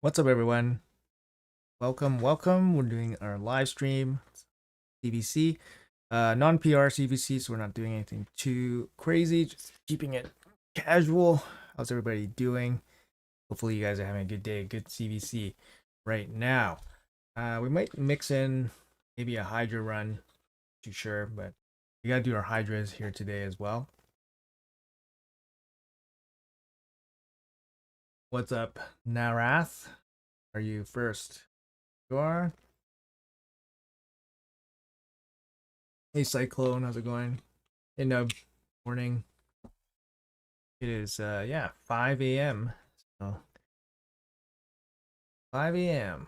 What's up, everyone? Welcome. We're doing our live stream CVC, non-PR CVC, so we're not doing anything too crazy, just keeping it casual. How's everybody doing? Hopefully, you guys are having a good day, good CVC right now. We might mix in maybe a Hydra run, not too sure, but we gotta do our Hydras here today as well. What's up, Narath? Are you first? You are. Hey, Cyclone, how's it going? Hey, Nub. Morning. It is yeah, 5 a.m. So 5 a.m.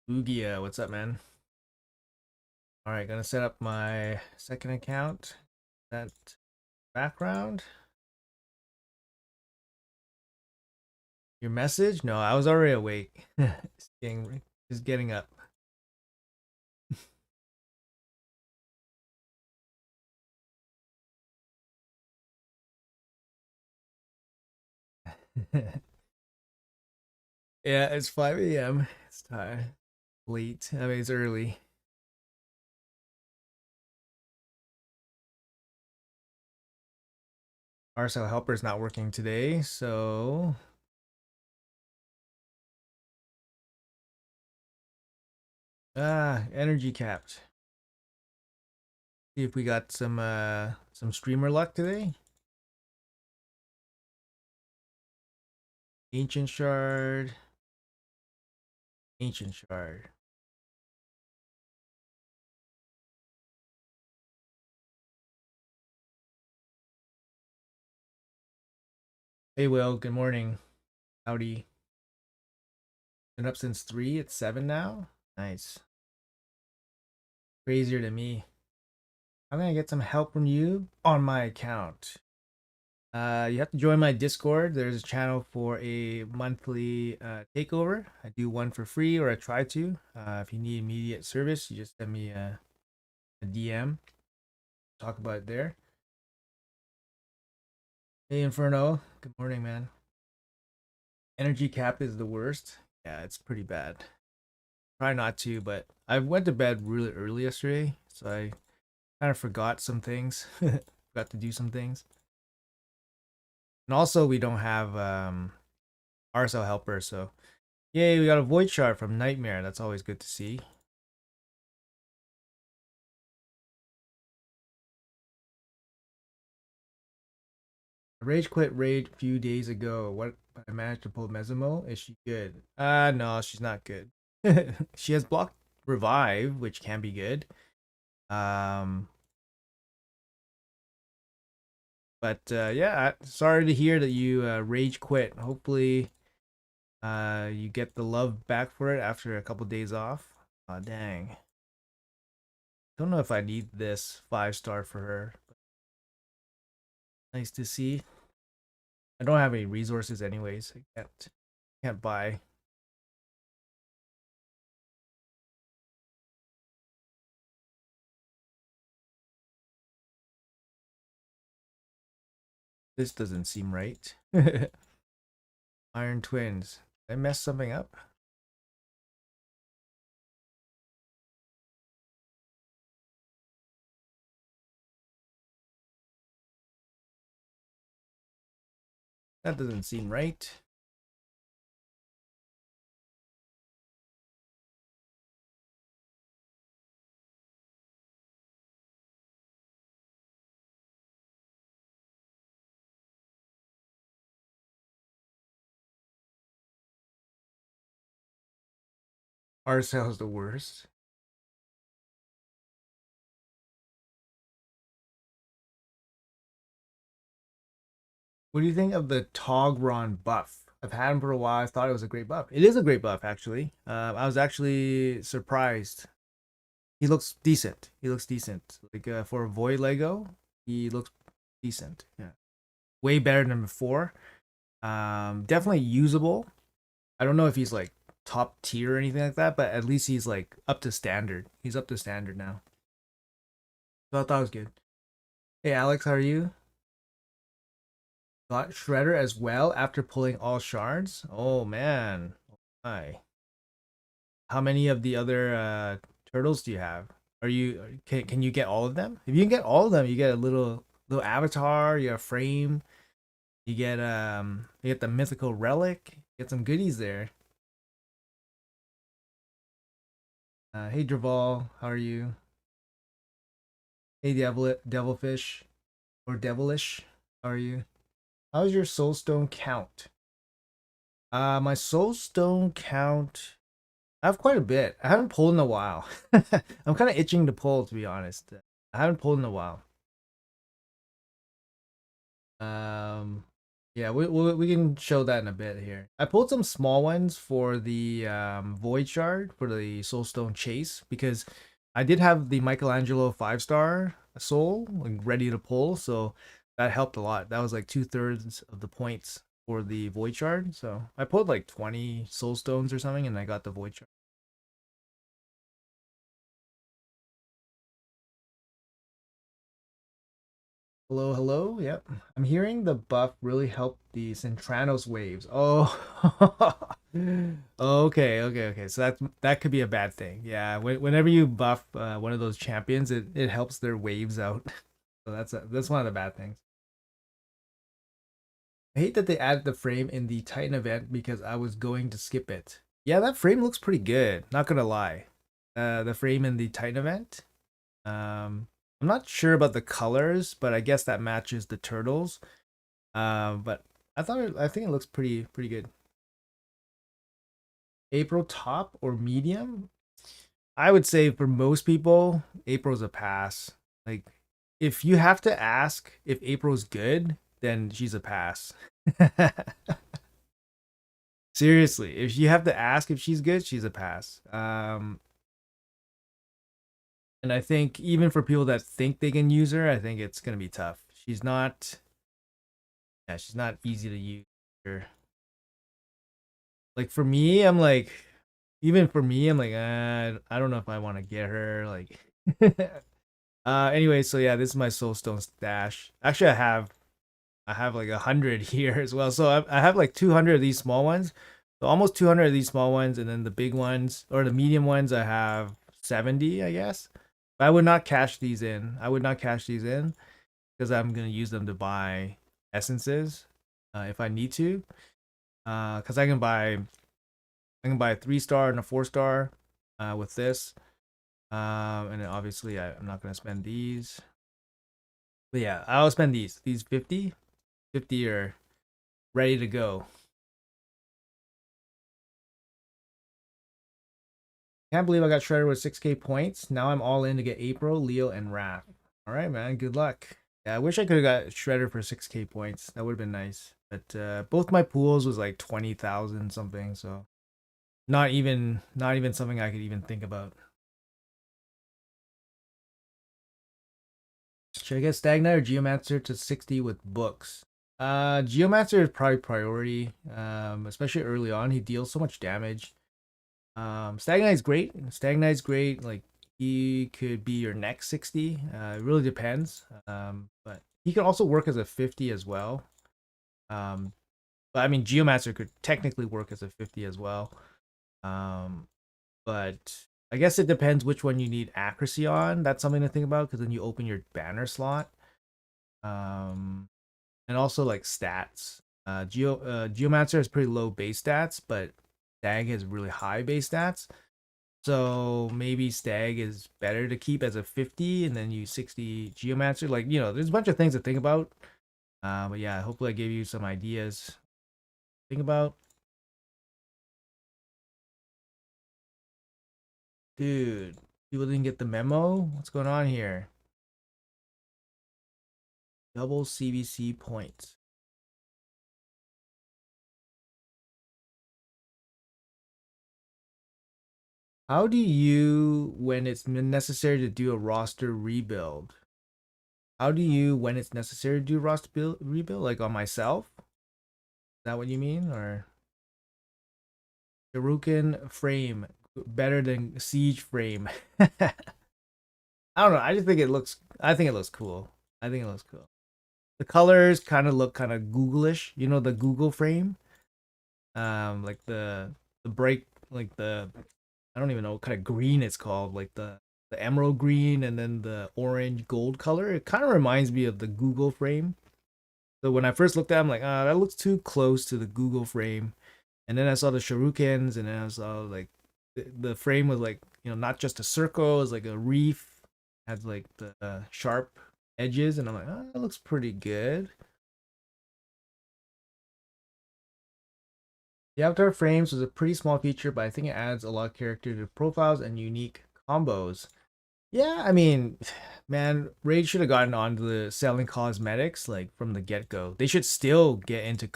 Lugia, what's up, man? All right, gonna set up my second account. That background. Your message? No, I was already awake. just getting up. Yeah, it's 5 a.m. It's time. Late. I mean, it's early. RSL helper's not working today, so energy capped. See if we got some streamer luck today. Ancient shard. Ancient shard. Hey, Will. Good morning. Howdy. Been up since 3. It's 7 now. Nice. Crazier than me. I'm gonna get some help from you on my account. You have to join my Discord. There's a channel for a monthly takeover. I do one for free, or I try to. If you need immediate service, you just send me a DM. Talk about it there. Hey, Inferno. Good morning, man. Energy cap is the worst. Yeah, it's pretty bad. Try not to, but I went to bed really early yesterday, so I kind of forgot some things. Forgot to do some things. And also, we don't have RSL helper, so yay, we got a void shard from Nightmare. That's always good to see. I rage quit raid a few days ago. What I managed to pull Mesimo. Is she good? No, she's not good. She has blocked revive, which can be good. Um but yeah, sorry to hear that you rage quit. Hopefully you get the love back for it after a couple days off. Aw, dang. Don't know if I need this 5-star for her. Nice to see. I don't have any resources anyways. I can't buy. This doesn't seem right. Iron Twins. Did I mess something up? That doesn't seem right. RSL is the worst. What do you think of the Togron buff? I've had him for a while. I thought it was a great buff. It is a great buff, actually. I was actually surprised. He looks decent. He looks decent. Like for a Void Lego, he looks decent. Yeah, way better than before. Definitely usable. I don't know if he's like top tier or anything like that, but at least he's like up to standard. He's up to standard now. So I thought it was good. Hey Alex, how are you? Got Shredder as well after pulling all shards. Oh man. Hi. How many of the other turtles do you have? Are you can you get all of them? If you can get all of them, you get a little avatar, you get a frame, you get the mythical relic, get some goodies there. Hey Draval, how are you? Hey Devilfish or Devilish, how are you? How's your soulstone count? My soulstone count, I have quite a bit. I haven't pulled in a while. I'm kind of itching to pull, to be honest. I haven't pulled in a while. Um, yeah, we can show that in a bit here. I pulled some small ones for the Void Shard for the Soulstone Chase because I did have the Michelangelo 5-star soul like ready to pull, so that helped a lot. That was like 2/3 of the points for the Void Shard. So I pulled like 20 Soulstones or something, and I got the Void Shard. Hello, hello. Yep. I'm hearing the buff really helped the Centranos waves. Oh. Okay. So that could be a bad thing. Yeah. Whenever you buff one of those champions, it helps their waves out. So that's one of the bad things. I hate that they added the frame in the Titan event because I was going to skip it. Yeah, that frame looks pretty good. Not gonna lie. The frame in the Titan event. I'm not sure about the colors, but I guess that matches the turtles. But I think it looks pretty good. April top or medium? I would say for most people, April's a pass. Like if you have to ask if April's good, then she's a pass. Seriously, if you have to ask if she's good, she's a pass. And I think even for people that think they can use her, I think it's gonna be tough. She's not easy to use. Like for me, I'm like, even for me, I'm like, I don't know if I want to get her. Like, anyway, so yeah, this is my soulstone stash. Actually, I have like 100 here as well. So I have like 200 of these small ones. So almost 200 of these small ones, and then the big ones or the medium ones, I have 70, I guess. But I would not cash these in. I would not cash these in because I'm gonna use them to buy essences if I need to. Because I can buy a 3-star and a 4-star with this. And then obviously I'm not gonna spend these. But yeah, I'll spend these. These 50. 50 are ready to go. Can't believe I got Shredder with 6K points. Now I'm all in to get April, Leo, and Wrath. All right, man. Good luck. Yeah, I wish I could have got Shredder for 6K points. That would have been nice. But both my pools was like 20,000 something, so not even something I could even think about. Should I get Stag Knight or Geomancer to 60 with books? Geomancer is probably priority, especially early on. He deals so much damage. Stag Knight's great. Stag Knight's great. Like he could be your next 60. It really depends. But he can also work as a 50 as well. Um, but I mean, Geomancer could technically work as a 50 as well. Um, but I guess it depends which one you need accuracy on. That's something to think about because then you open your banner slot. Um, and also like stats. Geomancer has pretty low base stats, but Stag has really high base stats. So maybe Stag is better to keep as a 50 and then use 60 Geomancer. Like, there's a bunch of things to think about. But yeah, hopefully I gave you some ideas. Think about. Dude, people didn't get the memo? What's going on here? Double CBC points. How do you, when it's necessary to do a roster rebuild? How do you, when it's necessary to do roster rebuild? Like on myself? Is that what you mean? Or Shuriken frame better than Siege frame? I don't know. I just think it looks. I think it looks cool. I think it looks cool. The colors kind of look kind of Google-ish. You know the Google frame, like the bright, like the, I don't even know what kind of green it's called, like the emerald green and then the orange gold color. It kind of reminds me of the Google frame. So when I first looked at it, I'm like, ah, that looks too close to the Google frame. And then I saw the shurikens, and then I saw like the frame was like, not just a circle, it was like a reef, had like the sharp edges, and I'm like, oh, that looks pretty good. The avatar frames was a pretty small feature, but I think it adds a lot of character to profiles and unique combos. Yeah, I mean, man, Raid should have gotten onto the selling cosmetics like from the get go. They should still get into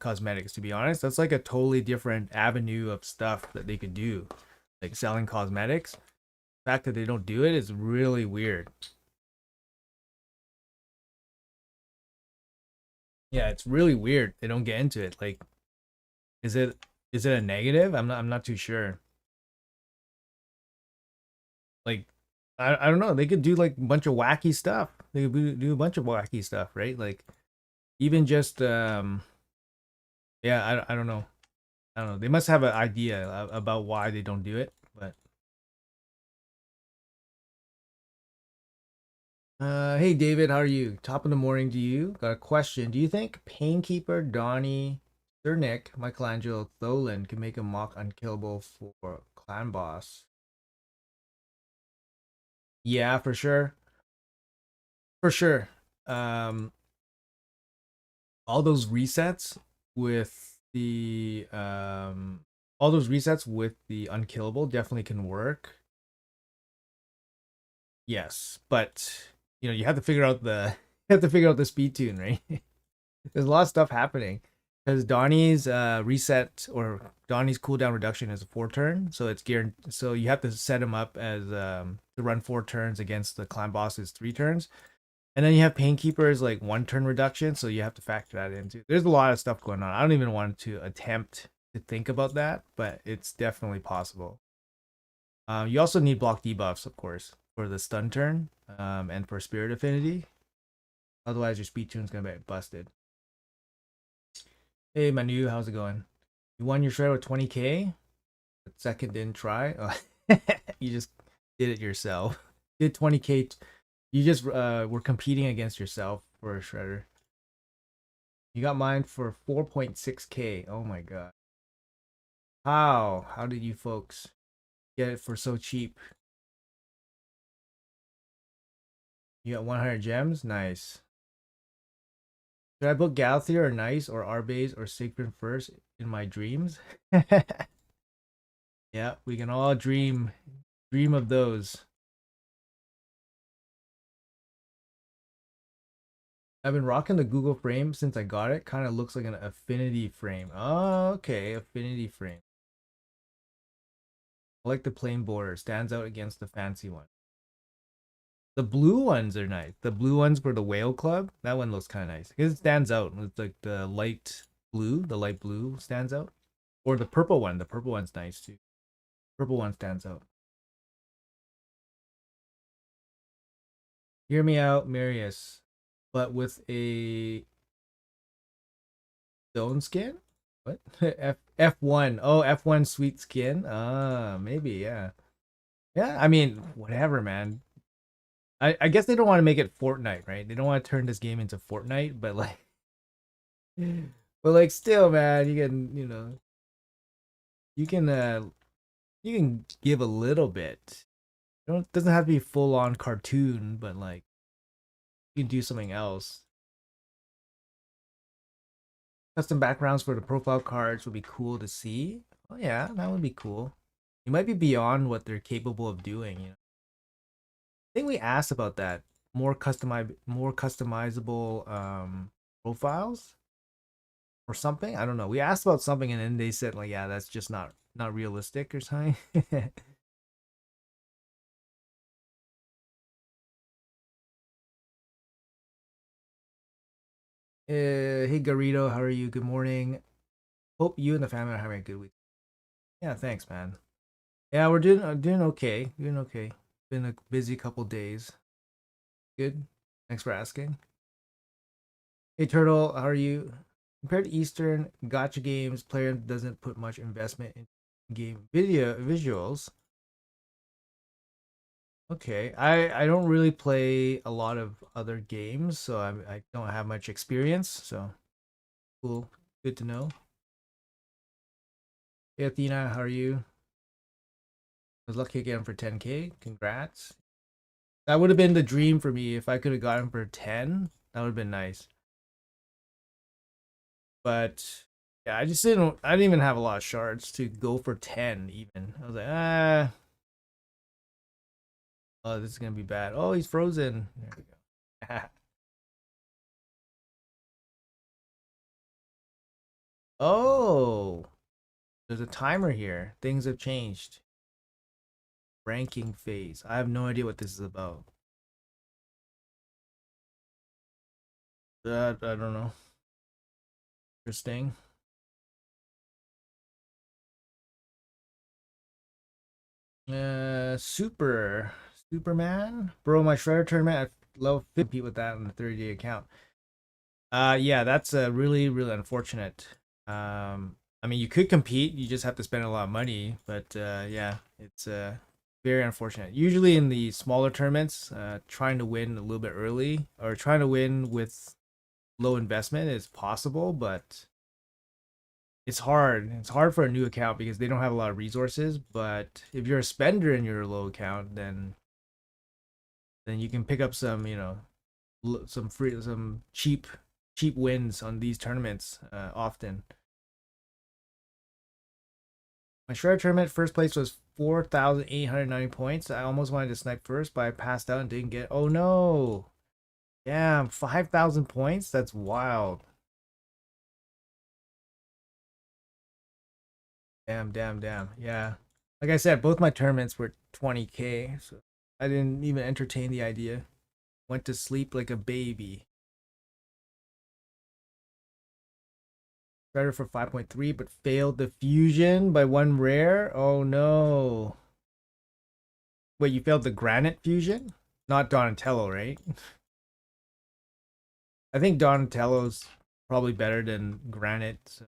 cosmetics, to be honest. That's like a totally different avenue of stuff that they could do, like selling cosmetics. The fact that they don't do it is really weird. Yeah, it's really weird. They don't get into it. Like, is it is it a negative? I'm not too sure. Like, I don't know. They could do like a bunch of wacky stuff. They could do a bunch of wacky stuff, right? Like even just yeah, I don't know. I don't know. They must have an idea about why they don't do it. But hey David, how are you? Top of the morning to you. Got a question. Do you think Painkeeper, Donnie, Sir Nick, Michelangelo, Tholen can make a mock unkillable for clan boss? Yeah, for sure. For sure. Um, all those resets with the all those resets with the unkillable definitely can work. Yes, but you have to figure out the you have to figure out the speed tune, right? There's a lot of stuff happening because Donnie's reset or Donnie's cooldown reduction is a 4 turn, so it's geared. So you have to set him up as to run 4 turns against the clan boss's 3 turns, and then you have Painkeeper's like 1 turn reduction, so you have to factor that into. There's a lot of stuff going on. I don't even want to attempt to think about that, but it's definitely possible. You also need block debuffs, of course, for the stun turn, and for spirit affinity. Otherwise, your speed tune's gonna be busted. Hey Manu, how's it going? You won your shred with 20k. The second didn't try. Oh, you just did it yourself. Did 20k. You just were competing against yourself for a shredder. You got mine for 4.6k. Oh my god. How? How did you folks get it for so cheap? You got 100 gems? Nice. Should I book Galthier or Nice or Arbase or Siegfried first in my dreams? Yeah, we can all dream of those. I've been rocking the Google frame since I got it. Kind of looks like an affinity frame. Oh, okay, affinity frame. I like the plain border. Stands out against the fancy one. The blue ones are nice. The blue ones for the whale club. That one looks kind of nice because it stands out. It's like the light blue. The light blue stands out. Or the purple one. The purple one's nice too. Purple one stands out. Hear me out, Marius. But with a stone skin? What? F1. Oh, F1 sweet skin. Ah, maybe, yeah. Yeah, I mean, whatever, man. I guess they don't want to make it Fortnite, right? They don't want to turn this game into Fortnite, but like but like still, man, you can you can give a little bit. Don't doesn't have to be full on cartoon, but like you can do something else. Custom backgrounds for the profile cards would be cool to see. Oh yeah, that would be cool. You might be beyond what they're capable of doing. I think we asked about that. More customizable profiles or something. I don't know. We asked about something and then they said like, yeah, that's just not realistic or something. Hey Garrido, how are you? Good morning. Hope you and the family are having a good week. Yeah, thanks, man. Yeah, we're doing okay. Doing okay. Been a busy couple days. Good. Thanks for asking. Hey Turtle, how are you? Compared to Eastern gotcha games, player doesn't put much investment in game video visuals. Okay, I don't really play a lot of other games, so I don't have much experience. So cool, good to know. Hey Athena, how are you? I was lucky again for 10K. Congrats. That would have been the dream for me if I could have gotten for 10. That would have been nice. But yeah, I didn't even have a lot of shards to go for 10 even. I was like, oh, this is gonna be bad. Oh, he's frozen. There we go. Oh, there's a timer here. Things have changed. Ranking phase. I have no idea what this is about. I don't know. Interesting. Superman, bro. My Shredder tournament at level 50 compete with that on the 30-day account. Yeah, that's really unfortunate. I mean, you could compete, you just have to spend a lot of money, but yeah, it's very unfortunate. Usually in the smaller tournaments, trying to win a little bit early or trying to win with low investment is possible, but it's hard. It's hard for a new account because they don't have a lot of resources. But if you're a spender in your low account, then you can pick up some, some free, some cheap wins on these tournaments often. My Shredder tournament first place was 4,890 points. I almost wanted to snipe first, but I passed out and didn't get. Oh no! Damn, 5,000 points. That's wild. Damn. Yeah. Like I said, both my tournaments were 20K, so I didn't even entertain the idea. Went to sleep like a baby. Started for 5.3, but failed the fusion by one rare. Oh no. Wait, you failed the granite fusion? Not Donatello, right? I think Donatello's probably better than granite. So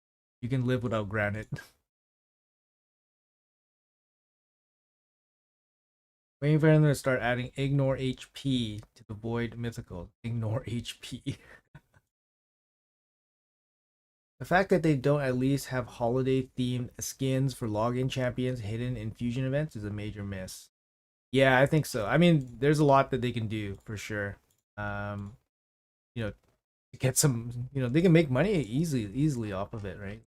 you can live without granite. Waiting for him to start adding ignore HP to the void mythical. Ignore HP. The fact that they don't at least have holiday themed skins for login champions hidden in fusion events is a major miss. Yeah, I think so. I mean, there's a lot that they can do for sure. Um, you know, to get some, they can make money easily off of it, right?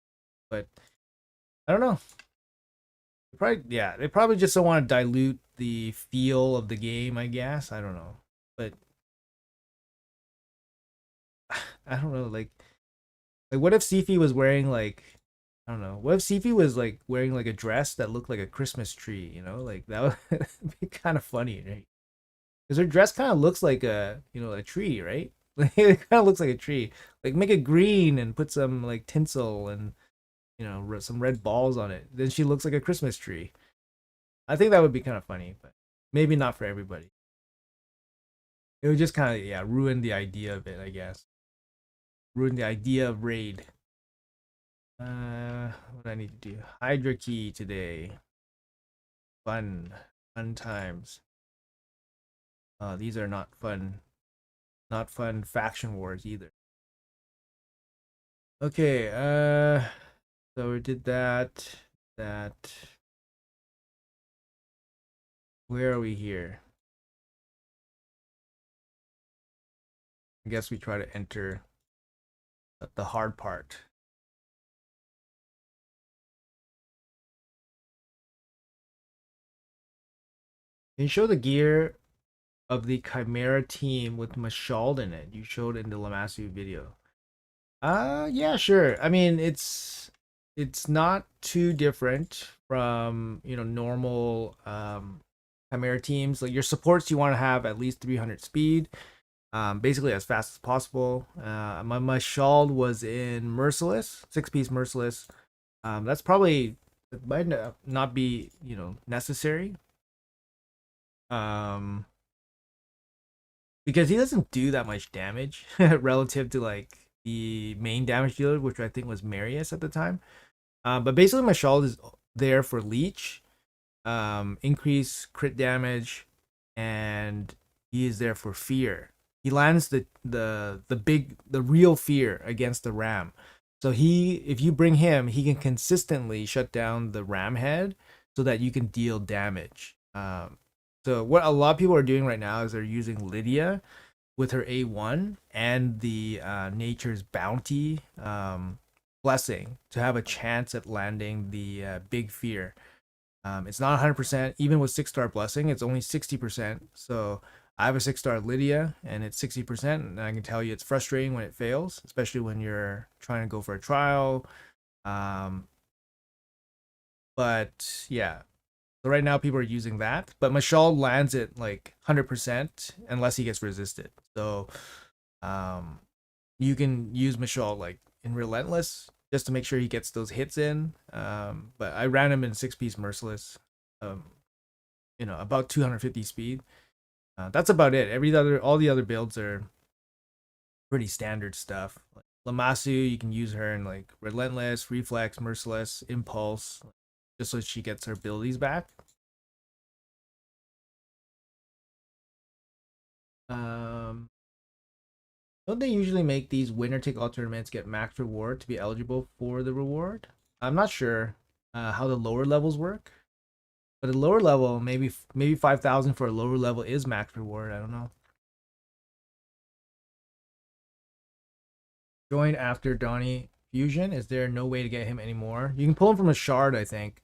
But I don't know. They probably just don't want to dilute the feel of the game, I guess. I don't know. But I don't know, like what if Sifi was wearing like I don't know. What if Sifi was like wearing like a dress that looked like a Christmas tree, Like that would be kind of funny, right? Because her dress kind of looks like a tree, right? Like, it kind of looks like a tree. Like make it green and put some like tinsel and some red balls on it. Then she looks like a Christmas tree. I think that would be kind of funny, but maybe not for everybody. It would just kind of ruin the idea of it, I guess. Ruin the idea of raid. What do I need to do? Hydra key today. Fun times. These are not fun. Not fun faction wars either. Okay, so we did that. That. Where are we here? I guess we try to enter the hard part. Can you show the gear of the Chimera team with Mashald in it? You showed in the Lamasu video. Yeah, sure. I mean, it's not too different from, normal Chimera teams. Like your supports you want to have at least 300 speed. Basically as fast as possible. My Shald was in Merciless, 6-piece Merciless. That's probably it might not be, necessary. Um because he doesn't do that much damage relative to like the main damage dealer, which I think was Marius at the time. But basically, Mashal is there for leech, increase crit damage, and he is there for fear. He lands the real fear against the ram. So if you bring him, he can consistently shut down the ram head so that you can deal damage. So what a lot of people are doing right now is they're using Lydia with her A1 and the Nature's Bounty blessing to have a chance at landing the big fear. It's not 100%. Even with 6-star blessing, it's only 60%. So I have a 6-star Lydia and it's 60%. And I can tell you it's frustrating when it fails, especially when you're trying to go for a trial. Um, but yeah, so right now people are using that. But Mashal lands it like 100% unless he gets resisted. So um, you can use Mashal like in Relentless just to make sure he gets those hits in. But I ran him in 6-piece Merciless. Um, about 250 speed. That's about it. All the other builds are pretty standard stuff. Like Lamasu, you can use her in like Relentless, Reflex, Merciless, Impulse, just so she gets her abilities back. Um, don't they usually make these winner take all tournaments get max reward to be eligible for the reward? I'm not sure how the lower levels work, but the lower level maybe 5,000 for a lower level is max reward. I don't know. Joined after Donnie Fusion. Is there no way to get him anymore? You can pull him from a shard, I think.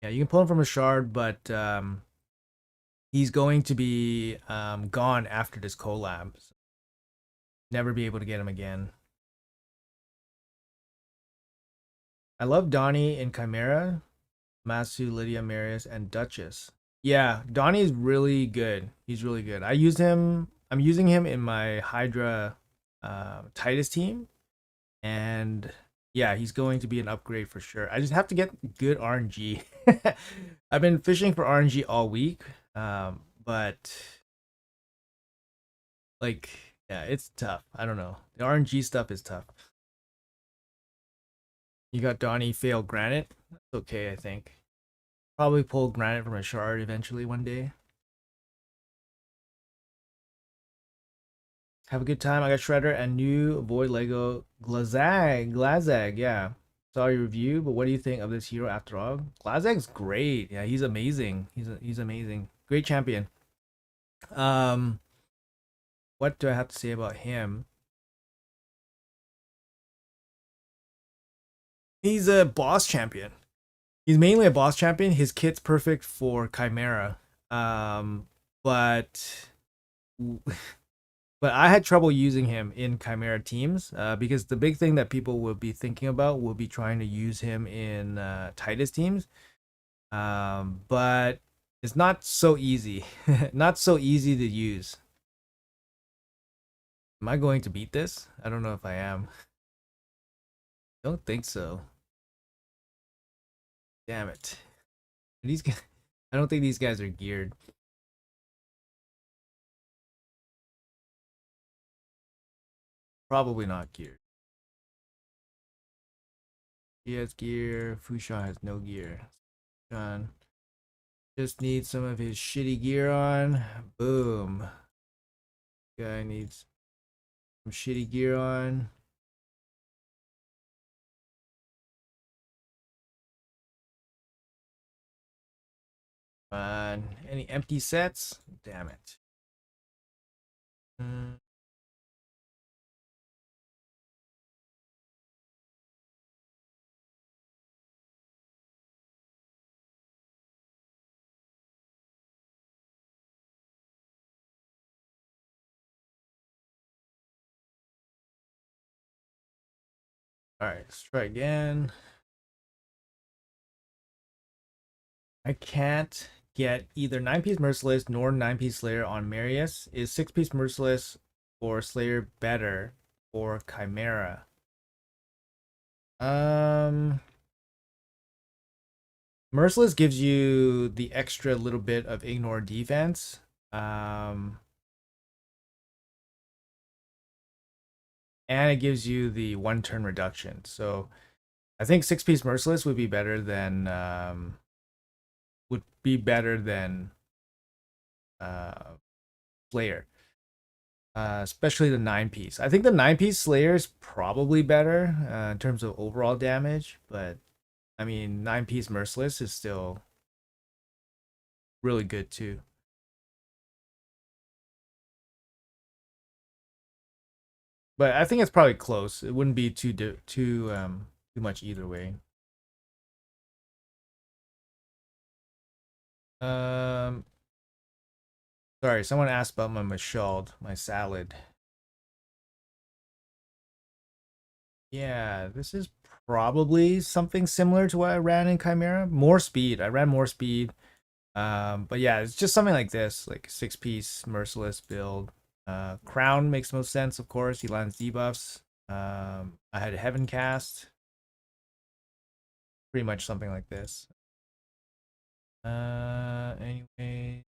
Yeah, you can pull him from a shard, but he's going to be gone after this collab. So never be able to get him again. I love Donnie in Chimera, Masu, Lydia, Marius, and Duchess. Yeah, Donnie's really good. He's really good. I'm using him in my Hydra Titus team, and yeah, he's going to be an upgrade for sure. I just have to get good RNG. I've been fishing for RNG all week, but like, yeah, it's tough. I don't know. The RNG stuff is tough. You got Donnie fail Granite. That's okay, I think. Probably pull Granite from a shard eventually one day. Have a good time. I got Shredder and new Void Lego Glazag, yeah. Saw your review, but what do you think of this hero after all? Glazag's great. Yeah, he's amazing. He's amazing. Great champion. Um, what do I have to say about him? He's a boss champion. He's mainly a boss champion. His kit's perfect for Chimera. But I had trouble using him in Chimera teams because the big thing that people will be thinking about will be trying to use him in Titus teams. But it's not so easy. Not so easy to use. Am I going to beat this? I don't know if I am. Don't think so. Damn it. These guys, I don't think these guys are geared. Probably not geared. He has gear. Fushan has no gear. Fushan just needs some of his shitty gear on. Boom. Guy needs some shitty gear on. Any empty sets? Damn it. Mm. All right, let's try again. I can't get either 9-piece Merciless nor 9-piece Slayer on Marius. Is 6-piece Merciless or Slayer better for Chimera? Um, Merciless gives you the extra little bit of ignore defense. Um, and it gives you the 1 turn reduction. So I think 6 piece Merciless would be better than uh, Slayer, especially the 9 piece. I think the 9 piece Slayer is probably better in terms of overall damage, but I mean 9 piece Merciless is still really good too. But I think it's probably close. It wouldn't be too much either way. Um, Sorry, someone asked about my mashald, my salad. Yeah, this is probably something similar to what I ran in Chimera. More speed. I ran more speed. But yeah, it's just something like this, like 6 piece merciless build. Crown makes most sense, of course. He lands debuffs. I had a heaven cast, pretty much something like this. Anyway,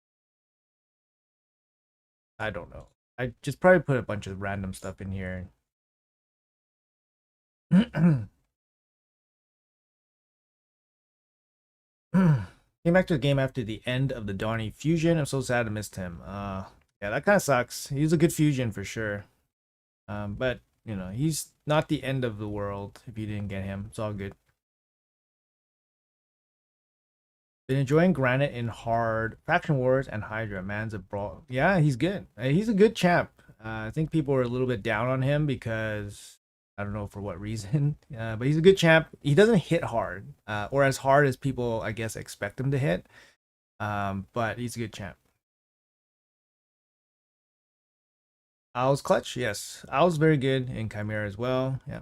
I don't know. I just probably put a bunch of random stuff in here. Came back to the game after the end of the Donnie fusion. I'm so sad I missed him. Yeah, that kind of sucks. He's a good fusion for sure. But you know, he's not the end of the world if you didn't get him. It's all good. Been enjoying Granite in hard Faction Wars and Hydra. Man's a brawl. Yeah, he's good. He's a good champ. I think people are a little bit down on him because I don't know for what reason. But he's a good champ. He doesn't hit hard, or as hard as people I guess expect him to hit. But he's a good champ. Owl's clutch, yes. Owl's very good in Chimera as well. Yeah,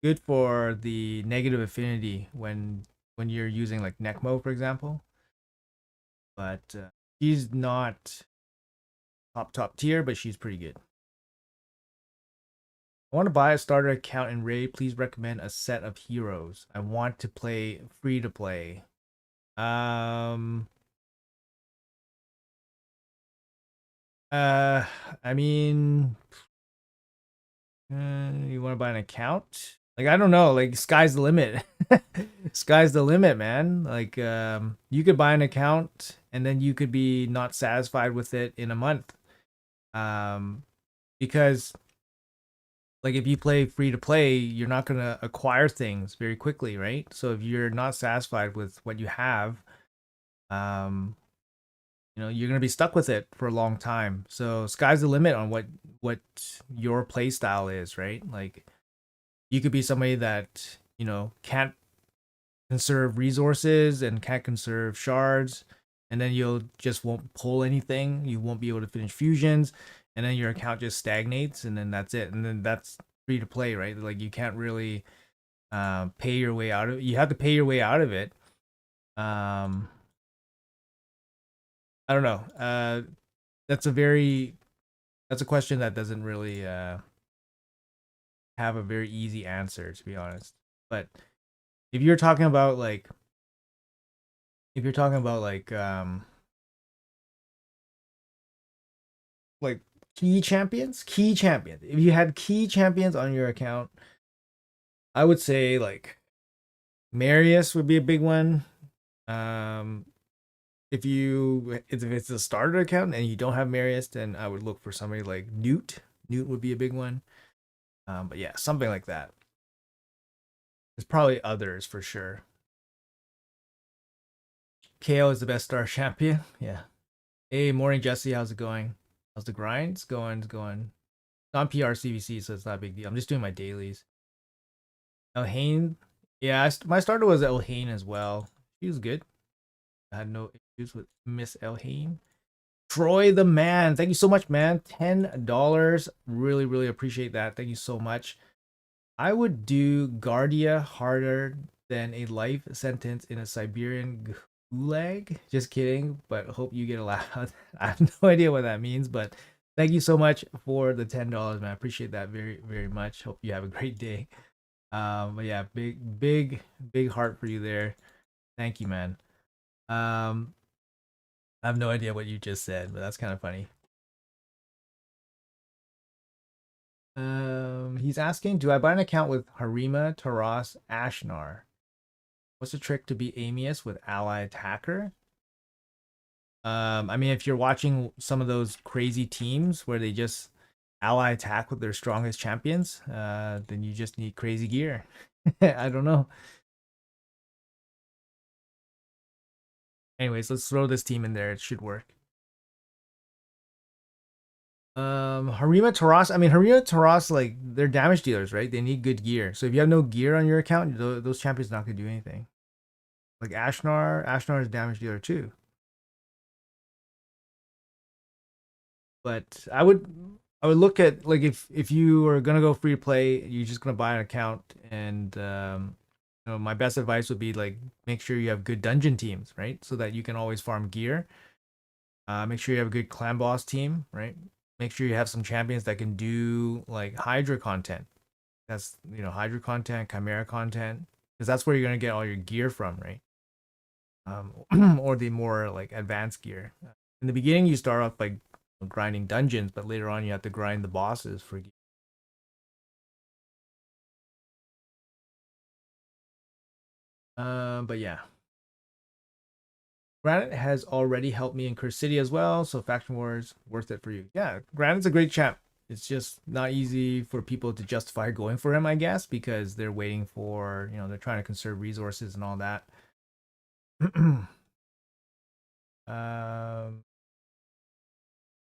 good for the negative affinity when you're using like Necmo, for example. But she's not top tier, but she's pretty good. I want to buy a starter account in Raid. Please recommend a set of heroes. I want to play free to play. Um. Uh. I mean, you want to buy an account? Like I don't know. Like sky's the limit. Sky's the limit, man. Like you could buy an account and then you could be not satisfied with it in a month. Um, because like if you play free to play, you're not gonna acquire things very quickly, right? So if you're not satisfied with what you have, um, you know, you're gonna be stuck with it for a long time. So sky's the limit on what your play style is, right? Like you could be somebody that, you know, can't conserve resources and can't conserve shards, and then you'll just won't pull anything. You won't be able to finish fusions, and then your account just stagnates, and then that's it. And then that's free to play, right? Like you can't really pay your way out of it. You have to pay your way out of it. Um, I don't know. That's a very that's a question that doesn't really have a very easy answer, to be honest. But if you're talking about like if you're talking about like key champions. If you had key champions on your account, I would say like Marius would be a big one. Um, if it's a starter account and you don't have Marius, then I would look for somebody like Newt. Newt would be a big one. But yeah, something like that. There's probably others for sure. KO is the best star champion. Yeah. Hey, morning, Jesse. How's it going? How's the grind? It's going. It's going. Non PR CVC, so it's not a big deal. I'm just doing my dailies. Elhain, yeah, my starter was Elhain as well. She was good. I had no issues with Miss Elhain. Troy the man, thank you so much, man. $10. Really, really appreciate that. Thank you so much. I would do Guardia harder than a life sentence in a Siberian gulag. Just kidding, but hope you get allowed. I have no idea what that means, but thank you so much for the $10, man. I appreciate that very, very much. Hope you have a great day. But yeah, big heart for you there. Thank you, man. Um, I have no idea what you just said, but that's kind of funny. He's asking, do I buy an account with Harima, Taras, Ashnar? What's the trick to beat Amius with ally attacker? I mean, if you're watching some of those crazy teams where they just ally attack with their strongest champions, then you just need crazy gear. I don't know. Anyways, let's throw this team in there. It should work. Harima Taras. I mean, Harima Taras, like they're damage dealers, right? They need good gear. So if you have no gear on your account, those champions not gonna do anything. Like Ashnar is damage dealer too. But I would look at like if you are gonna go free to play, you're just gonna buy an account, and my best advice would be like make sure you have good dungeon teams, right? So that you can always farm gear. Make sure you have a good clan boss team, right? Make sure you have some champions that can do like Hydra content. That's Hydra content, Chimera content, because that's where you're gonna get all your gear from, right? Or the more like advanced gear. In the beginning, you start off by grinding dungeons, but later on you have to grind the bosses for gear. But yeah, Granite has already helped me in Curse City as well, so Faction Wars worth it for you. Yeah, Granite's a great champ. It's just not easy for people to justify going for him, I guess, because they're waiting for, they're trying to conserve resources and all that. um,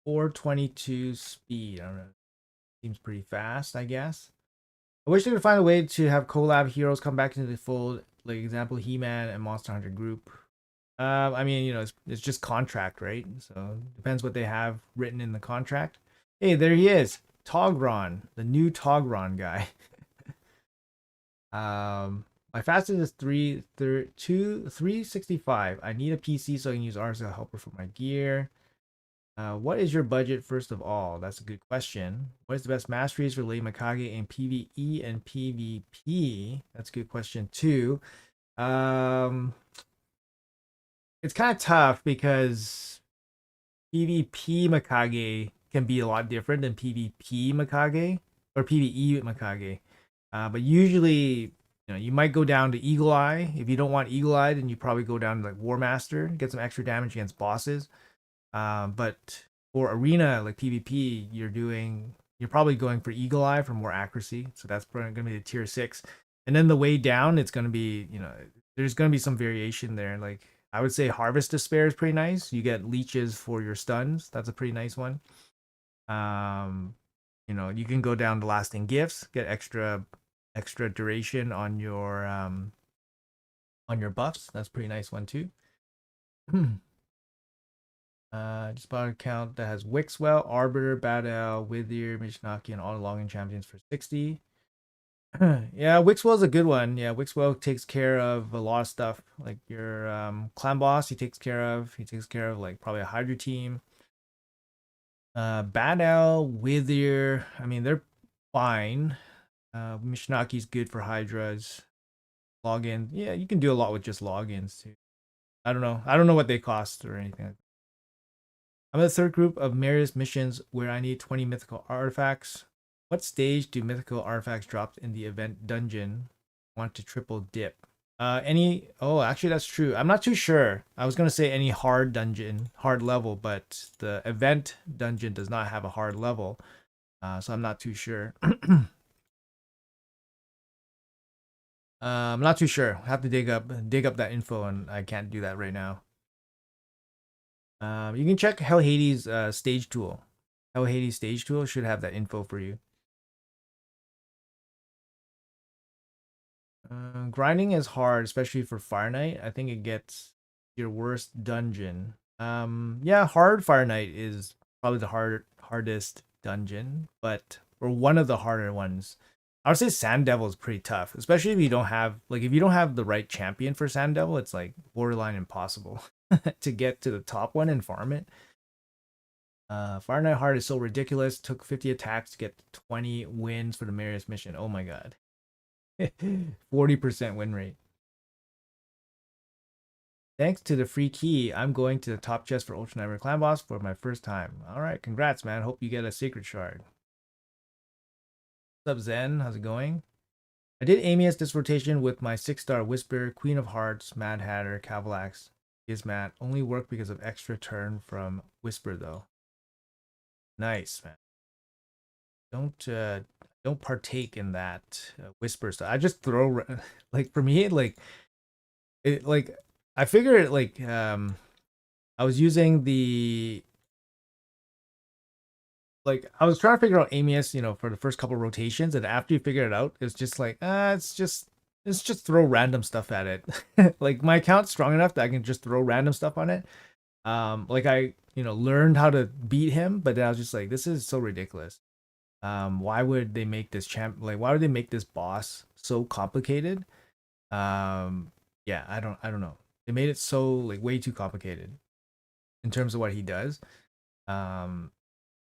422 speed. I don't know. Seems pretty fast, I guess. I wish they could find a way to have collab heroes come back into the fold, like example He-Man and Monster Hunter group. I mean, it's just contract, right? So depends what they have written in the contract. Hey, there he is, Togron, the new Togron guy. My fastest is 365. I need a PC so I can use RSL Helper for my gear. What is your budget, first of all? That's a good question. What is the best masteries for Lady Mikage in PvE and PvP? That's a good question, too. It's kind of tough because PvP Mikage can be a lot different than PvP Mikage or PvE Mikage. But usually, you might go down to Eagle Eye. If you don't want Eagle Eye, then you probably go down to like War Master, get some extra damage against bosses. But for arena like PvP, you're probably going for Eagle Eye for more accuracy. So that's probably gonna be the tier 6. And then the way down, it's gonna be, there's gonna be some variation there. Like I would say Harvest Despair is pretty nice. You get leeches for your stuns. That's a pretty nice one. You can go down to Lasting Gifts, get extra duration on your buffs. That's a pretty nice one too. Just bought an account that has Wixwell, Arbiter, Badal, Wither, Michinaki, and all the login champions for 60. Yeah, Wixwell's a good one. Yeah, Wixwell takes care of a lot of stuff. Like your clan boss, he takes care of. He takes care of like probably a Hydra team. Badal, Wither, I mean they're fine. Michinaki's good for Hydras. Login. Yeah, you can do a lot with just logins too. I don't know. I don't know what they cost or anything. I'm in the third group of Marius missions where I need 20 mythical artifacts. What stage do mythical artifacts dropped in the event dungeon want to triple dip? Actually that's true. I'm not too sure. I was gonna say any hard dungeon, hard level, but the event dungeon does not have a hard level. So I'm not too sure. I'm not too sure. I have to dig up that info, and I can't do that right now. You can check Hell Hades stage tool. Hell Hades stage tool should have that info for you. Grinding is hard, especially for Fire Knight. I think it gets your worst dungeon. Yeah, hard Fire Knight is probably the hardest dungeon, but or one of the harder ones. I would say Sand Devil is pretty tough, especially if you don't have the right champion for Sand Devil, it's like borderline impossible to get to the top one and farm it. Fire Knight Hard is so ridiculous. Took 50 attacks to get 20 wins for the Marius mission. Oh my god. 40% win rate. Thanks to the free key, I'm going to the top chest for Ultra Nightmare Clan Boss for my first time. Alright, congrats man. Hope you get a Sacred Shard. What's up, Zen? How's it going? I did Amius this rotation with my 6-star Whisper, Queen of Hearts, Mad Hatter, Cavalax, Gizmat. Only worked because of extra turn from Whisper though. Nice, man. Don't partake in that Whisper stuff. I just throw like for me like I figured I was using the I was trying to figure out Amius, for the first couple rotations, and after you figure it out, it's just like it's just throw random stuff at it. Like my account's strong enough that I can just throw random stuff on it. Like I learned how to beat him, but then I was just like, this is so ridiculous. Why would they make this why would they make this boss so complicated? Um, yeah, I don't know. They made it so like way too complicated in terms of what he does. Um,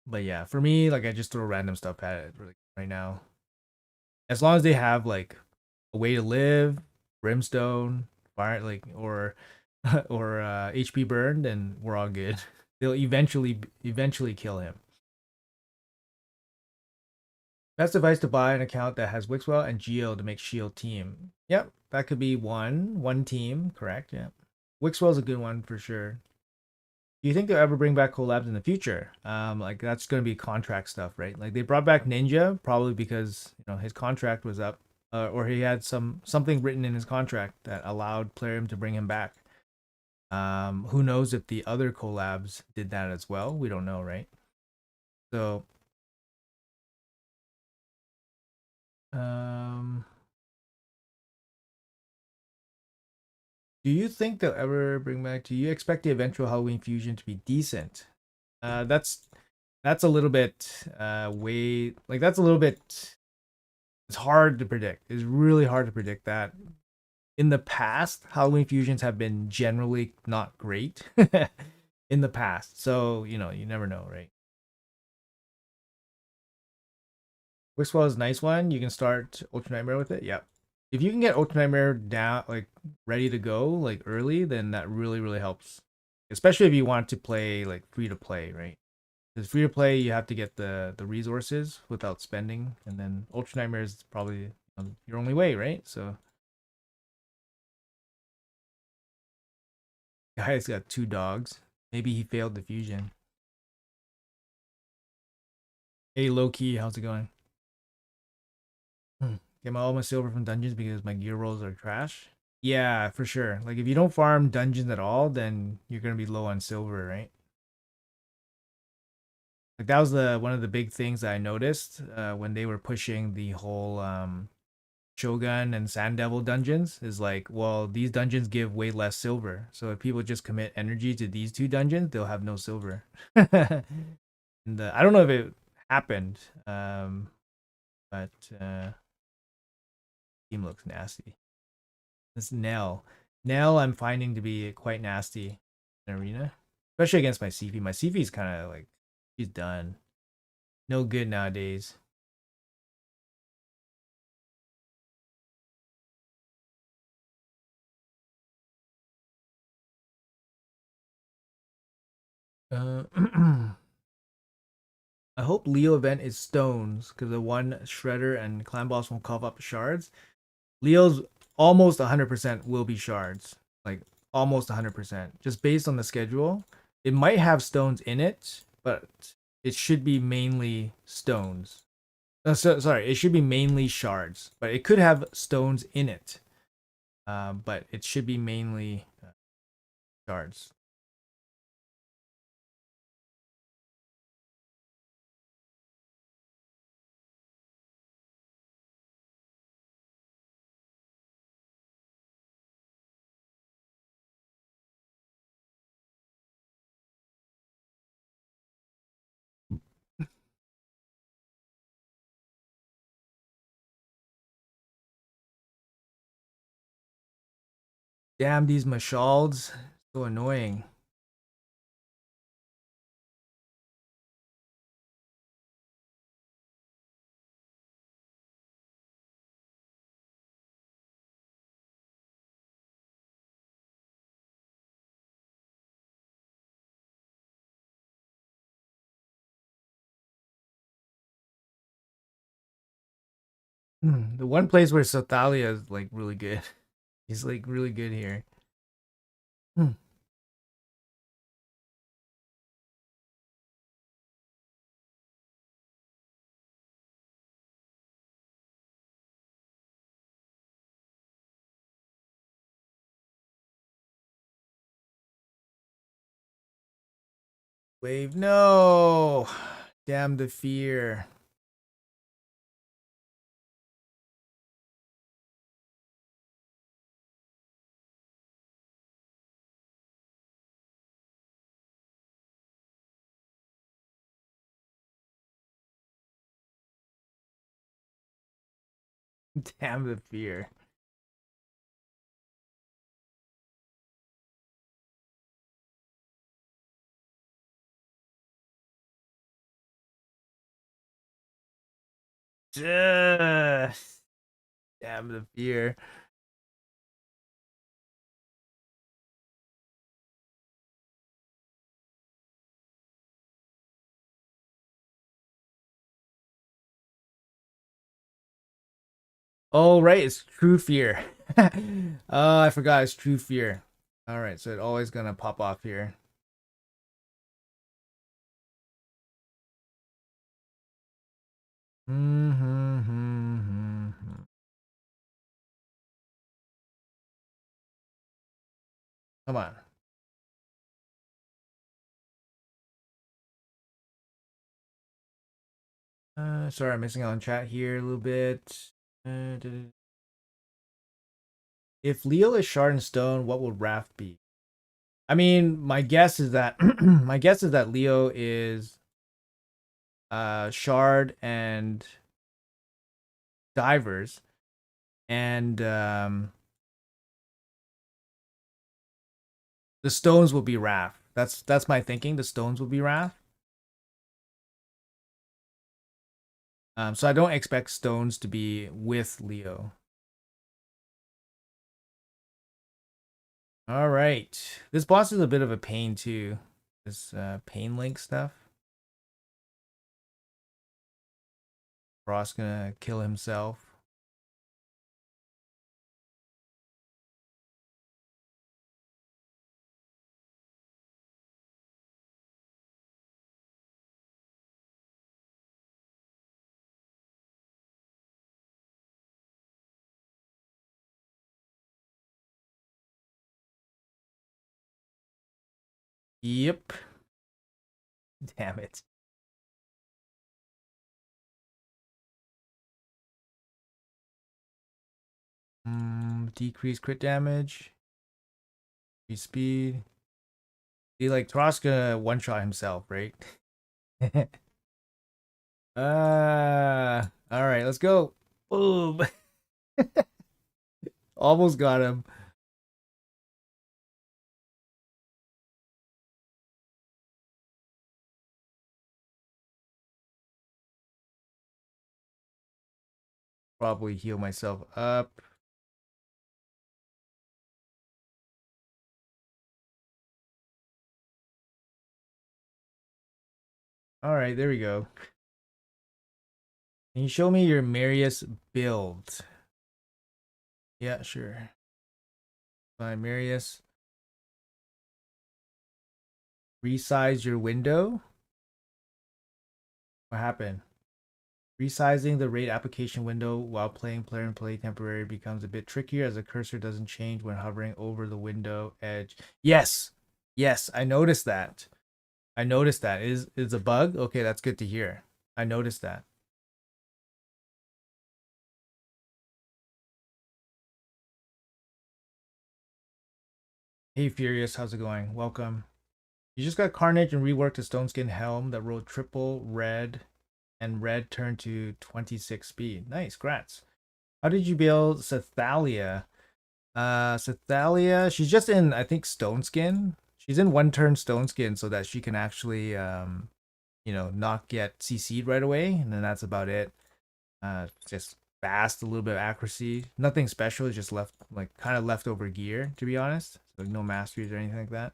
but yeah, for me, like I just throw random stuff at it right now. As long as they have like a way to live, brimstone, fire, or HP burn, then we're all good. They'll eventually kill him. Best advice to buy an account that has Wixwell and Geo to make Shield team. Yep, that could be one team, correct? Yeah. Wixwell's a good one for sure. Do you think they'll ever bring back collabs in the future? Like that's gonna be contract stuff, right? Like they brought back Ninja probably because his contract was up, or he had something written in his contract that allowed Plarium to bring him back. Who knows if the other collabs did that as well? We don't know, right? So, um, do you think they'll ever bring back? Do you expect the eventual Halloween fusion to be decent? That's a little bit way like that's a little bit it's hard to predict. It's really hard to predict that. In the past, Halloween fusions have been generally not great in the past. So, you never know, right? Wixwell is a nice one. You can start Ultra Nightmare with it. Yep. If you can get Ultra Nightmare down, like ready to go, like early, then that really, really helps. Especially if you want to play like free to play, right? Because free to play, you have to get the resources without spending, and then Ultra Nightmare is probably your only way, right? So, guy's got 2 dogs. Maybe he failed the fusion. Hey, low key, how's it going? Get all my silver from dungeons because my gear rolls are trash. Yeah, for sure. Like if you don't farm dungeons at all, then you're gonna be low on silver, right? Like that was the one of the big things that I noticed when they were pushing the whole Shogun and Sand Devil dungeons. Is like, well, these dungeons give way less silver, so if people just commit energy to these 2 dungeons, they'll have no silver. And I don't know if it happened, but team looks nasty. This Nell. Nell I'm finding to be quite nasty in arena. Especially against my CP. My CP is kind of like she's done. No good nowadays. Uh, I hope Leo event is stones because the one shredder and clan boss won't cough up shards. Leo's almost 100% will be shards. Like almost 100%. Just based on the schedule. It might have stones in it, but it should be mainly stones. Sorry, it should be mainly shards, but it could have stones in it. But it should be mainly shards. Damn, these Mashalds. So annoying. The one place where Sotalia is like really good. He's like really good here. Hmm. Wave, no. Damn the fear. Damn the fear. Ugh. Damn the fear. Oh, right, it's true fear. I forgot it's true fear. All right, so it's always gonna pop off here. Come on. Sorry, I'm missing out on chat here a little bit. If Leo is shard and stone, what will Raft be? I mean, my guess is that my guess is that Leo is shard and divers, and the stones will be Raft. That's my thinking. The stones will be Raft. So I don't expect stones to be with Leo. All right, this boss is a bit of a pain too. This pain link stuff. Ross gonna kill himself. Yep. Damn it. Decrease crit damage. Increase speed. See, like Troska one shot himself, right? All right, let's go. Boom. Almost got him. Probably heal myself up. All right, there we go. Can you show me your Marius build? Yeah, sure. Fine, Marius. Resize your window. What happened? Resizing the rate application window while playing player and play temporary becomes a bit trickier as the cursor doesn't change when hovering over the window edge. Yes. Yes, I noticed that. I noticed that. Is a bug? Okay, that's good to hear. I noticed that. Hey Furious, how's it going? Welcome. You just got Carnage and reworked a Stone Skin helm that rolled triple red and red turned to 26 speed. Nice, grats. How did you build Sethalia? Sethalia, she's just in, I think, Stone Skin. She's in one turn Stone Skin so that she can actually, not get CC'd right away. And then that's about it. Just fast, a little bit of accuracy. Nothing special, it's just left, like, kind of leftover gear, to be honest. So, like, no masteries or anything like that.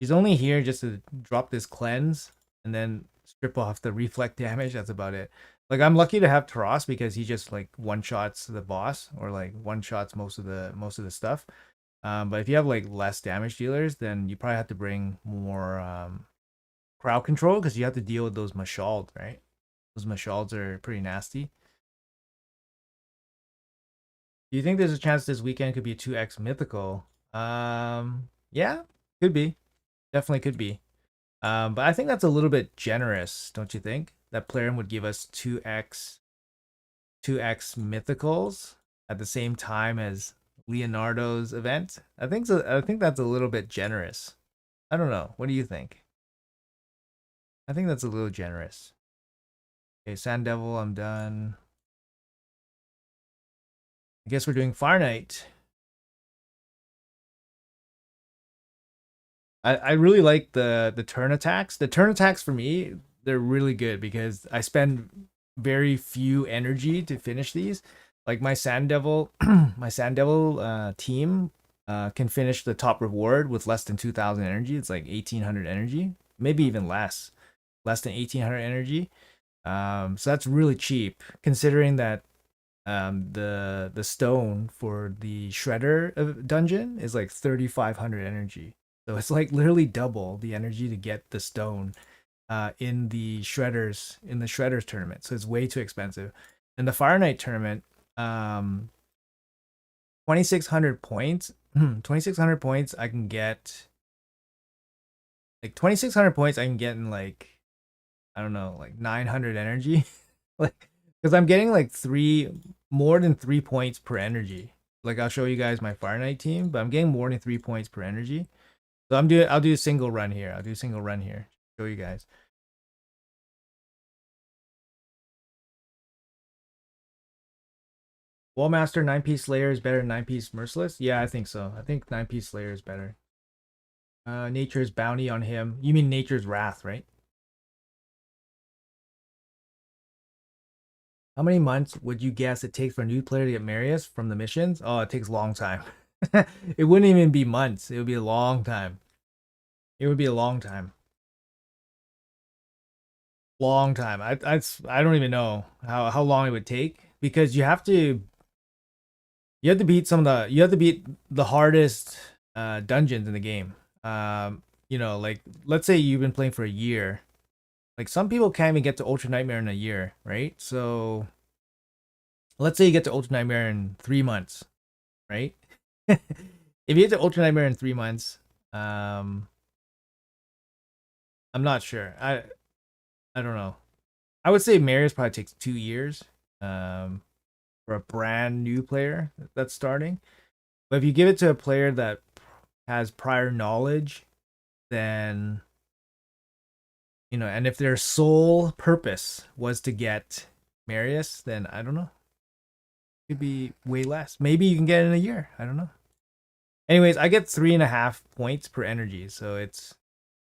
She's only here just to drop this cleanse and then strip off the reflect damage. That's about it. Like I'm lucky to have Taras because he just like one shots the boss or like one shots most of the stuff. But if you have like less damage dealers, then you probably have to bring more crowd control because you have to deal with those Mashalds, right? Those Mashalds are pretty nasty. Do you think there's a chance this weekend could be a 2x mythical? Yeah, could be. Definitely could be. But I think that's a little bit generous, don't you think? That Plarium would give us 2x mythicals at the same time as Leonardo's event. I think so. I think that's a little bit generous. I don't know. What do you think? I think that's a little generous. Okay, Sand Devil, I'm done. I guess we're doing Fire Knight. I really like the turn attacks. The turn attacks for me, they're really good because I spend very few energy to finish these. Like my Sand Devil, my Sand Devil team can finish the top reward with less than 2,000 energy. It's like 1,800 energy, maybe even less than 1,800 energy. So that's really cheap considering that the stone for the shredder dungeon is like 3,500 energy, so it's like literally double the energy to get the stone in the shredders tournament, so it's way too expensive. In the Fire Knight tournament, 2,600 points 2,600 points I can get, like 2,600 points I can get in like, I don't know, like 900 energy. Like, because I'm getting like more than 3 points per energy. Like I'll show you guys my Fire Knight team, but I'm getting more than 3 points per energy. So I'll do a single run here. I'll do a single run here. Show you guys. Wallmaster 9-piece Slayer is better than 9-piece Merciless. Yeah, I think so. I think 9-piece Slayer is better. Nature's Bounty on him. You mean Nature's Wrath, right? How many months would you guess it takes for a new player to get Marius from the missions? Oh, it takes a long time. It wouldn't even be months. It would be a long time. It would be a long time. Long time. I don't even know how long it would take because you have to beat you have to beat the hardest dungeons in the game. Like let's say you've been playing for a year. Like some people can't even get to Ultra Nightmare in a year, right? So let's say you get to Ultra Nightmare in 3 months, right? If you get to Ultra Nightmare in 3 months, um, I'm not sure. I don't know. I would say Marius probably takes 2 years for a brand new player that's starting. But if you give it to a player that has prior knowledge, then and if their sole purpose was to get Marius, then I don't know. It could be way less. Maybe you can get it in a year. I don't know. Anyways, I get 3.5 points per energy, so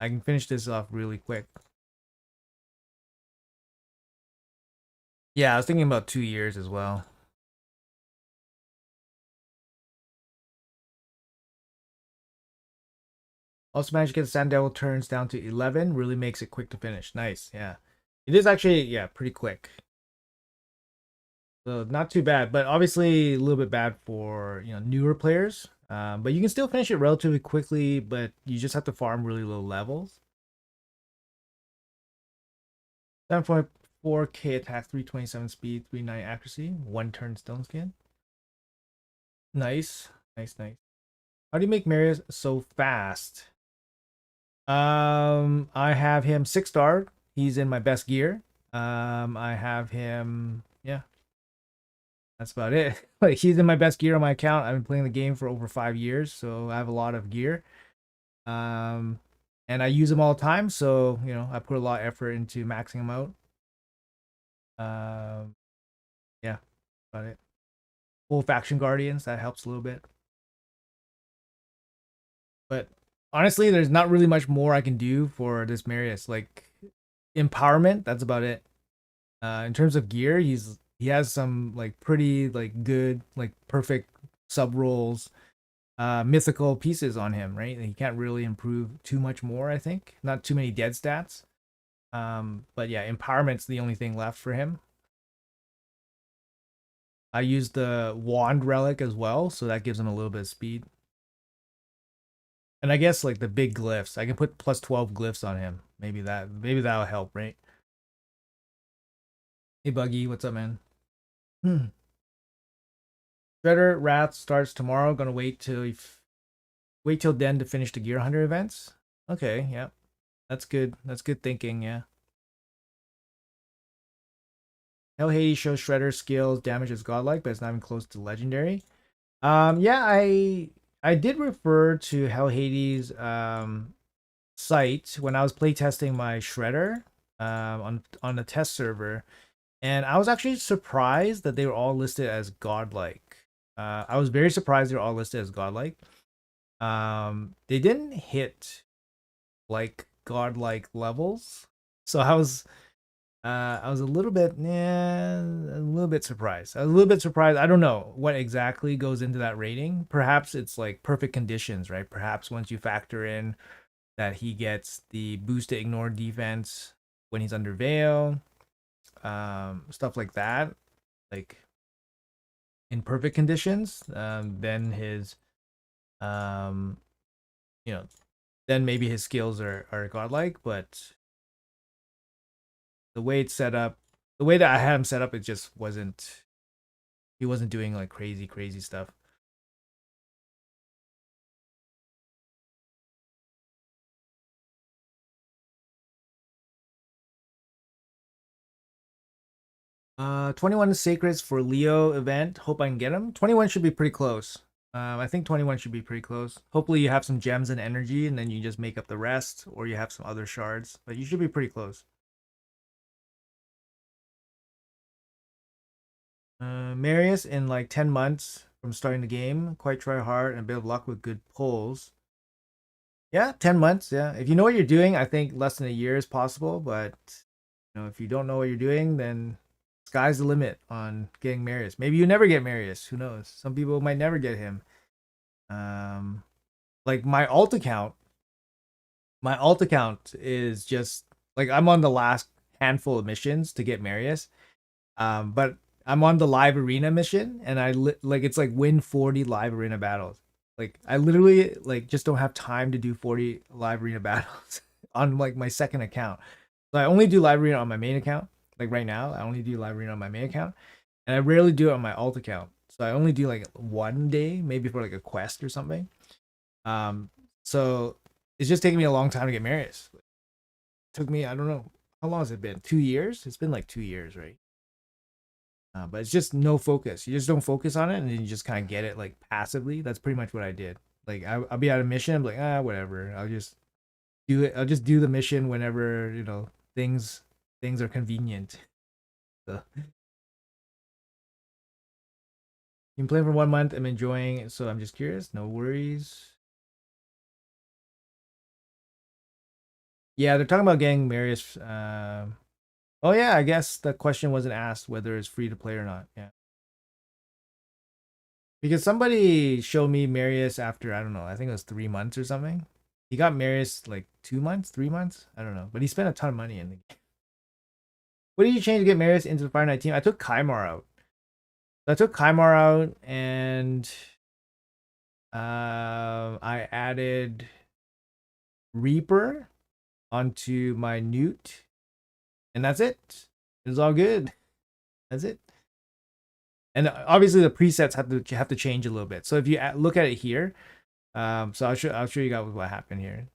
I can finish this off really quick. Yeah, I was thinking about 2 years as well. Also managed to get the Sand Devil turns down to 11. Really makes it quick to finish. Nice, yeah. It is actually, yeah, pretty quick. So not too bad, but obviously a little bit bad for newer players. But you can still finish it relatively quickly, but you just have to farm really low levels. 7.4k attack, 327 speed, 39 accuracy, 1 turn stone skin. Nice, nice, nice. How do you make Marius so fast? I have him 6-star. He's in my best gear. I have him. Yeah, that's about it. Like he's in my best gear on my account. I've been playing the game for over 5 years, so I have a lot of gear. Um, and I use them all the time, so I put a lot of effort into maxing them out. Yeah, about it. Full faction guardians, that helps a little bit. But honestly, there's not really much more I can do for this Marius. Like empowerment, that's about it. In terms of gear, he has some like pretty like good like perfect sub rolls, mythical pieces on him, right? He can't really improve too much more. I think not too many dead stats. But yeah, empowerment's the only thing left for him. I use the wand relic as well, so that gives him a little bit of speed. And I guess like the big glyphs, I can put plus 12 glyphs on him. Maybe that'll help, right? Hey Buggy, what's up, man? Hmm. Shredder Wrath starts tomorrow. Gonna wait till then to finish the Gear Hunter events. Okay, yeah, that's good. That's good thinking. Yeah. Hell Hades shows Shredder's skills damage is godlike, but it's not even close to legendary. Yeah, I did refer to Hell Hades site when I was playtesting my Shredder on the test server, and I was actually surprised that they were all listed as godlike. I was very surprised they were all listed as godlike. They didn't hit like godlike levels, so I was a little bit, a little bit surprised. I was a little bit surprised. I don't know what exactly goes into that rating. Perhaps it's like perfect conditions, right? Perhaps once you factor in that he gets the boost to ignore defense when he's under veil, stuff like that, like in perfect conditions, then his, um, you know, then maybe his skills are godlike. But the way it's set up, the way that I had him set up, it just wasn't. He wasn't doing like crazy stuff. 21 Sacreds for Leo event. Hope I can get him. 21 should be pretty close. I think 21 should be pretty close. Hopefully you have some gems and energy, and then you just make up the rest, or you have some other shards. But you should be pretty close. Marius in like 10 months from starting the game. Quite try hard and a bit of luck with good pulls. Yeah, 10 months. Yeah, if you know what you're doing, I think less than a year is possible. But if you don't know what you're doing, then sky's the limit on getting Marius. Maybe you never get Marius. Who knows? Some people might never get him. Um, like my alt account is just like I'm on the last handful of missions to get Marius. But I'm on the live arena mission, and like it's like win 40 live arena battles. Like I literally like just don't have time to do 40 live arena battles on like my second account. So I only do live arena on my main account. Like right now, I only do live arena on my main account, and I rarely do it on my alt account. So I only do like one day, maybe for like a quest or something. Um, so it's just taking me a long time to get Marius. It took me, I don't know, how long has it been? 2 years? It's been like 2 years, right? But it's just no focus. You just don't focus on it, and then you just kind of get it like passively. That's pretty much what I did. Like I'll be at a mission, I'm like, whatever. I'll just do it. I'll just do the mission whenever things are convenient. So been playing for 1 month. I'm enjoying, so I'm just curious. No worries. Yeah, they're talking about getting Marius. Oh yeah, I guess the question wasn't asked whether it's free to play or not. Yeah, because somebody showed me Marius after, I don't know. I think it was 3 months or something. He got Marius like 2 months, 3 months. I don't know, but he spent a ton of money in the game. What did you change to get Marius into the Fire Knight team? I took Kymar out. So I took Kymar out, and I added Reaper onto my Newt, and that's it. It's all good. That's it. And obviously the presets have to change a little bit. So if you look at it here, so I'll show you guys what happened here.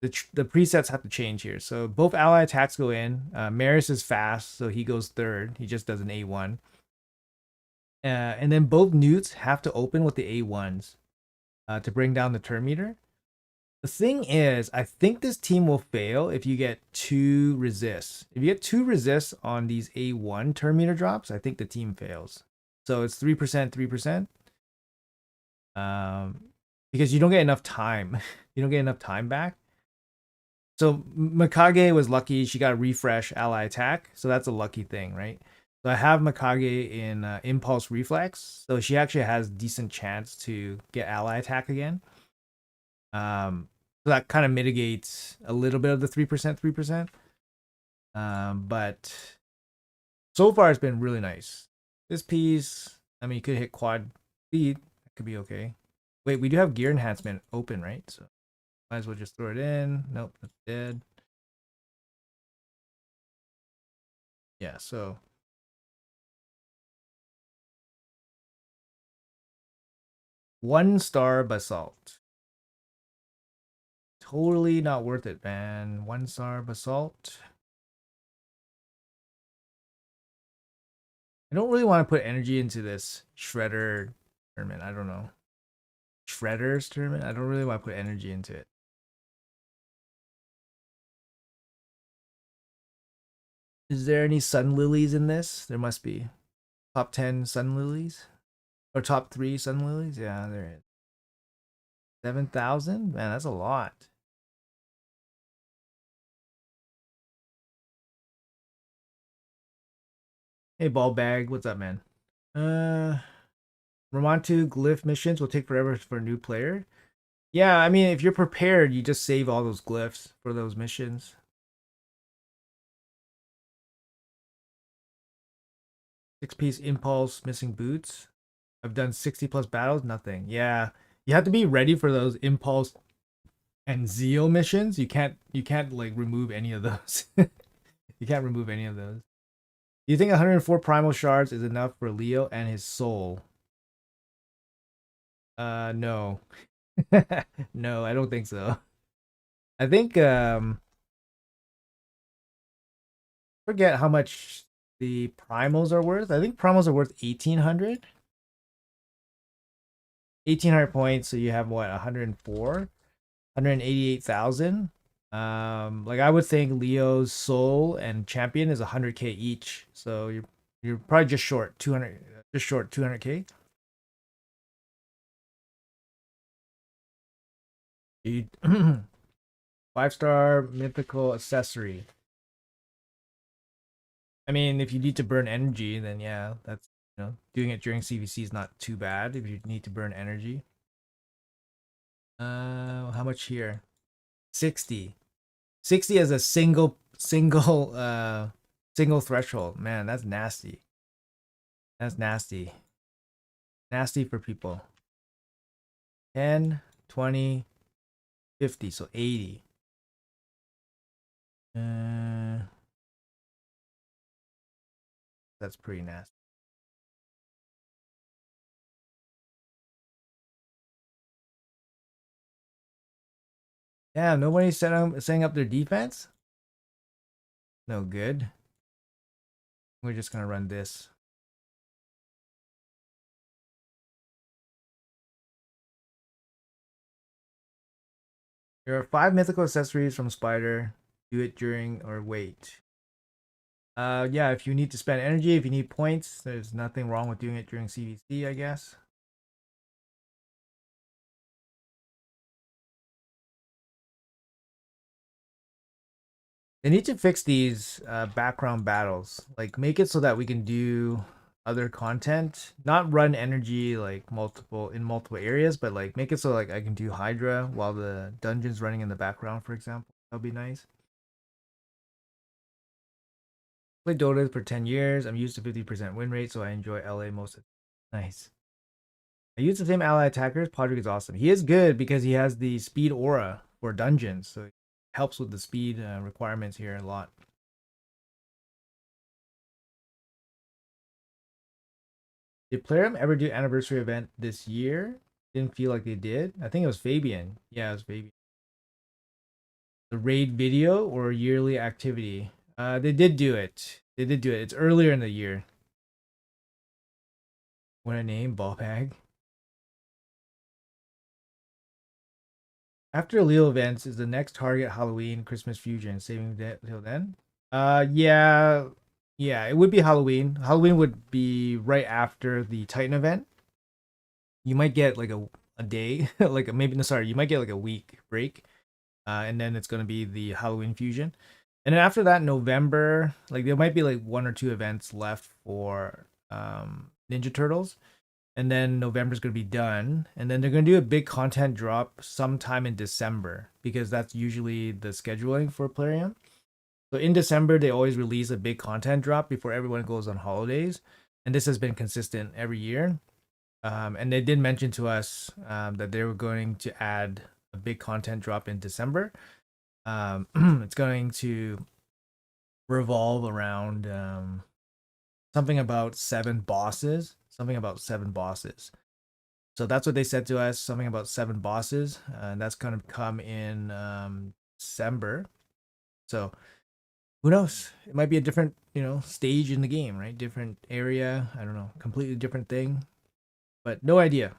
The presets have to change here. So both ally attacks go in. Marius is fast, so he goes third. He just does an A1. And then both newts have to open with the A1s to bring down the turn meter. The thing is, I think this team will fail if you get 2 resists. If you get 2 resists on these A1 turn meter drops, I think the team fails. So it's 3%, 3%. Because you don't get enough time. You don't get enough time back. So Mikage was lucky. She got a refresh ally attack. So that's a lucky thing, right? So I have Mikage in Impulse Reflex. So she actually has decent chance to get ally attack again. So that kind of mitigates a little bit of the 3%, 3%. But so far it's been really nice. This piece, I mean, you could hit quad speed. That could be okay. Wait, we do have gear enhancement open, right? So might as well just throw it in. Nope, that's dead. Yeah, so 1 star basalt. Totally not worth it, man. 1 star basalt. I don't really want to put energy into this shredder tournament. I don't know. Shredders tournament? I don't really want to put energy into it. Is there any sun lilies in this? There must be. Top 10 sun lilies? Or top 3 sun lilies? Yeah, there is. 7,000? Man, that's a lot. Hey, ball bag. What's up, man? Uh, Ramontu glyph missions will take forever for a new player. Yeah, I mean, if you're prepared, you just save all those glyphs for those missions. 6-piece impulse, missing boots. I've done 60 plus battles, nothing. Yeah, you have to be ready for those impulse and zeal missions. You can't like remove any of those. You can't remove any of those. Do you think 104 primal shards is enough for Leo and his soul? No. No, I don't think so. I think forget how much the primals are worth. I think primals are worth 1800. 1800 points, so you have what, 104? 188,000. Like I would think Leo's soul and champion is 100k each. So you're probably just short 200, just short 200k. You 5-star mythical accessory. I mean, if you need to burn energy, then yeah, that's, doing it during CVC is not too bad if you need to burn energy. How much here? 60. 60 as a single threshold. Man, that's nasty. That's nasty. Nasty for people. 10, 20, 50, so 80. Uh, that's pretty nasty. Yeah, nobody's setting up their defense. No good. We're just gonna run this. There are 5 mythical accessories from Spider. Do it during or wait. Yeah, if you need to spend energy, if you need points, there's nothing wrong with doing it during CVC, I guess. They need to fix these background battles. Like make it so that we can do other content, not run energy like multiple areas, but like make it so like I can do Hydra while the dungeon's running in the background, for example. That'd be nice. Played Dota for 10 years. I'm used to 50% win rate, so I enjoy LA most of the Nice. I use the same ally attackers. Podrick is awesome. He is good because he has the speed aura for dungeons, so it helps with the speed requirements here a lot. Did Plarium ever do anniversary event this year? Didn't feel like they did. I think it was Fabian. Yeah, it was Fabian. The raid video or yearly activity? They did do it. They did do it. It's earlier in the year. What a name, ball bag. After Leo events, is the next target Halloween Christmas fusion? Saving that till then? Yeah, yeah. It would be Halloween. Halloween would be right after the Titan event. You might get like a day, like maybe no, sorry, you might get like a week break, and then it's gonna be the Halloween fusion, and then after that November, like there might be like 1 or 2 events left for Ninja Turtles, and then November's gonna be done, and then they're gonna do a big content drop sometime in December because that's usually the scheduling for Plarium. So in December they always release a big content drop before everyone goes on holidays, and this has been consistent every year. And they did mention to us that they were going to add a big content drop in December. It's going to revolve around something about 7 bosses. Something about 7 bosses. So that's what they said to us. Something about 7 bosses, and that's going to come in December. So who knows? It might be a different, stage in the game, right? Different area. I don't know. Completely different thing, but no idea.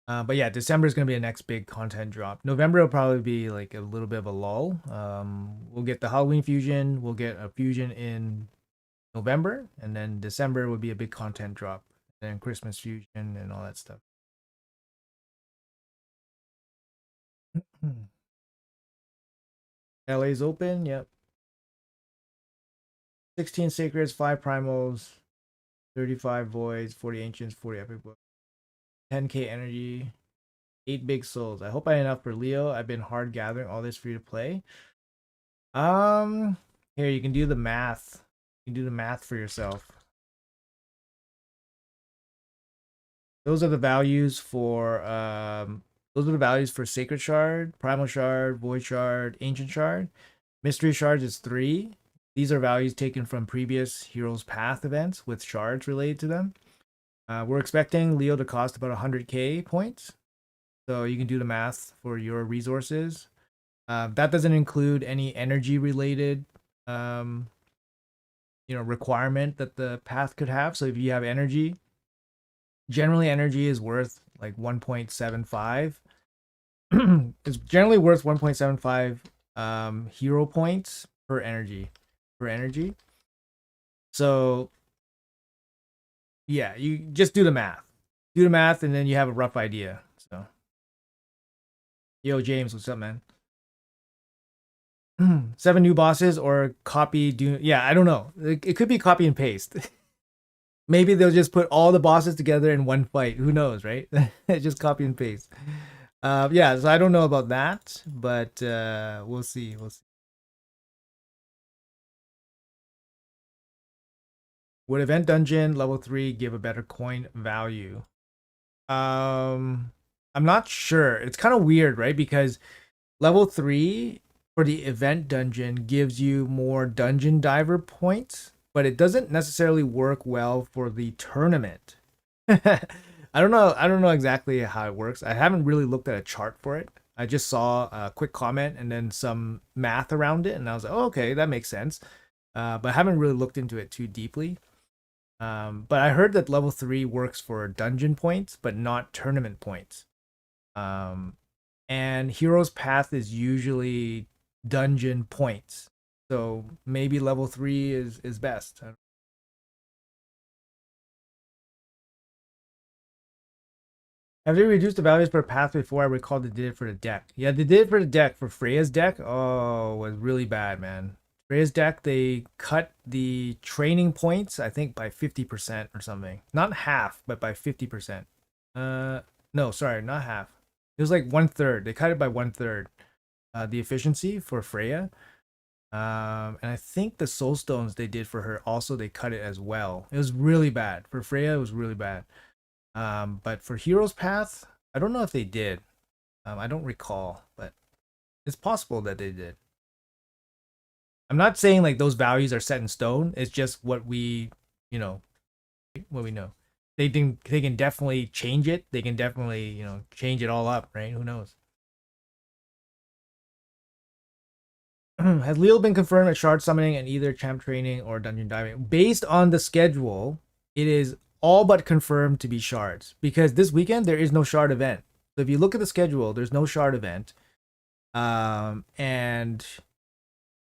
But yeah, December is going to be a next big content drop. November will probably be like a little bit of a lull. We'll get the Halloween fusion. We'll get a fusion in November, and then December would be a big content drop. And then Christmas fusion and all that stuff. LA's open. Yep. 16 sacreds, 5 primals, 35 voids, 40 ancients, 40 epic books, 10k energy, 8 big souls. I hope I have enough for Leo. I've been hard gathering all this for you to play. Here you can do the math. You can do the math for yourself. Those are the values for Sacred Shard, Primal Shard, Void Shard, Ancient Shard. Mystery Shards is 3. These are values taken from previous Heroes Path events with shards related to them. We're expecting Leo to cost about 100k points. So you can do the math for your resources. That doesn't include any energy related requirement that the path could have. So if you have energy, generally energy is worth like 1.75. It's generally worth 1.75 hero points per energy. So yeah, you just do the math. Do the math and then you have a rough idea. So yo, James, what's up, man? 7 new bosses or copy do yeah, I don't know. It could be copy and paste. Maybe they'll just put all the bosses together in one fight. Who knows, right? Just copy and paste. Yeah, so I don't know about that, but we'll see. Would event dungeon level 3 give a better coin value? I'm not sure. It's kind of weird, right? Because level 3 for the event dungeon gives you more dungeon diver points, but it doesn't necessarily work well for the tournament. I don't know exactly how it works. I haven't really looked at a chart for it. I just saw a quick comment and then some math around it, and I was like, oh, okay, that makes sense. But I haven't really looked into it too deeply. But I heard that level 3 works for dungeon points, but not tournament points. And Hero's Path is usually dungeon points. So maybe level 3 is best. Have they reduced the values per path before? I recall they did it for the deck. Yeah, they did it for the deck. For Freya's deck, oh, it was really bad, man. Freya's deck, they cut the training points, I think, by 50% or something. Not half, but by 50%. No, sorry, not half. It was like 1/3. They cut it by 1/3. The efficiency for Freya. And I think the soul stones they did for her also they cut it as well. It was really bad. For Freya, it was really bad. But for Hero's Path, I don't know if they did. I don't recall, but it's possible that they did. I'm not saying like those values are set in stone. It's just what we know. They can definitely change it. They can definitely, change it all up, right? Who knows? Has Leo been confirmed at shard summoning and either champ training or dungeon diving? Based on the schedule, it is all but confirmed to be shards because this weekend there is no shard event. So if you look at the schedule, there's no shard event. And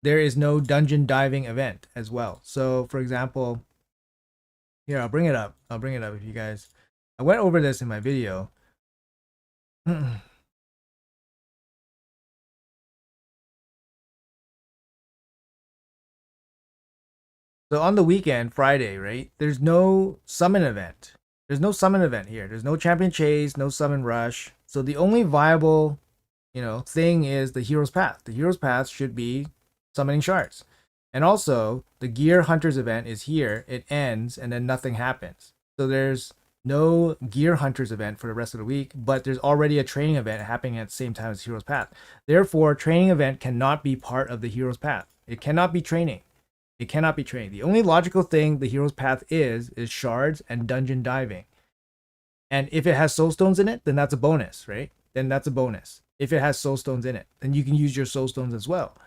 there is no dungeon diving event as well. So for example, here, I'll bring it up if you guys, I went over this in my video. So on the weekend, Friday, right? There's no summon event. There's no summon event here. There's no champion chase, no summon rush. So the only viable, thing is the Hero's Path. The Hero's Path should be summoning shards. And also, the Gear Hunters event is here. It ends, and then nothing happens. So there's no Gear Hunters event for the rest of the week, but there's already a training event happening at the same time as Hero's Path. Therefore, training event cannot be part of the Hero's Path. It cannot be training. It cannot be training. The only logical thing the Hero's Path is shards and dungeon diving. And if it has soul stones in it, then that's a bonus, right? Then that's a bonus. If it has soul stones in it, then you can use your soul stones as well.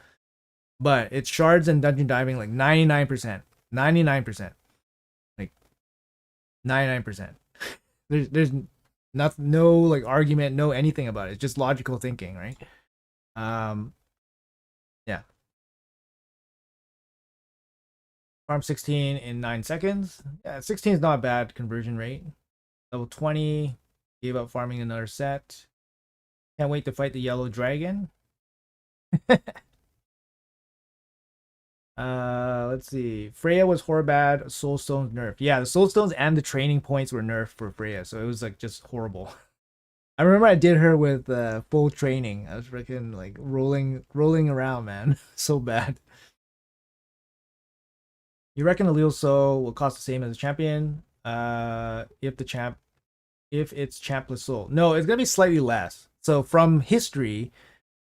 But it's shards and dungeon diving like 99%. 99%. Like 99%. There's nothing, no like argument, no anything about it. It's just logical thinking, right? Yeah. Farm 16 in 9 seconds. Yeah, 16 is not a bad conversion rate. Level 20. Gave up farming another set. Can't wait to fight the yellow dragon. Let's see. Freya was horribad. Soul stones nerfed. Yeah, the soul stones and the training points were nerfed for Freya, so it was like just horrible. I remember I did her with full training. I was freaking like rolling around, man. So bad. You reckon the Leo Soul will cost the same as the champion? If it's champless soul. No, it's gonna be slightly less. So from history,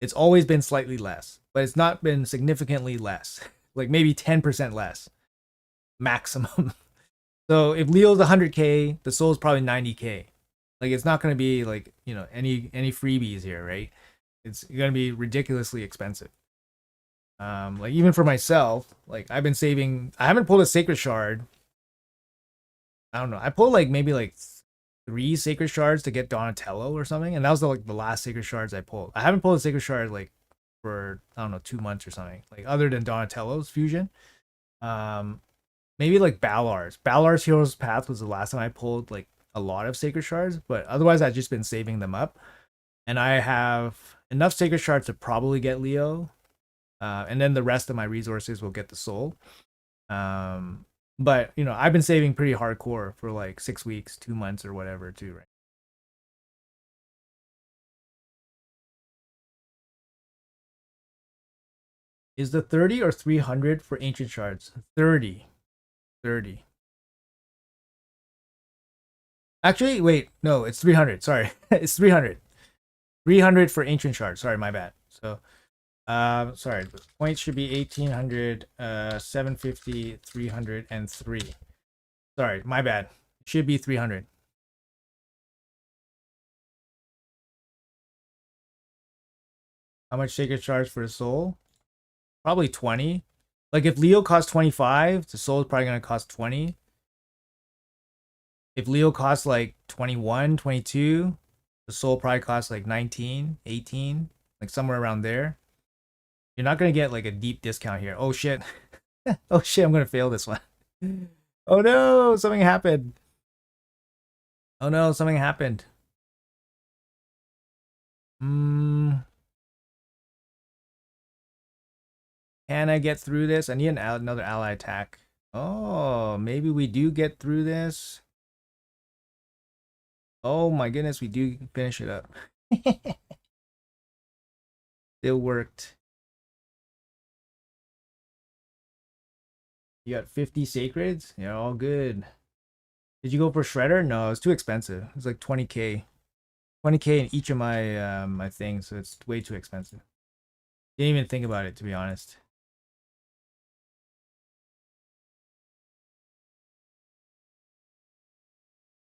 it's always been slightly less, but it's not been significantly less. Like maybe 10% less maximum. So if Leo's 100k, the soul's probably 90k. Like it's not gonna be like, you know, any freebies here, right? It's gonna be ridiculously expensive. Like even for myself, like I've been saving. I haven't pulled a sacred shard. I don't know. I pulled like maybe like 3 sacred shards to get Donatello or something, and that was the last sacred shards I pulled. I haven't pulled a sacred shard like for I don't know 2 months or something. Like other than Donatello's fusion, maybe like Balar's. Balar's Hero's Path was the last time I pulled like a lot of sacred shards, but otherwise I've just been saving them up, and I have enough sacred shards to probably get Leo, and then the rest of my resources will get the soul. But you know, I've been saving pretty hardcore for like 6 weeks, 2 months, or whatever, too, right? Is the 30 or 300 for ancient shards? 30. 30. Actually, wait, no, it's 300. Sorry. It's 300. 300 for ancient shards. Sorry, my bad. So, sorry, the points should be 1800, 750, 303. Sorry, my bad. It should be 300. How much sacred shards for the soul? Probably 20. Like if Leo costs 25, the soul is probably going to cost 20. If Leo costs like 21, 22, the soul probably costs like 19, 18, like somewhere around there. You're not going to get like a deep discount here. Oh shit. Oh shit, I'm going to fail this one. Oh no, something happened. Oh no, something happened. Hmm. Can I get through this? I need another ally attack. Oh, maybe we do get through this. Oh my goodness, we do finish it up. Still worked. You got 50 sacreds? Yeah, all good. Did you go for Shredder? No, it's too expensive. It's like 20k. 20k in each of my things, so it's way too expensive. Didn't even think about it, to be honest.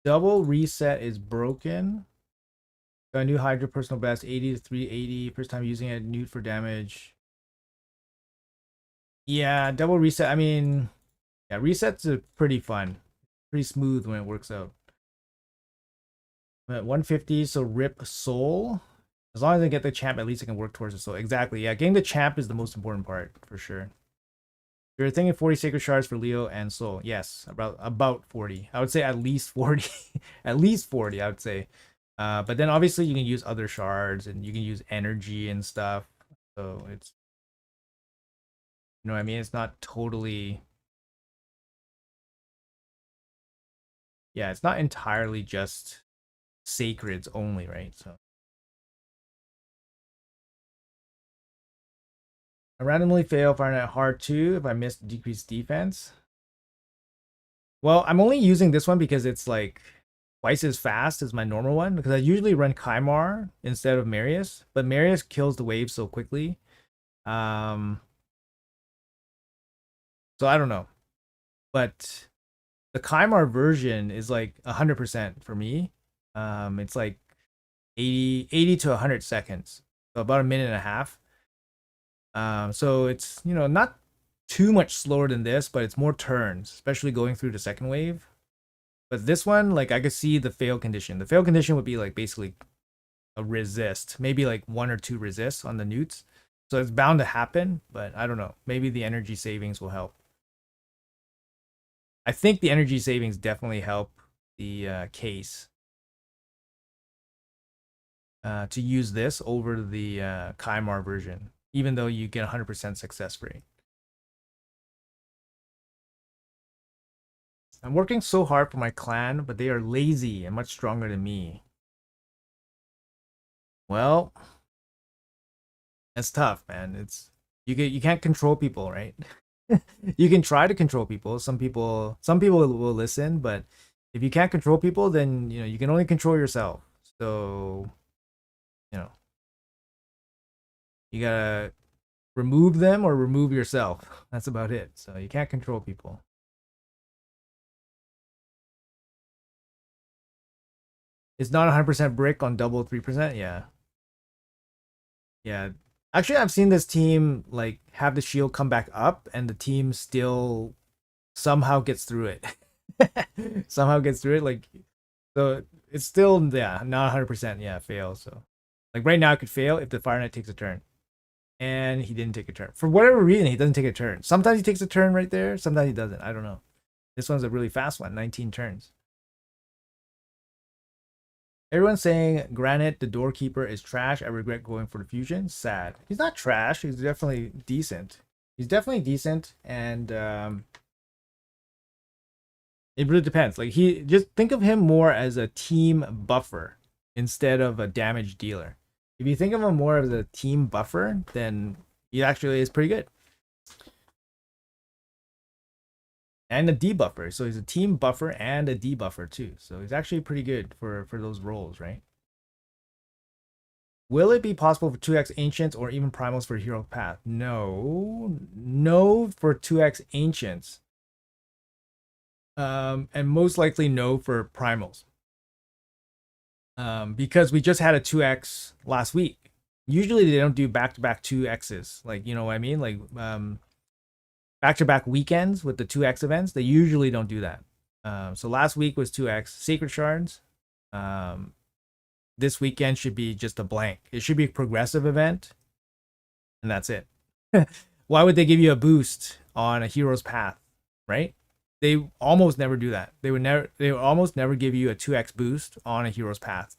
Double reset is broken. Got a new Hydra personal best 80 to 380. First time using it, nude for damage. Yeah, double reset. I mean, yeah, resets are pretty fun. Pretty smooth when it works out. I'm at 150, so rip soul. As long as I get the champ, at least I can work towards the soul. Exactly. Yeah, getting the champ is the most important part for sure. You're thinking 40 sacred shards for Leo and soul. Yes, about 40. I would say at least 40. At least 40, I would say. But then obviously you can use other shards and you can use energy and stuff. So it's, you know what I mean? It's not totally, yeah, it's not entirely just sacreds only, right? So I randomly fail Fahrenheit hard 2 if I miss decreased defense. Well, I'm only using this one because it's like twice as fast as my normal one, because I usually run Kymar instead of Marius, but Marius kills the wave so quickly. Um, so I don't know. But the Kymar version is like 100% for me. It's like 80 to 100 seconds. So about a minute and a half. So it's, not too much slower than this, but it's more turns, especially going through the second wave. But this one, like I could see the fail condition. The fail condition would be like basically a resist, maybe like one or two resists on the newts. So it's bound to happen, but I don't know. Maybe the energy savings will help. I think the energy savings definitely help the case to use this over the Kymar version, even though you get 100% success rate. I'm working so hard for my clan, but they are lazy and much stronger than me. Well, that's tough, man. You can't control people, right? You can try to control people. Some people will listen, but if you can't control people, then you can only control yourself. So, you know, you gotta remove them or remove yourself. That's about it. So you can't control people. It's not 100% brick on double 3%. Yeah. Yeah. Actually, I've seen this team like have the shield come back up and the team still somehow gets through it. Somehow gets through it. Like, so it's still, yeah, not 100%. Yeah, fail. So, like, right now, it could fail if the Fire Knight takes a turn. And he didn't take a turn. For whatever reason, he doesn't take a turn. Sometimes he takes a turn right there. Sometimes he doesn't. I don't know. This one's a really fast one, 19 turns. Everyone's saying Granite, the doorkeeper, is trash. I regret going for the fusion. Sad. He's not trash. He's definitely decent. He's definitely decent, and it really depends. Like, he just think of him more as a team buffer instead of a damage dealer. If you think of him more as a team buffer, then he actually is pretty good. And a debuffer. So he's a team buffer and a debuffer too. So he's actually pretty good for those roles, right? Will it be possible for 2x Ancients or even Primals for Hero Path? No. No for 2x Ancients. And most likely no for Primals. Because we just had a 2x last week. Usually they don't do back-to-back 2x's. Like, you know what I mean? Like, back-to-back weekends with the 2x events. They usually don't do that. So last week was 2x Sacred Shards. This weekend should be just a blank. It should be a progressive event, and that's it. Why would they give you a boost on a hero's path, right? They almost never do that. They would almost never give you a 2x boost on a hero's path.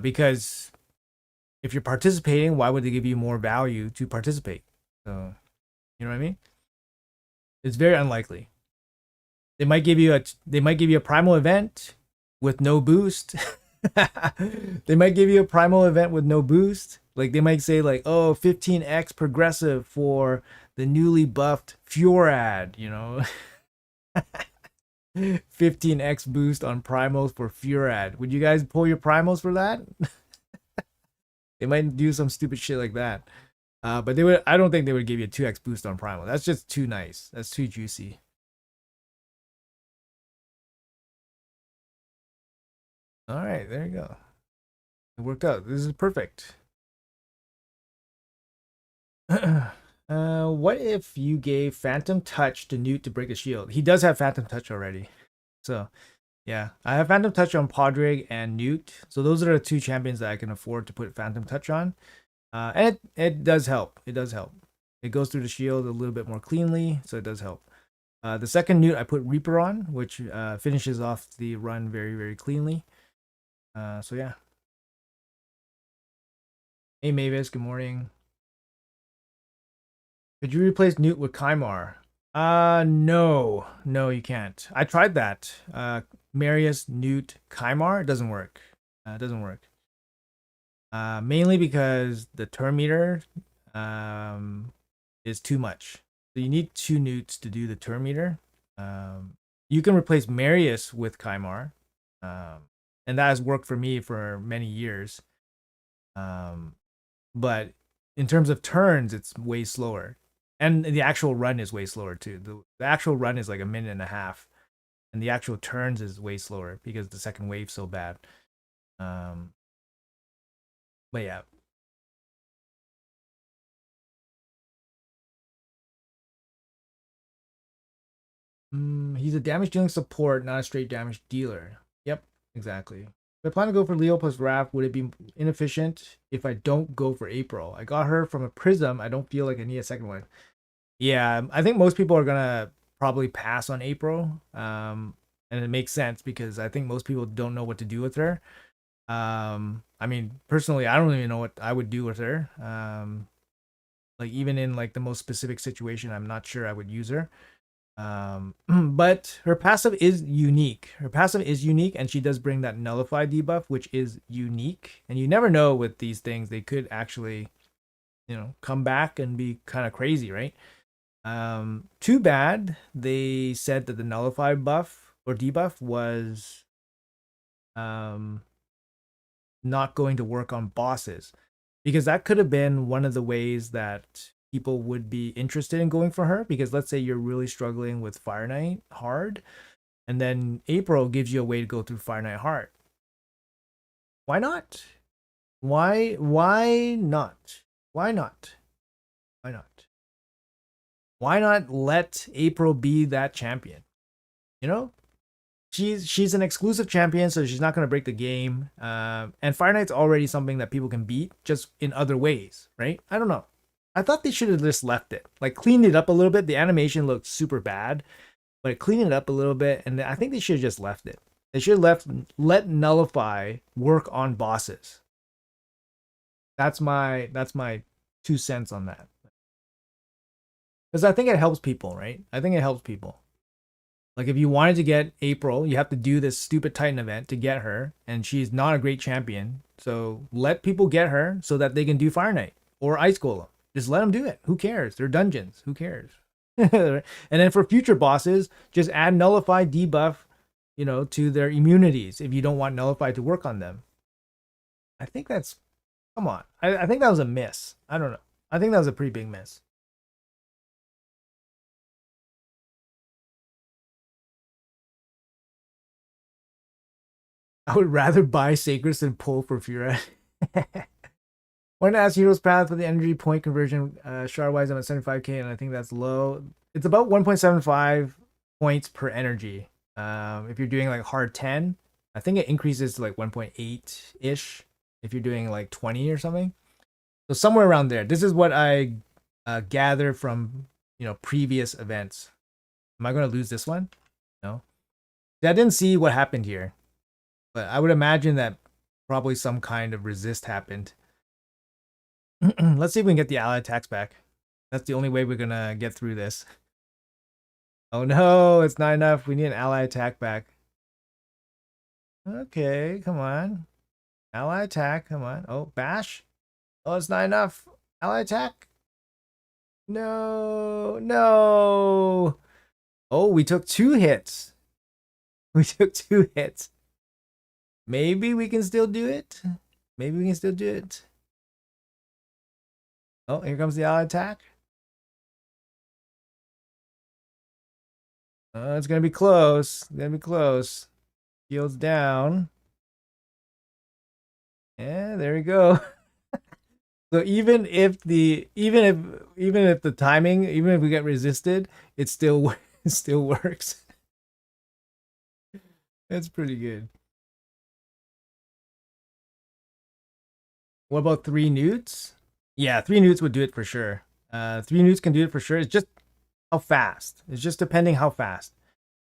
Because if you're participating, why would they give you more value to participate? So, you know what I mean? It's very unlikely. They might give you a primal event with no boost. They might give you a primal event with no boost. Like, they might say like, oh, 15x progressive for the newly buffed Furad, 15x boost on primals for Furad. Would you guys pull your primals for that? They might do some stupid shit like that. But I don't think they would give you a 2x boost on primal. That's just too nice. That's too juicy. All right, there you go. It worked out. This is perfect. What if you gave Phantom Touch to Newt to break a shield? He does have Phantom Touch already. So, yeah. I have Phantom Touch on Podrick and Newt. So those are the two champions that I can afford to put Phantom Touch on. And it does help. It does help. It goes through the shield a little bit more cleanly, so it does help. The second Newt I put Reaper on, which finishes off the run very, very cleanly. So yeah. Hey Mavis, good morning. Could you replace Newt with Kymar? No. No, you can't. I tried that. Marius, Newt, Kymar, it doesn't work. It doesn't work. Mainly because the turn meter, is too much. So you need 2 newts to do the turn meter. You can replace Marius with Kymar, and that has worked for me for many years. But in terms of turns, it's way slower, and the actual run is way slower too. The actual run is like a minute and a half, and the actual turns is way slower because the second wave's so bad. But yeah. He's a damage dealing support, not a straight damage dealer. Yep, exactly. If I plan to go for Leo plus Raph, would it be inefficient if I don't go for April? I got her from a Prism. I don't feel like I need a second one. Yeah, I think most people are gonna probably pass on April. And it makes sense because I think most people don't know what to do with her. I mean, personally, I don't even know what I would do with her. Like even in like the most specific situation, I'm not sure I would use her. But her passive is unique. Her passive is unique, and she does bring that nullify debuff, which is unique. And you never know with these things; they could actually, come back and be kind of crazy, right? Too bad they said that the nullify buff or debuff was not going to work on bosses, because that could have been one of the ways that people would be interested in going for her. Because let's say you're really struggling with Fire Knight hard, and then April gives you a way to go through Fire Knight hard. Why not? Why not? Why not? Why not? Why not let April be that champion? She's an exclusive champion, so she's not going to break the game. And Fire Knight's already something that people can beat just in other ways, right? I don't know. I thought they should have just left it, like cleaned it up a little bit. The animation looked super bad, but clean it up a little bit, and I think they should have just left it. They should have let Nullify work on bosses. That's my 2 cents on that. Because I think it helps people, right? I think it helps people. Like if you wanted to get April, you have to do this stupid Titan event to get her, and she's not a great champion. So let people get her so that they can do Fire Knight or Ice Golem. Just let them do it. Who cares? They're dungeons. Who cares? And then for future bosses, just add Nullify debuff, to their immunities if you don't want Nullify to work on them. I think that's, come on. I think that was a miss. I don't know. I think that was a pretty big miss. I would rather buy Sacred than pull for Fura. Wanted to ask Hero's Path for the energy point conversion. Shard-wise, I'm at 75k, and I think that's low. It's about 1.75 points per energy. If you're doing like hard 10, I think it increases to like 1.8-ish if you're doing like 20 or something. So somewhere around there. This is what I gather from, previous events. Am I going to lose this one? No. I didn't see what happened here, but I would imagine that probably some kind of resist happened. Let's see if we can get the ally attacks back. That's the only way we're gonna get through this. Oh no, it's not enough. We need an ally attack back. Okay, come on. Ally attack, come on. Oh, bash. Oh, it's not enough. Ally attack. No, no. Oh, we took 2 hits. We took 2 hits. Maybe we can still do it. Maybe we can still do it. Oh, here comes the ally attack. It's gonna be close. It's gonna be close. Shields down. Yeah, there we go. So even if the timing, even if we get resisted, it still works. That's pretty good. What about 3 newts? Yeah, 3 newts would do it for sure. 3 newts can do it for sure. It's just how fast. It's just depending how fast.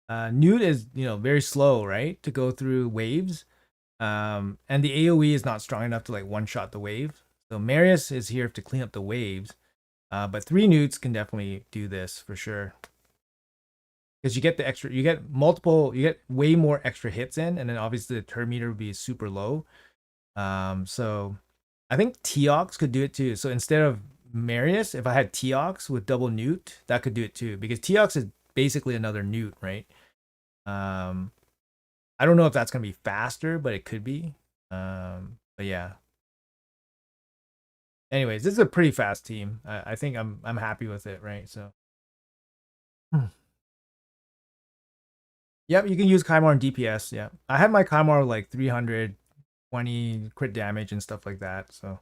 Newt is, very slow, right? To go through waves. And the AoE is not strong enough to like one-shot the wave. So Marius is here to clean up the waves. But 3 newts can definitely do this for sure. Because you get way more extra hits in, and then obviously the turn meter would be super low. So I think Teox could do it too. So instead of Marius, if I had Teox with double Newt, that could do it too. Because Teox is basically another Newt, right? Um, I don't know if that's gonna be faster, but it could be. But yeah. Anyways, this is a pretty fast team. I think I'm happy with it, right? So yep, you can use Kymar and DPS. Yeah, I had my Kymar like 320 crit damage and stuff like that. So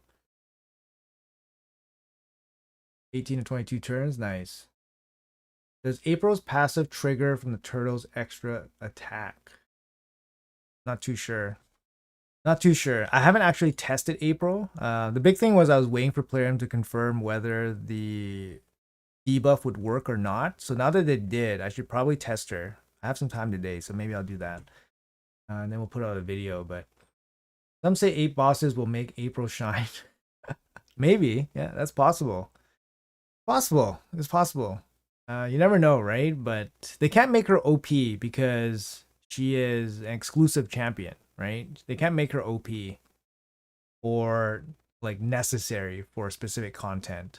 18 to 22 turns, nice. Does April's passive trigger from the turtle's extra attack? Not too sure. Not too sure. I haven't actually tested April. The big thing was I was waiting for Plarium to confirm whether the debuff would work or not. So now that it did, I should probably test her. I have some time today, so maybe I'll do that. And then we'll put out a video. But some say 8 bosses will make April shine. Maybe. Yeah, that's possible. Possible. It's possible. You never know, right? But they can't make her OP because she is an exclusive champion, right? They can't make her OP or like necessary for specific content.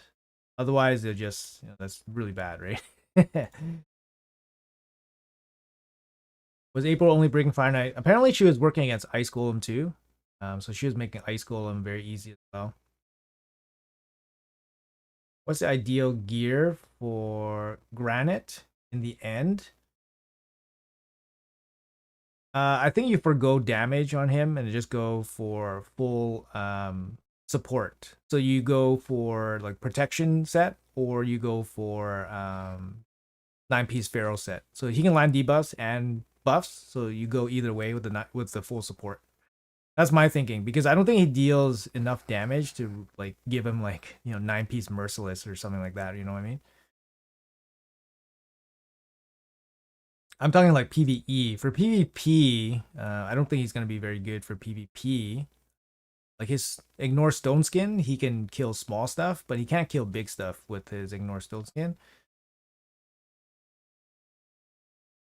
Otherwise, they're just, that's really bad, right? Was April only breaking Fire Knight? Apparently, she was working against Ice Golem too. So she was making Ice Golem very easy as well. What's the ideal gear for Granite in the end? I think you forgo damage on him and just go for full support. So you go for like protection set or you go for 9-piece Pharaoh set. So he can land debuffs and buffs. So you go either way with the full support. That's my thinking because I don't think he deals enough damage to like give him like 9-piece Merciless or something like that. You know what I mean? I'm talking like PvE. For PvP, I don't think he's gonna be very good for PvP. Like his Ignore Stone Skin, he can kill small stuff, but he can't kill big stuff with his Ignore Stone Skin.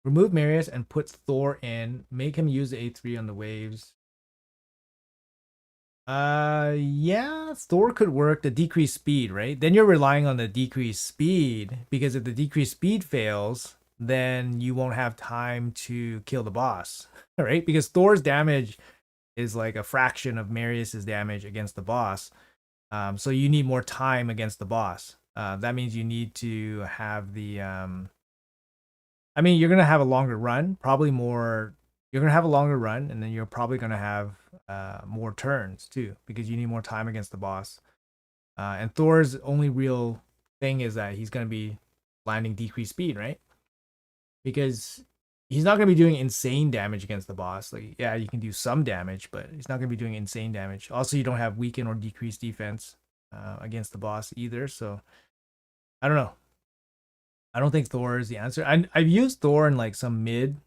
Remove Marius and put Thor in. Make him use the A3 on the waves. Yeah, Thor could work the decreased speed, right? Then you're relying on the decreased speed because if the decreased speed fails, then you won't have time to kill the boss, right? Because Thor's damage is like a fraction of Marius's damage against the boss. So you need more time against the boss. That means you need to have the I mean, you're gonna have a longer run, probably more. You're gonna have a longer run, and then you're probably gonna have more turns too, because you need more time against the boss. And Thor's only real thing is that he's gonna be landing decreased speed, right? Because he's not gonna be doing insane damage against the boss. Like, yeah, you can do some damage, but he's not gonna be doing insane damage. Also, you don't have weaken or decreased defense against the boss either. So I don't know. I don't think Thor is the answer. I've used Thor in like some mid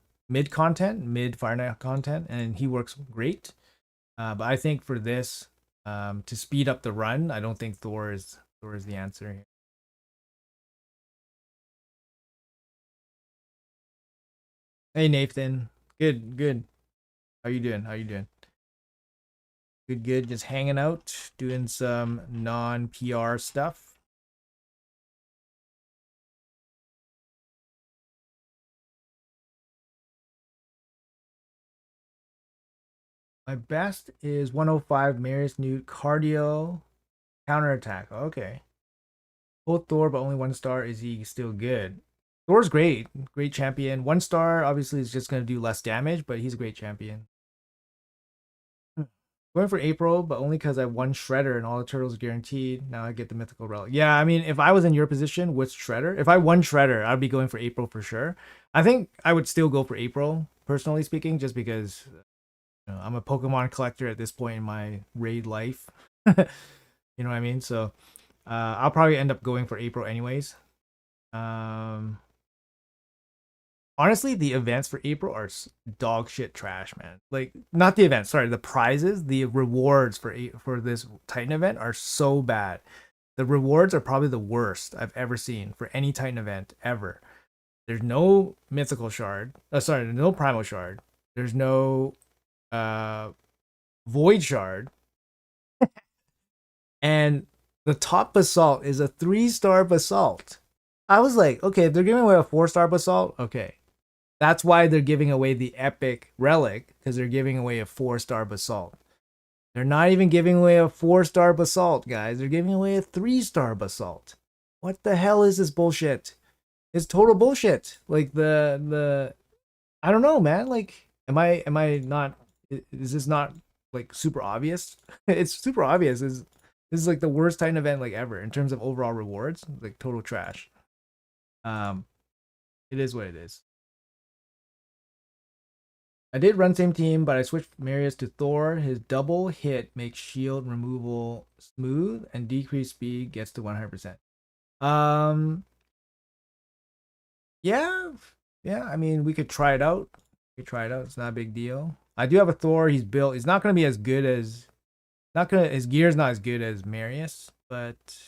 content, mid Fire Knight content, and he works great. But I think for this, to speed up the run, I don't think Thor is the answer here. Hey Nathan, good, good. How you doing? How you doing? Good, good. Just hanging out, doing some non-PR stuff. My best is 105 Marius Newt cardio counterattack. Okay. Both Thor, but only 1 star. Is he still good? Thor's great. Great champion. 1 star obviously is just going to do less damage, but he's a great champion. Going for April, but only because I won Shredder and all the turtles are guaranteed. Now I get the mythical relic. Yeah, I mean, if I was in your position with Shredder, if I won Shredder, I'd be going for April for sure. I think I would still go for April, personally speaking, just because I'm a Pokemon collector at this point in my raid life. You know what I mean? So I'll probably end up going for April anyways. Honestly, the events for April are dog shit trash, man. Like, not the events, sorry, the prizes, the rewards for this Titan event are so bad. The rewards are probably the worst I've ever seen for any Titan event ever. There's no mythical shard. Sorry, there's no primal shard. There's no void shard, and The top basalt is a 3-star basalt. I was like, okay, if they're giving away a 4-star basalt, okay. That's why they're giving away the epic relic, because they're giving away a 4-star basalt. They're not even giving away a 4-star basalt, guys. They're giving away a 3-star basalt. What the hell is this bullshit? It's total bullshit. Like the I don't know, man. Like, am I not? Is this not like super obvious? It's super obvious. This is like the worst Titan event like ever in terms of overall rewards. Like total trash. Um, it is what it is. I did run same team, but I switched Marius to Thor. His double hit makes shield removal smooth and decreased speed gets to 100%. Um, yeah, yeah. I mean, we could try it out. We could try it out. It's not a big deal. I do have a Thor. He's built. He's not gonna be as good as not gonna. His gear's not as good as Marius, but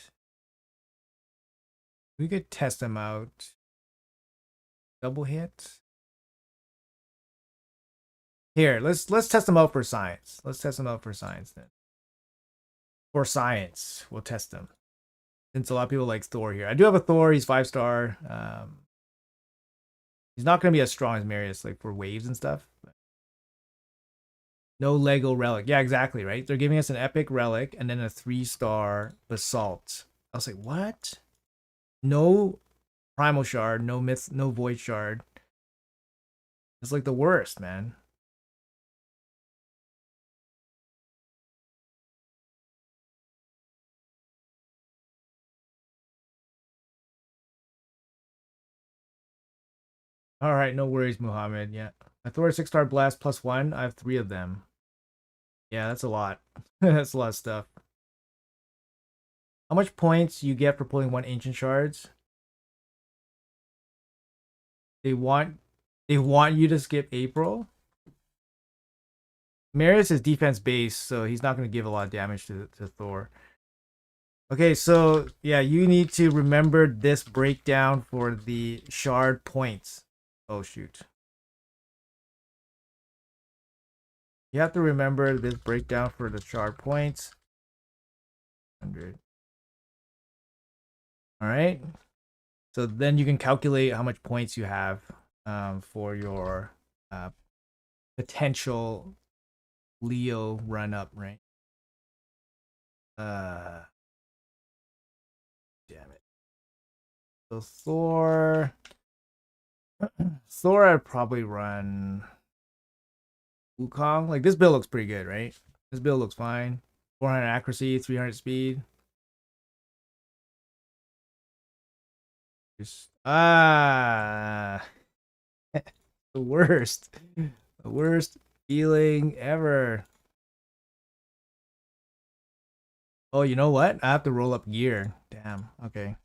we could test him out. Double hit. Here, let's test him out for science. Let's test him out for science then. For science, we'll test him. Since a lot of people like Thor here. I do have a Thor, he's 5-star. He's not gonna be as strong as Marius, like for waves and stuff. No Lego relic. Yeah, exactly, right? They're giving us an epic relic and then a 3-star basalt. I was like, what? No primal shard, no myth, no void shard. It's like the worst, man. All right, no worries, Muhammad. Yeah. I throw a 6-star blast +1. I have 3 of them. Yeah, that's a lot. That's a lot of stuff. How much points you get for pulling 1 ancient shards? They want you to skip April. Marius is defense based, so he's not going to give a lot of damage to Thor. Okay, so yeah, you need to remember this breakdown for the shard points. Oh shoot. You have to remember this breakdown for the shard points. 100. All right. So then you can calculate how much points you have for your potential Leo run up, right? Damn it. So Thor, I'd probably run Wukong. Like this build looks pretty good, right? This build looks fine. 400 accuracy, 300 speed. Just the worst, the worst feeling ever. Oh, you know what? I have to roll up gear. Damn. Okay.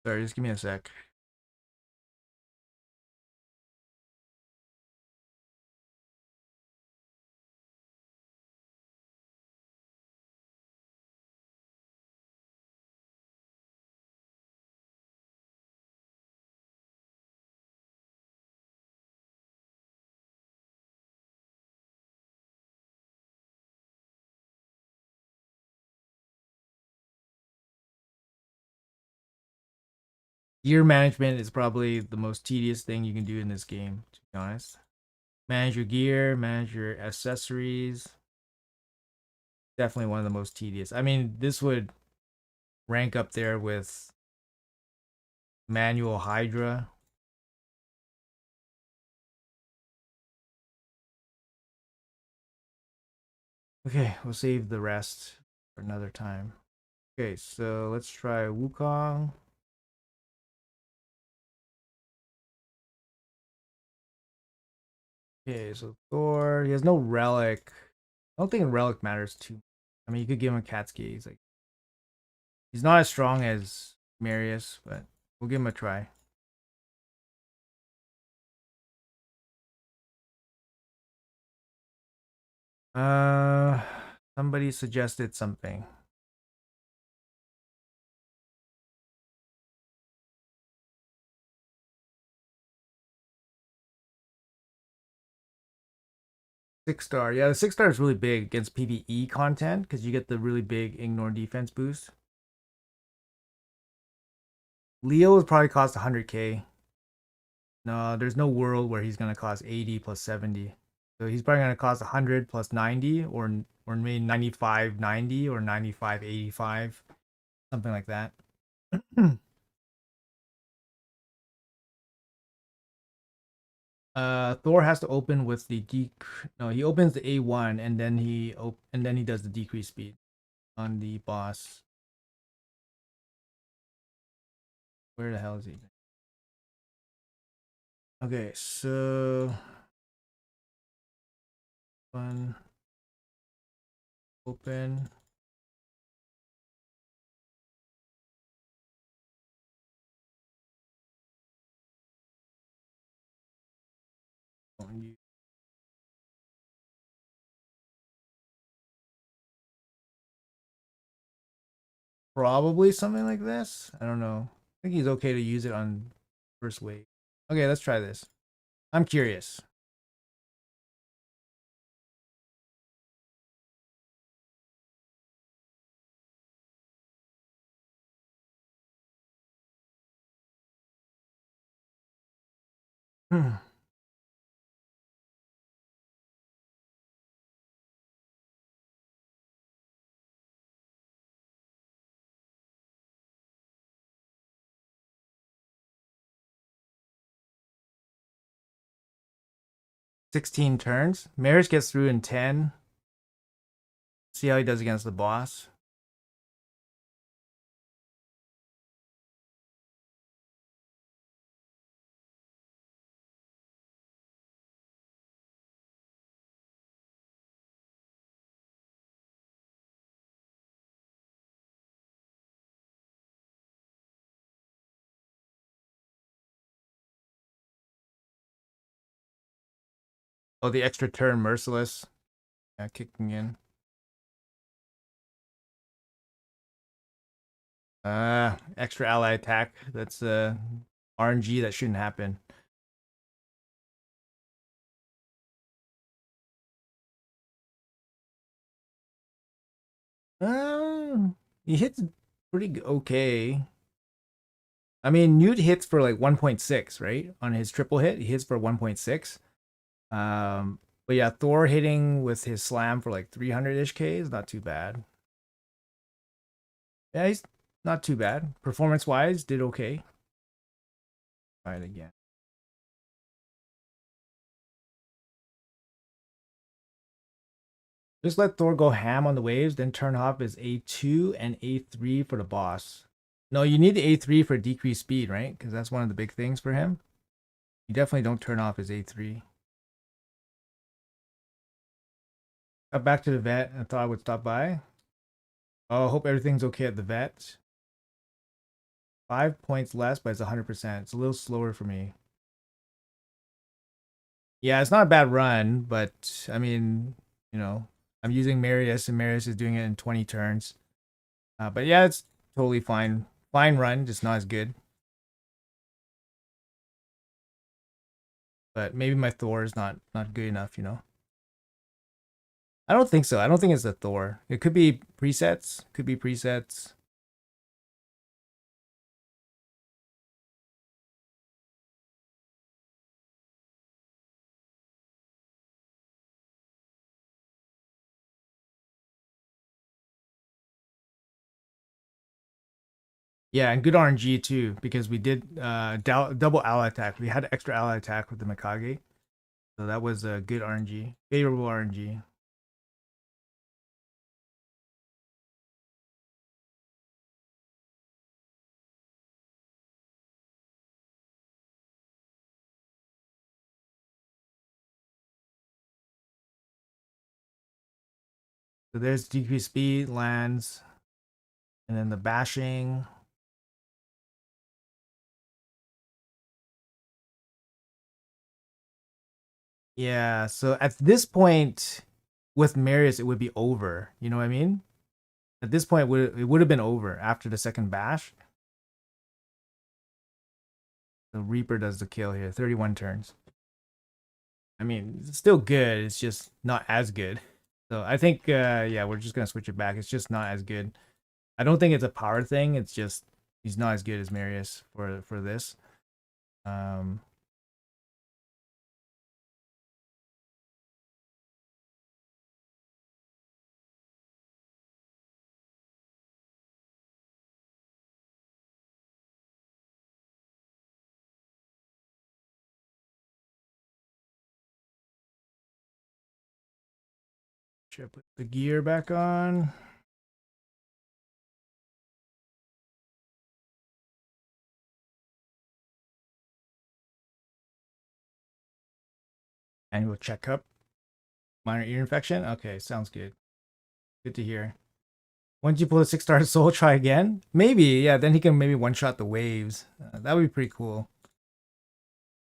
Sorry, just give me a sec. Gear management is probably the most tedious thing you can do in this game, to be honest. Manage your gear, manage your accessories. Definitely one of the most tedious. I mean, this would rank up there with manual Hydra. Okay, we'll save the rest for another time. Okay, so let's try Wukong. Okay, so Thor, he has no relic. I don't think relic matters too. I mean, you could give him a cat's gaze. Like, he's not as strong as Marius, but we'll give him a try. Uh, Somebody suggested something. Six star. Yeah, the 6 star is really big against PvE content because you get the really big ignore defense boost. Leo would probably cost 100k. No, there's no world where he's gonna cost 80 plus 70. So he's probably gonna cost 100 plus 90, or maybe 95 90 or 95 85, something like that. Thor has to open with the no, he opens the A1 and then he does the decrease speed on the boss. Where the hell is he? Okay, so one open. Probably something like this. I don't know. I think he's okay to use it on first wave. Okay, let's try this. I'm curious. Hmm. 16 turns. Maris gets through in 10. See how he does against the boss. Oh, the extra turn merciless. Yeah, kicking in. Extra ally attack. That's RNG that shouldn't happen. Uh, he hits pretty okay. I mean, Newt hits for like 1.6, right? On his triple hit, he hits for 1.6. But yeah, Thor hitting with his slam for like 300-ish K is not too bad. Yeah, he's not too bad. Performance-wise, did okay. Try it again. Just let Thor go ham on the waves, then turn off his A2 and A3 for the boss. No, you need the A3 for decreased speed, right? Because that's one of the big things for him. You definitely don't turn off his A3. Got back to the vet. I thought I would stop by. Oh, hope everything's okay at the vet. 5 points less, but it's 100%. It's a little slower for me. Yeah, it's not a bad run, but I mean, I'm using Marius, and Marius is doing it in 20 turns. But yeah, it's totally fine. Fine run, just not as good. But maybe my Thor is not good enough. I don't think so. I don't think it's the Thor. It could be presets. Could be presets. Yeah, and good RNG too, because we did double ally attack. We had extra ally attack with the Mikage. So that was a good RNG. Favorable RNG. So there's decreased speed, lands, and then the bashing. Yeah, so at this point, with Marius, it would be over. You know what I mean? At this point, it would have been over after the second bash. The Reaper does the kill here. 31 turns. I mean, it's still good. It's just not as good. So I think, yeah, we're just gonna switch it back. It's just not as good. I don't think it's a power thing. It's just he's not as good as Marius for this. Um, should I put the gear back on? Annual checkup. Minor ear infection. Okay, sounds good. Good to hear. Once you pull a 6-star soul, try again. Maybe, yeah. Then he can maybe one-shot the waves. That would be pretty cool.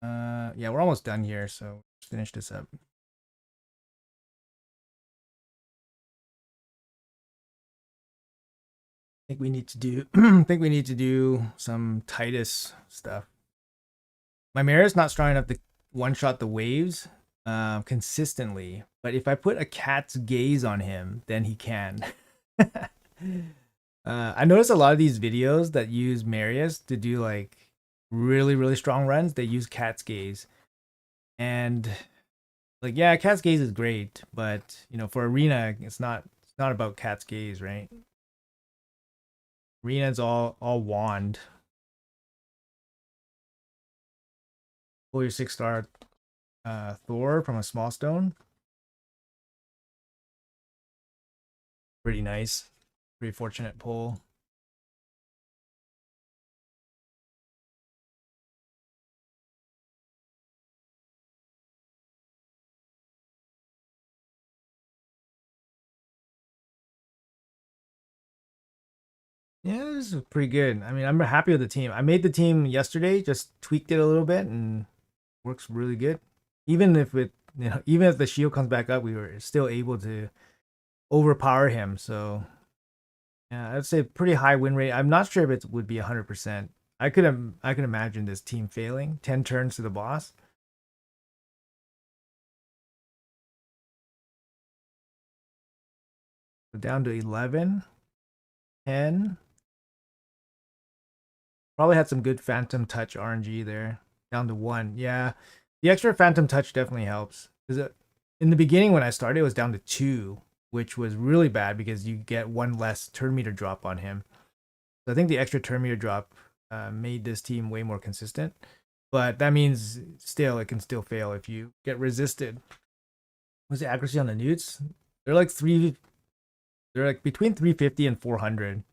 Yeah, we're almost done here, so let's finish this up. I think we need to do. I think we need to do some Titus stuff. My Mara's not strong enough to one-shot the waves consistently, but if I put a cat's gaze on him, then he can. I noticed a lot of these videos that use Marius to do like really, really strong runs. They use cat's gaze, and like, yeah, cat's gaze is great, but you know, for arena, it's not about cat's gaze, right? Arena's all wand. Pull your 6-star Thor from a small stone. Pretty nice. Pretty fortunate pull. Yeah, this is pretty good. I mean, I'm happy with the team. I made the team yesterday, just tweaked it a little bit, and works really good. Even if it, you know, even if the shield comes back up, we were still able to overpower him. So yeah, I'd say pretty high win rate. I'm not sure if it would be 100%. I could imagine this team failing 10 turns to the boss. So down to 11, 10. Probably had some good Phantom Touch RNG there. Down to 1. Yeah, the extra Phantom Touch definitely helps. Because in the beginning when I started, it was down to 2, which was really bad because you get 1 less turn meter drop on him. So I think the extra turn meter drop made this team way more consistent. But that means still, it can still fail if you get resisted. What's the accuracy on the newts? They're like they're like between 350 and 400.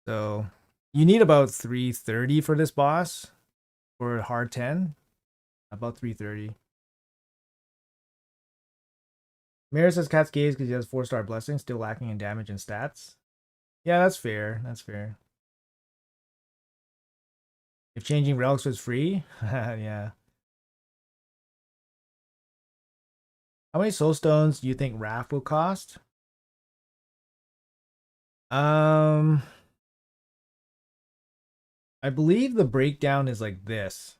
So you need about 330 for this boss for hard 10. About 330. Mira says Cat's gaze because he has 4-star blessing, still lacking in damage and stats. Yeah, that's fair. That's fair. If changing relics was free, yeah. How many soul stones do you think Raph will cost? Um, I believe the breakdown is like this.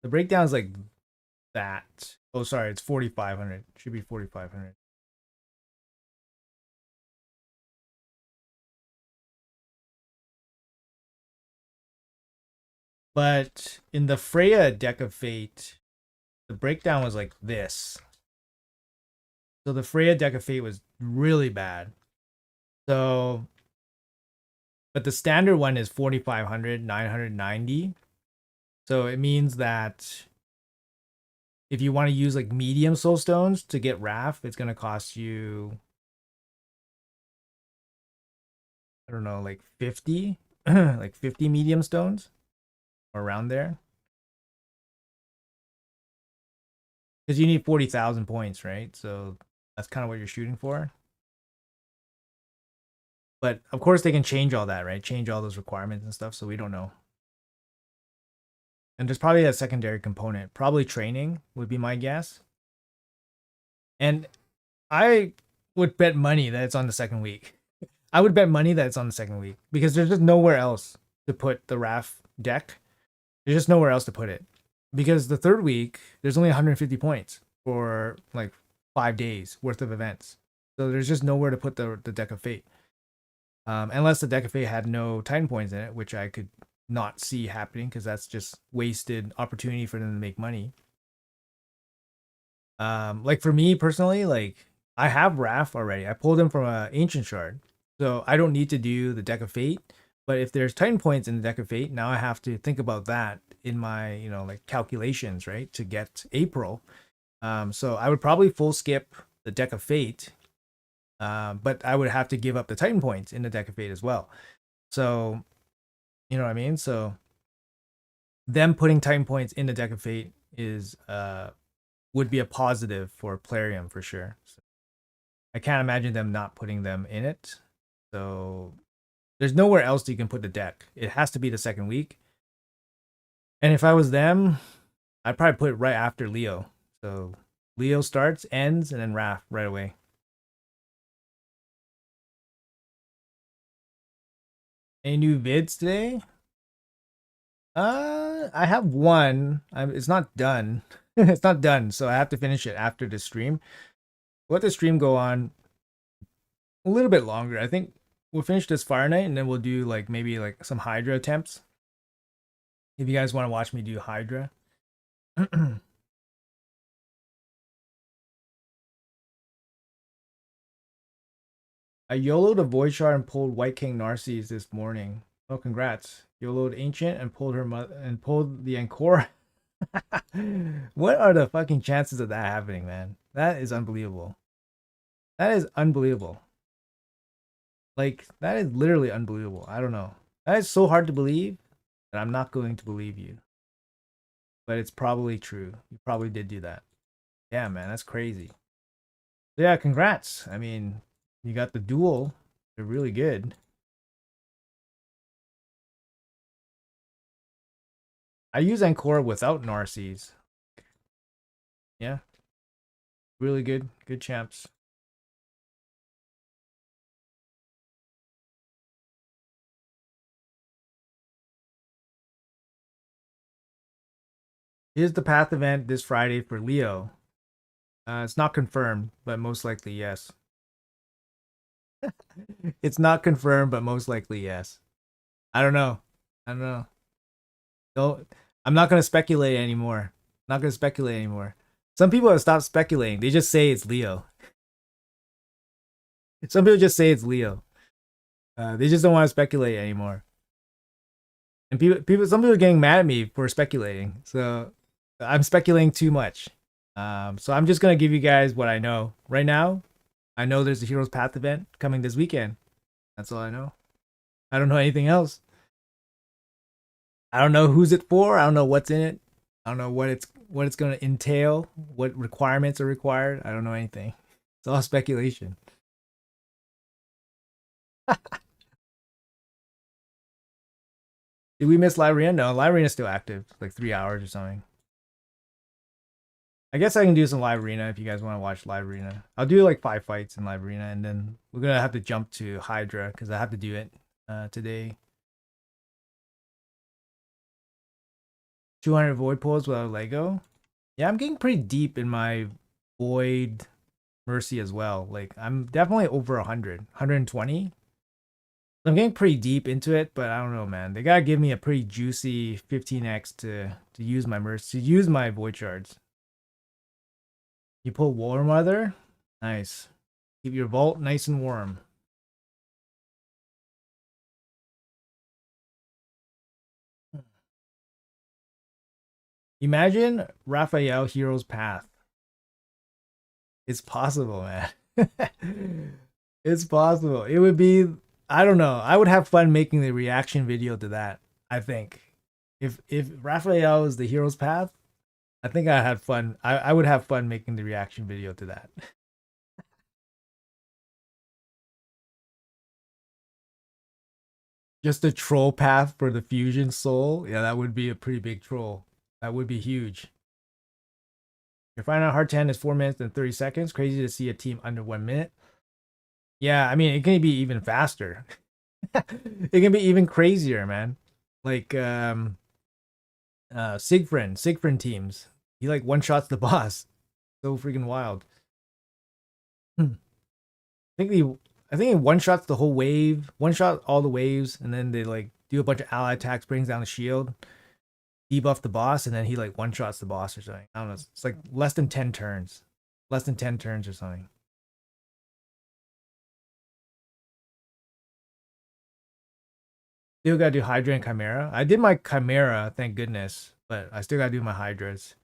The breakdown is like that. Oh, sorry, it's 4,500. Should be 4,500. But in the Freya deck of Fate, the breakdown was like this. So the Freya deck of Fate was really bad. So, but the standard one is 4,500, 990. So it means that if you want to use like medium soul stones to get Raph, it's going to cost you, I don't know, like 50, like 50 medium stones or around there. Because you need 40,000 points, right? So that's kind of what you're shooting for. But of course, they can change all that, right? Change all those requirements and stuff. So we don't know. And there's probably a secondary component. Probably training would be my guess. And I would bet money that it's on the second week. I would bet money that it's on the second week because there's just nowhere else to put the RAF deck. There's just nowhere else to put it. Because the third week, there's only 150 points for like 5 days worth of events. So there's just nowhere to put the Deck of Fate. Unless the Deck of Fate had no Titan points in it, which I could not see happening because that's just wasted opportunity for them to make money. Like for me personally, like I have Raph already. I pulled him from an Ancient Shard. So I don't need to do the Deck of Fate. But if there's Titan points in the Deck of Fate, now I have to think about that in my, like calculations, right? To get April. So I would probably full skip the Deck of Fate. But I would have to give up the Titan points in the Deck of Fate as well. So, you know what I mean? So them putting Titan points in the Deck of Fate is would be a positive for Plarium for sure. So I can't imagine them not putting them in it. So there's nowhere else you can put the deck. It has to be the second week. And if I was them, I'd probably put it right after Leo. So Leo starts, ends, and then Raph right away. Any new vids today? I have one. It's not done. It's not done, so I have to finish it after the stream. Let the stream go on a little bit longer. I think we'll finish this Fire Knight and then we'll do like maybe like some Hydra attempts. If you guys want to watch me do Hydra. I YOLO'd a Void Shard and pulled White King Narcisse this morning. Oh, congrats. YOLO'd Ancient and pulled her mother and pulled the Encore. What are the fucking chances of that happening, man? That is unbelievable. That is unbelievable. Like, that is literally unbelievable. I don't know. That is so hard to believe that I'm not going to believe you. But it's probably true. You probably did do that. Yeah, man, that's crazy. Yeah, congrats. I mean, you got the duel. They're really good. I use Encore without Narcisse. Yeah. Really good. Good champs. Here's the Path event this Friday for Leo. It's not confirmed, but most likely yes. It's not confirmed, but most likely yes. I don't know. I don't know. Don't. I'm not gonna speculate anymore. Not gonna speculate anymore. Some people have stopped speculating. They just say it's Leo. Some people just say it's Leo. They just don't want to speculate anymore. And some people are getting mad at me for speculating. So I'm speculating too much. So I'm just gonna give you guys what I know right now. I know there's a Heroes Path event coming this weekend. That's all I know. I don't know anything else. I don't know who's it for. I don't know what's in it. I don't know what it's going to entail. What requirements are required. I don't know anything. It's all speculation. Did we miss Live Arena? No, Live Arena is still active. It's like 3 hours or something. I guess I can do some Live Arena if you guys want to watch Live Arena. I'll do like 5 fights in Live Arena, and then we're gonna have to jump to Hydra because I have to do it today. 200 Void pulls without Lego. Yeah, I'm getting pretty deep in my Void Mercy as well. Like I'm definitely over 100, 120. I'm getting pretty deep into it, but I don't know, man. They gotta give me a pretty juicy 15x to use my Mercy, to use my Void Shards. You pull War Mother? Nice. Keep your vault nice and warm. Imagine Raphael Hero's Path. It's possible, man. It's possible. It would be, I don't know. I would have fun making the reaction video to that, I think. If Raphael is the Hero's Path, I think I had fun. I would have fun making the reaction video to that. Just a troll path for the fusion soul. Yeah, that would be a pretty big troll. That would be huge. Your final hard 10 is 4 minutes and 30 seconds. Crazy to see a team under 1 minute. Yeah, I mean, it can be even faster. It can be even crazier, man. Like Siegfried teams. He like one shots the boss. So freaking wild. Hmm. I think he one shots the whole wave, one shot all the waves, and then they like do a bunch of ally attacks, brings down the shield, debuff the boss, and then he like one shots the boss or something. I don't know. It's like less than 10 turns. Less than 10 turns or something. Still gotta do Hydra and Chimera. I did my Chimera, thank goodness, but I still gotta do my Hydras.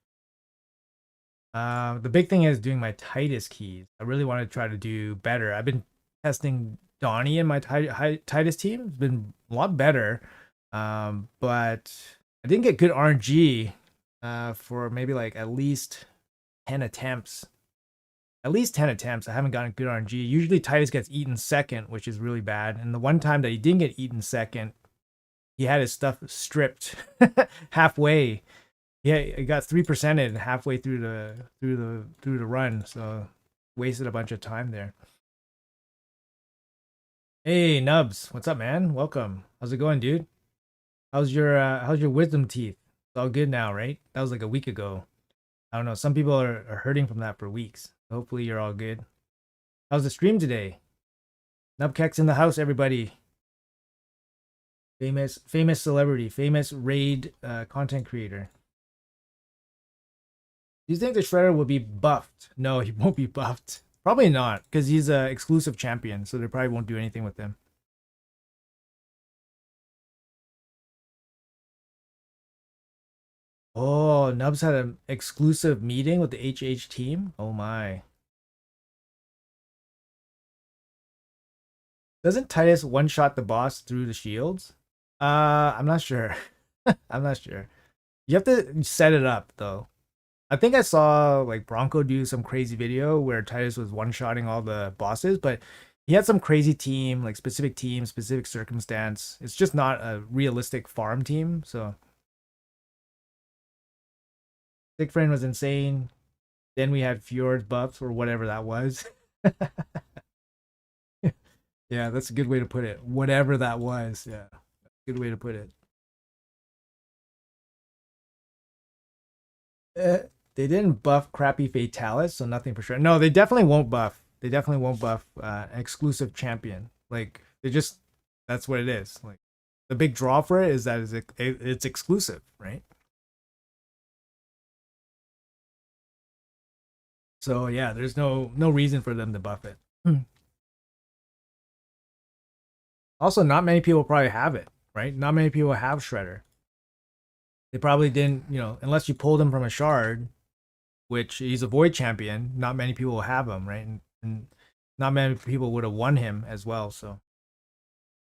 The big thing is doing my Titus keys. I really want to try to do better. I've been testing Donnie in my Titus team. It's been a lot better, but I didn't get good RNG for maybe like at least 10 attempts. At least 10 attempts. I haven't gotten good RNG. Usually Titus gets eaten second, which is really bad. And the one time that he didn't get eaten second, he had his stuff stripped halfway. Yeah, it got 3%ed halfway through the run, so wasted a bunch of time there. Hey Nubs, what's up, man? Welcome. How's it going, dude? How's your wisdom teeth? It's all good now, right? That was like a week ago. I don't know. Some people are hurting from that for weeks. Hopefully you're all good. How's the stream today? Nubkeck's in the house, everybody. Famous celebrity, famous raid content creator. Do you think the Shredder will be buffed? No, he won't be buffed. Probably not, because he's an exclusive champion, so they probably won't do anything with him. Oh, Nubs had an exclusive meeting with the HH team. Oh my. Doesn't Titus one shot the boss through the shields? I'm not sure. I'm not sure. You have to set it up though. I think I saw like Bronco do some crazy video where Titus was one-shotting all the bosses, but he had some crazy team, specific circumstance. It's just not a realistic farm team. So Siegfried was insane. Then we had Fjord's buffs or whatever that was. Yeah, that's a good way to put it. Whatever that was. Yeah, good way to put it. They didn't buff crappy Fatalis, so nothing for sure. No, they definitely won't buff. They definitely won't buff an exclusive champion. Like they just that's what it is. Like the big draw for it is that it's exclusive, right? So yeah, there's no reason for them to buff it. Hmm. Also, not many people probably have it, right? Not many people have Shredder. They probably didn't, unless you pulled him from a shard, which he's a void champion. Not many people will have him, right? And not many people would have won him as well. So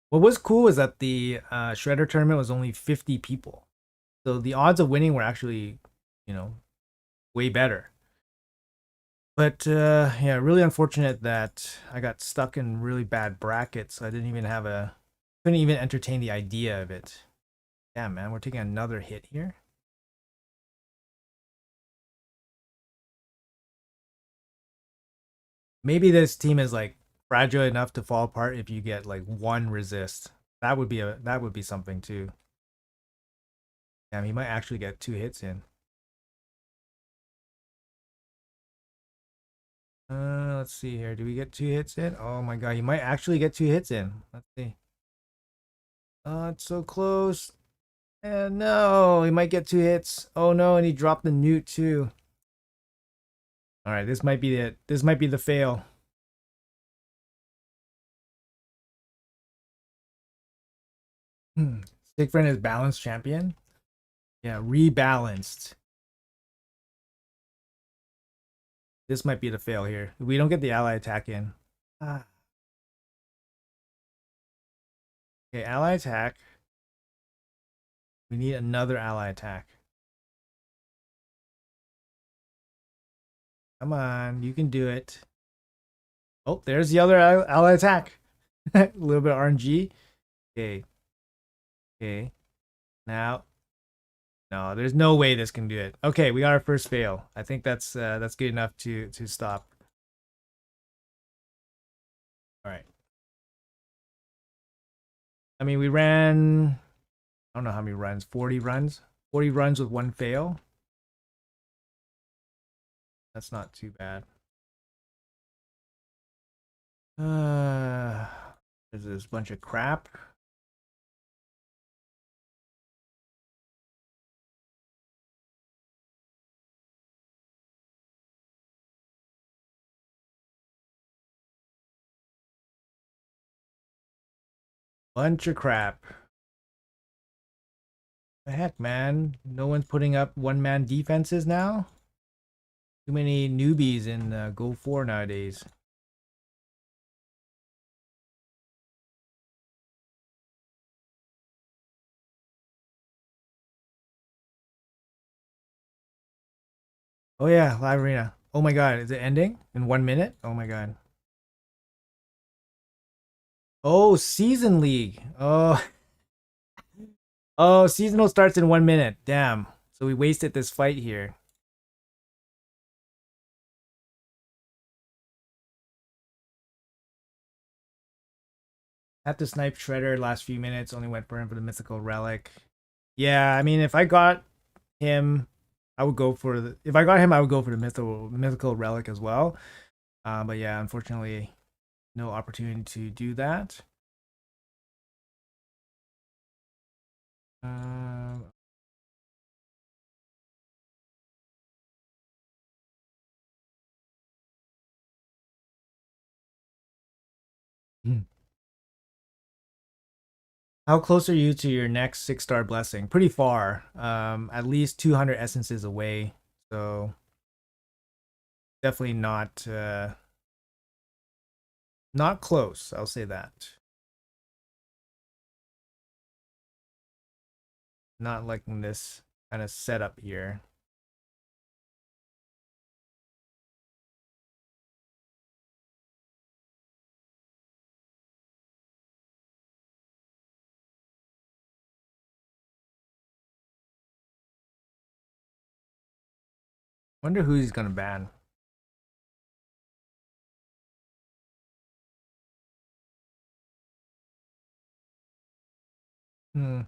what was cool is that the Shredder tournament was only 50 people, so the odds of winning were actually, you know, way better. But yeah, really unfortunate that I got stuck in really bad brackets. So I didn't even couldn't even entertain the idea of it. Damn, man, we're taking another hit here. Maybe this team is like fragile enough to fall apart if you get like one resist. That would be something too. Damn, he might actually get 2 hits in. Let's see here. Do we get 2 hits in? Oh my god, he might actually get 2 hits in. Let's see. Oh, it's so close. And no, he might get 2 hits. Oh no, and he dropped the newt too. All right, this might be it. This might be the fail. Stickfriend is balanced champion. Yeah, rebalanced. This might be the fail here. We don't get the ally attack in. Ah. Okay, ally attack. We need another ally attack. Come on, you can do it. Oh, there's the other ally attack. A little bit of RNG. Okay. Okay. Now, No, there's no way this can do it. Okay, we got our first fail. I think that's good enough to stop. All right. I mean, we ran, I don't know how many runs, 40 runs? 40 runs with one fail. That's not too bad. Uh, there's this bunch of crap. Bunch of crap. The heck, man? No one's putting up one-man defenses now? Too many newbies in Go 4 nowadays. Oh yeah, live arena. Oh my god, is it ending in 1 minute? Oh my god. Oh, season league. Oh, oh, seasonal starts in 1 minute. Damn. So we wasted this fight here. Had to snipe Shredder last few minutes. Only went for him for the mythical relic. Yeah, I mean, if I got him, I would go for the. If I got him, I would go for the mythical relic as well. But yeah, unfortunately, no opportunity to do that. Um, how close are you to your next 6-star blessing? Pretty far. At least 200 essences away. So definitely not close. I'll say that. Not liking this kind of setup here. Wonder who he's gonna ban. Hmm.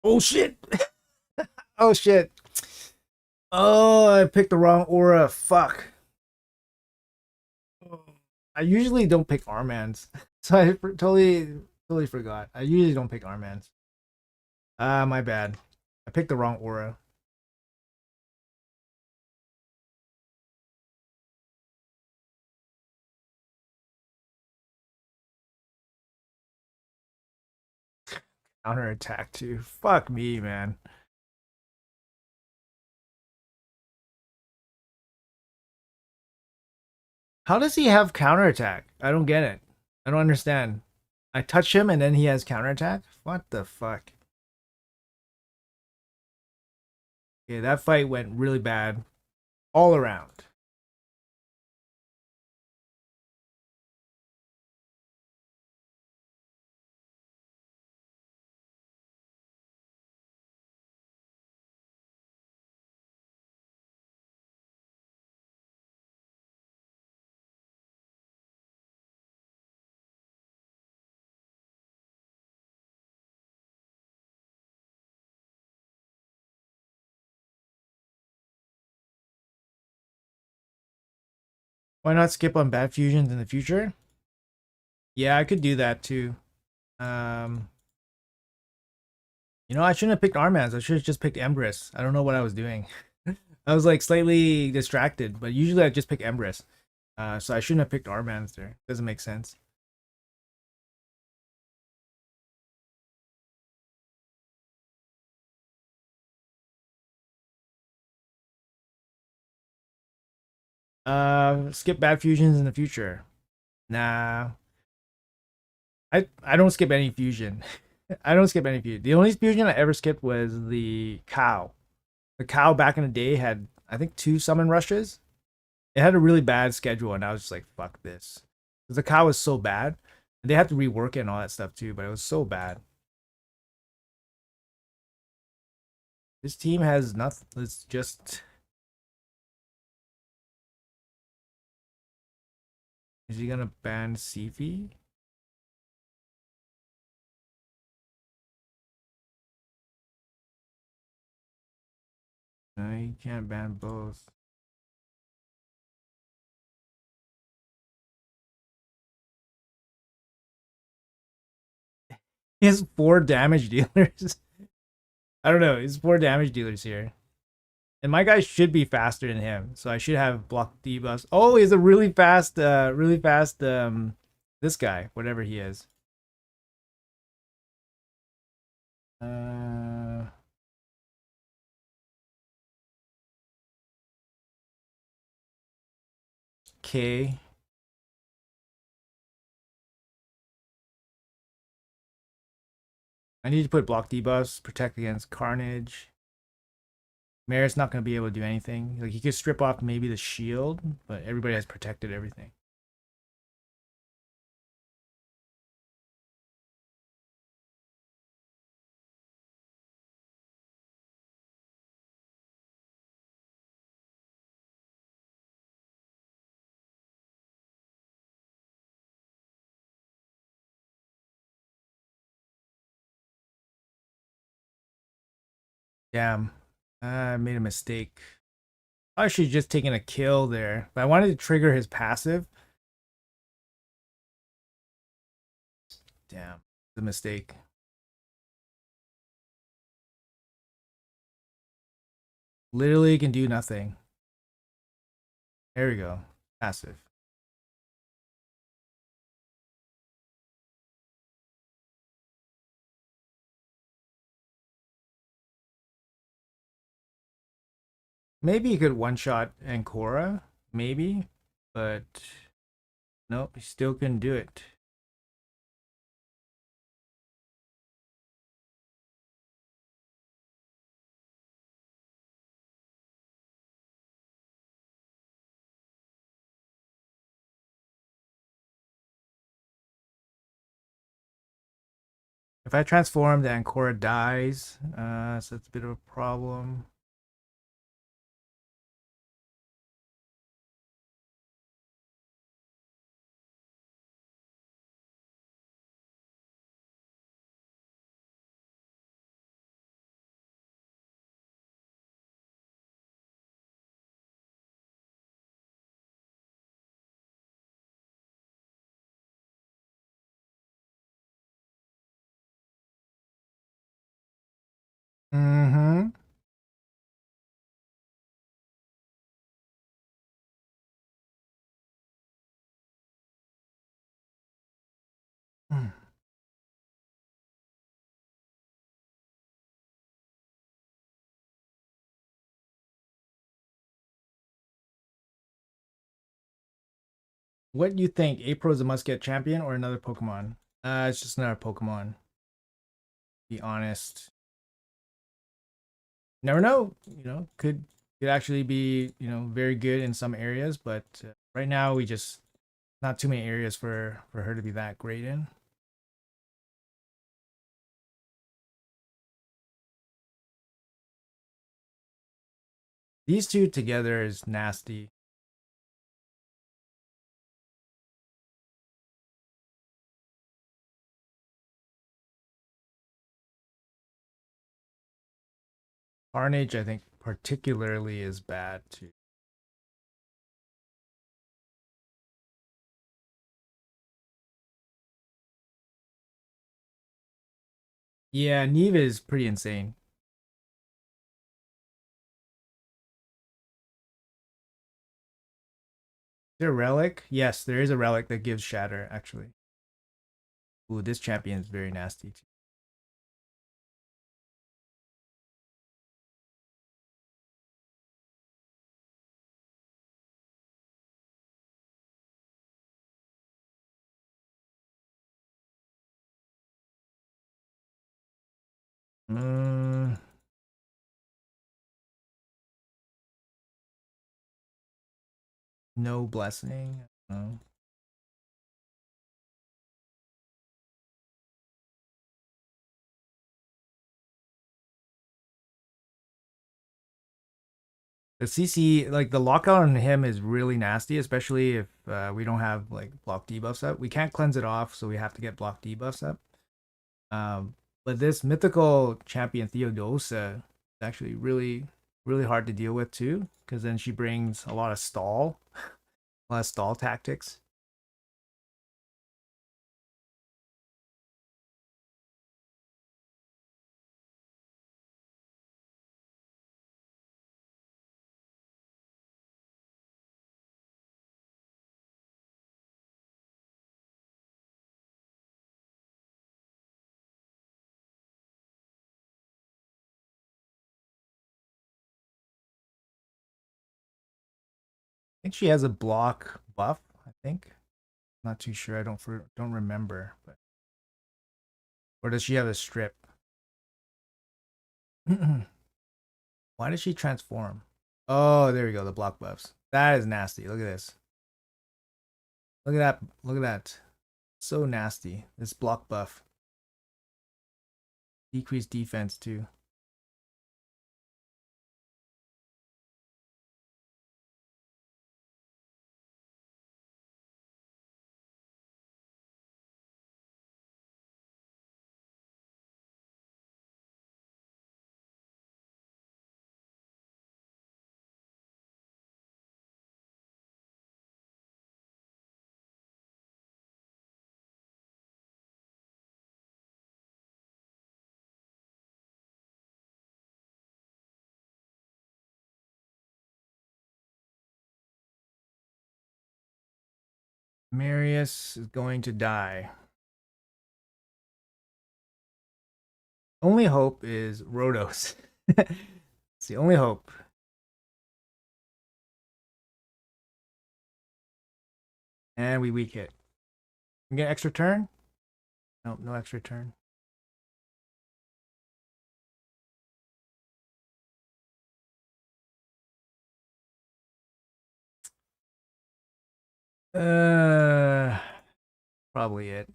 Oh shit! Oh shit! Oh, I picked the wrong aura. Fuck. I usually don't pick Armans, so I totally forgot. I usually don't pick Armans. Ah, my bad. I picked the wrong aura. Counter attack too. Fuck me, man. How does he have counterattack? I don't get it. I don't understand. I touch him and then he has counterattack? What the fuck? Okay, that fight went really bad all around. Why not skip on bad fusions in the future? Yeah, I could do that too. Um, I shouldn't have picked Armans. I should have just picked Empress. I don't know what I was doing. I was like slightly distracted, but usually I just pick Empress. So I shouldn't have picked Armans there. Doesn't make sense. Skip bad fusions in the future. Nah, I don't skip any fusion. I don't skip any fusion. The only fusion I ever skipped was the cow. The cow back in the day had, I think, 2 summon rushes. It had a really bad schedule, and I was just like, fuck this. Because the cow was so bad. And they had to rework it and all that stuff too, but it was so bad. This team has nothing. It's just. Is he gonna ban Sifi? No, he can't ban both. He has 4 damage dealers. I don't know. He's 4 damage dealers here. And my guy should be faster than him. So I should have blocked debuffs. Oh, he's a really fast this guy, whatever he is. Uh K. I need to put block debuffs, protect against carnage. Mare's not gonna be able to do anything. Like he could strip off maybe the shield, but everybody has protected everything. Damn. I made a mistake. I should have just taken a kill there. But I wanted to trigger his passive. Damn. The mistake. Literally can do nothing. There we go. Passive. Maybe he could one-shot Ancora. Maybe. But nope, he still couldn't do it. If I transform, the Ancora dies. So it's a bit of a problem. Mm-hmm. What do you think? April is a must-get champion or another Pokemon? It's just another Pokemon. Be honest. Never know. Could actually be very good in some areas, but right now we just not too many areas for her to be that great in. These two together is nasty. Carnage, I think, particularly is bad too. Yeah, Neve is pretty insane. Is there a relic? Yes, there is a relic that gives shatter, actually. Ooh, this champion is very nasty too. Mm, no blessing. No. The CC, like the lockout on him is really nasty, especially if we don't have like block debuffs up. We can't cleanse it off, so we have to get block debuffs up. But this mythical champion Theodosa is actually really hard to deal with too, because then she brings a lot of stall tactics. I think she has a block buff. I think. Not too sure. I don't remember. But or does she have a strip? Why does she transform? Oh, there we go. The block buffs. That is nasty. Look at this. Look at that. Look at that. So nasty. This block buff. Decreased defense too. Marius is going to die. Only hope is Rhodos. It's the only hope. And we weak hit. We get extra turn? No, no extra turn. Uh, Probably it.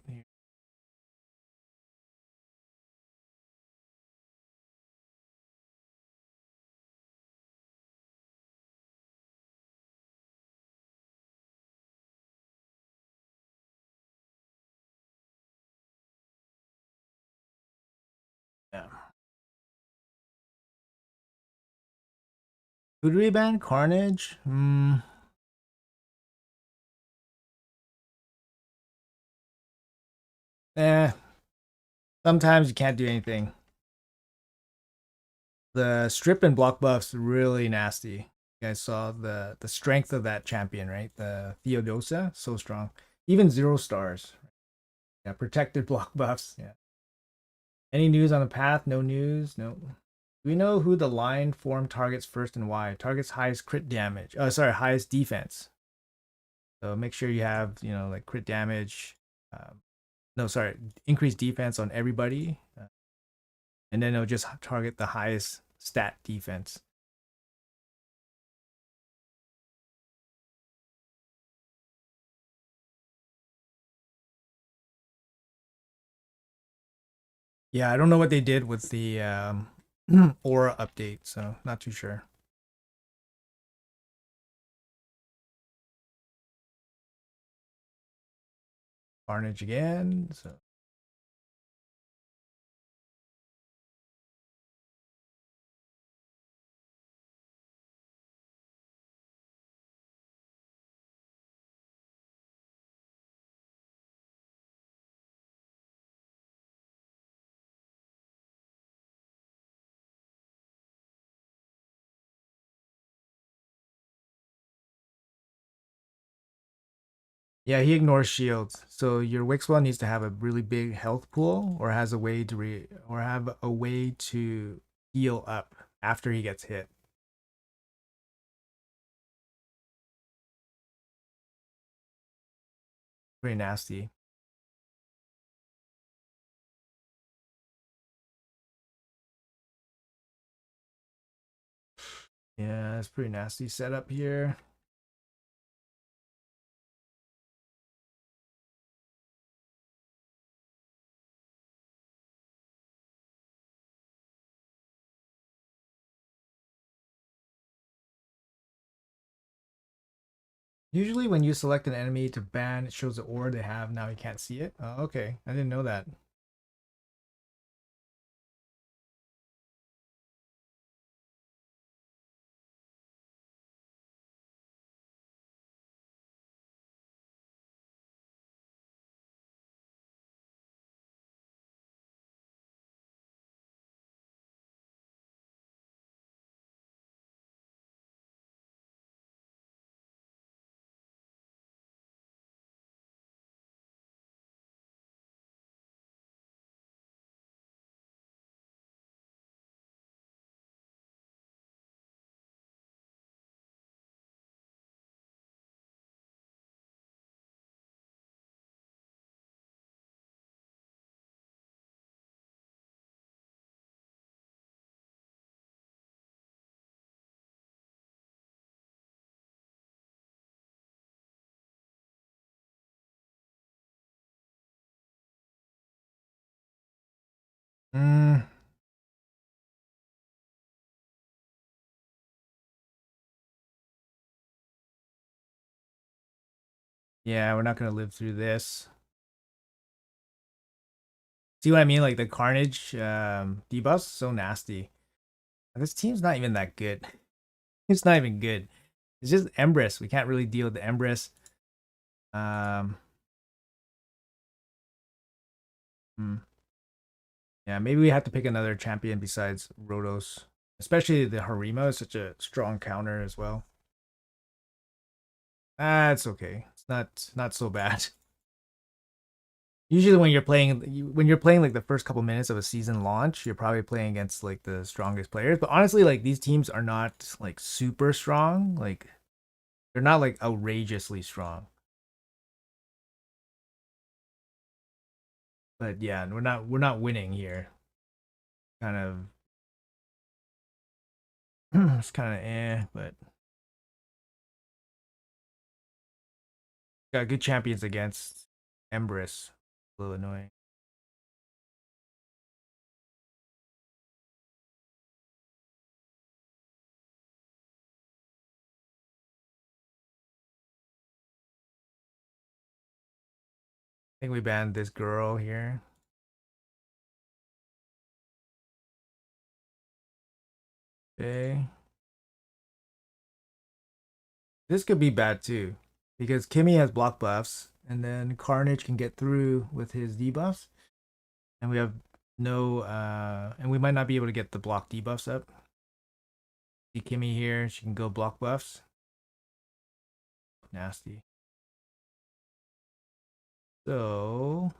Yeah. Food rebound, Carnage. Eh. Sometimes you can't do anything. The strip and block buffs really nasty. You guys saw the strength of that champion, right? The Theodosa, so strong. Even 0 stars. Yeah, protected block buffs. Yeah. Any news on the path? No news. No. Do we know who the line form targets first and why? Targets highest crit damage. Oh, sorry, highest defense. So make sure you have, like crit damage. No, sorry, increased defense on everybody, and then it'll just target the highest stat defense. Yeah, I don't know what they did with the aura update, so not too sure. Carnage again. So yeah, he ignores shields. So your Wixwell needs to have a really big health pool, or has a way to or have a way to heal up after he gets hit. Pretty nasty. Yeah, it's pretty nasty setup here. Usually when you select an enemy to ban, it shows the aura they have. Now you can't see it. Oh, okay. I didn't know that. Mm, yeah, we're not gonna live through this. See what I mean? Like the Carnage debuffs, so nasty. This team's not even that good. It's not even good. It's just Empress. We can't really deal with the Empress. Um, hmm. Yeah, maybe we have to pick another champion besides Rotos. Especially the Harima is such a strong counter as well. Ah, it's okay. It's not so bad. Usually when you're playing like the first couple minutes of a season launch, you're probably playing against like the strongest players. But honestly, like these teams are not like super strong. Like they're not like outrageously strong. But yeah, we're not winning here. Kind of it's kind of but got good champions against Empress. A little annoying. I think we banned this girl here. Okay. This could be bad too. Because Kimmy has block buffs, and then Carnage can get through with his debuffs. And we have no and we might not be able to get the block debuffs up. See Kimmy here, she can go block buffs. Nasty. So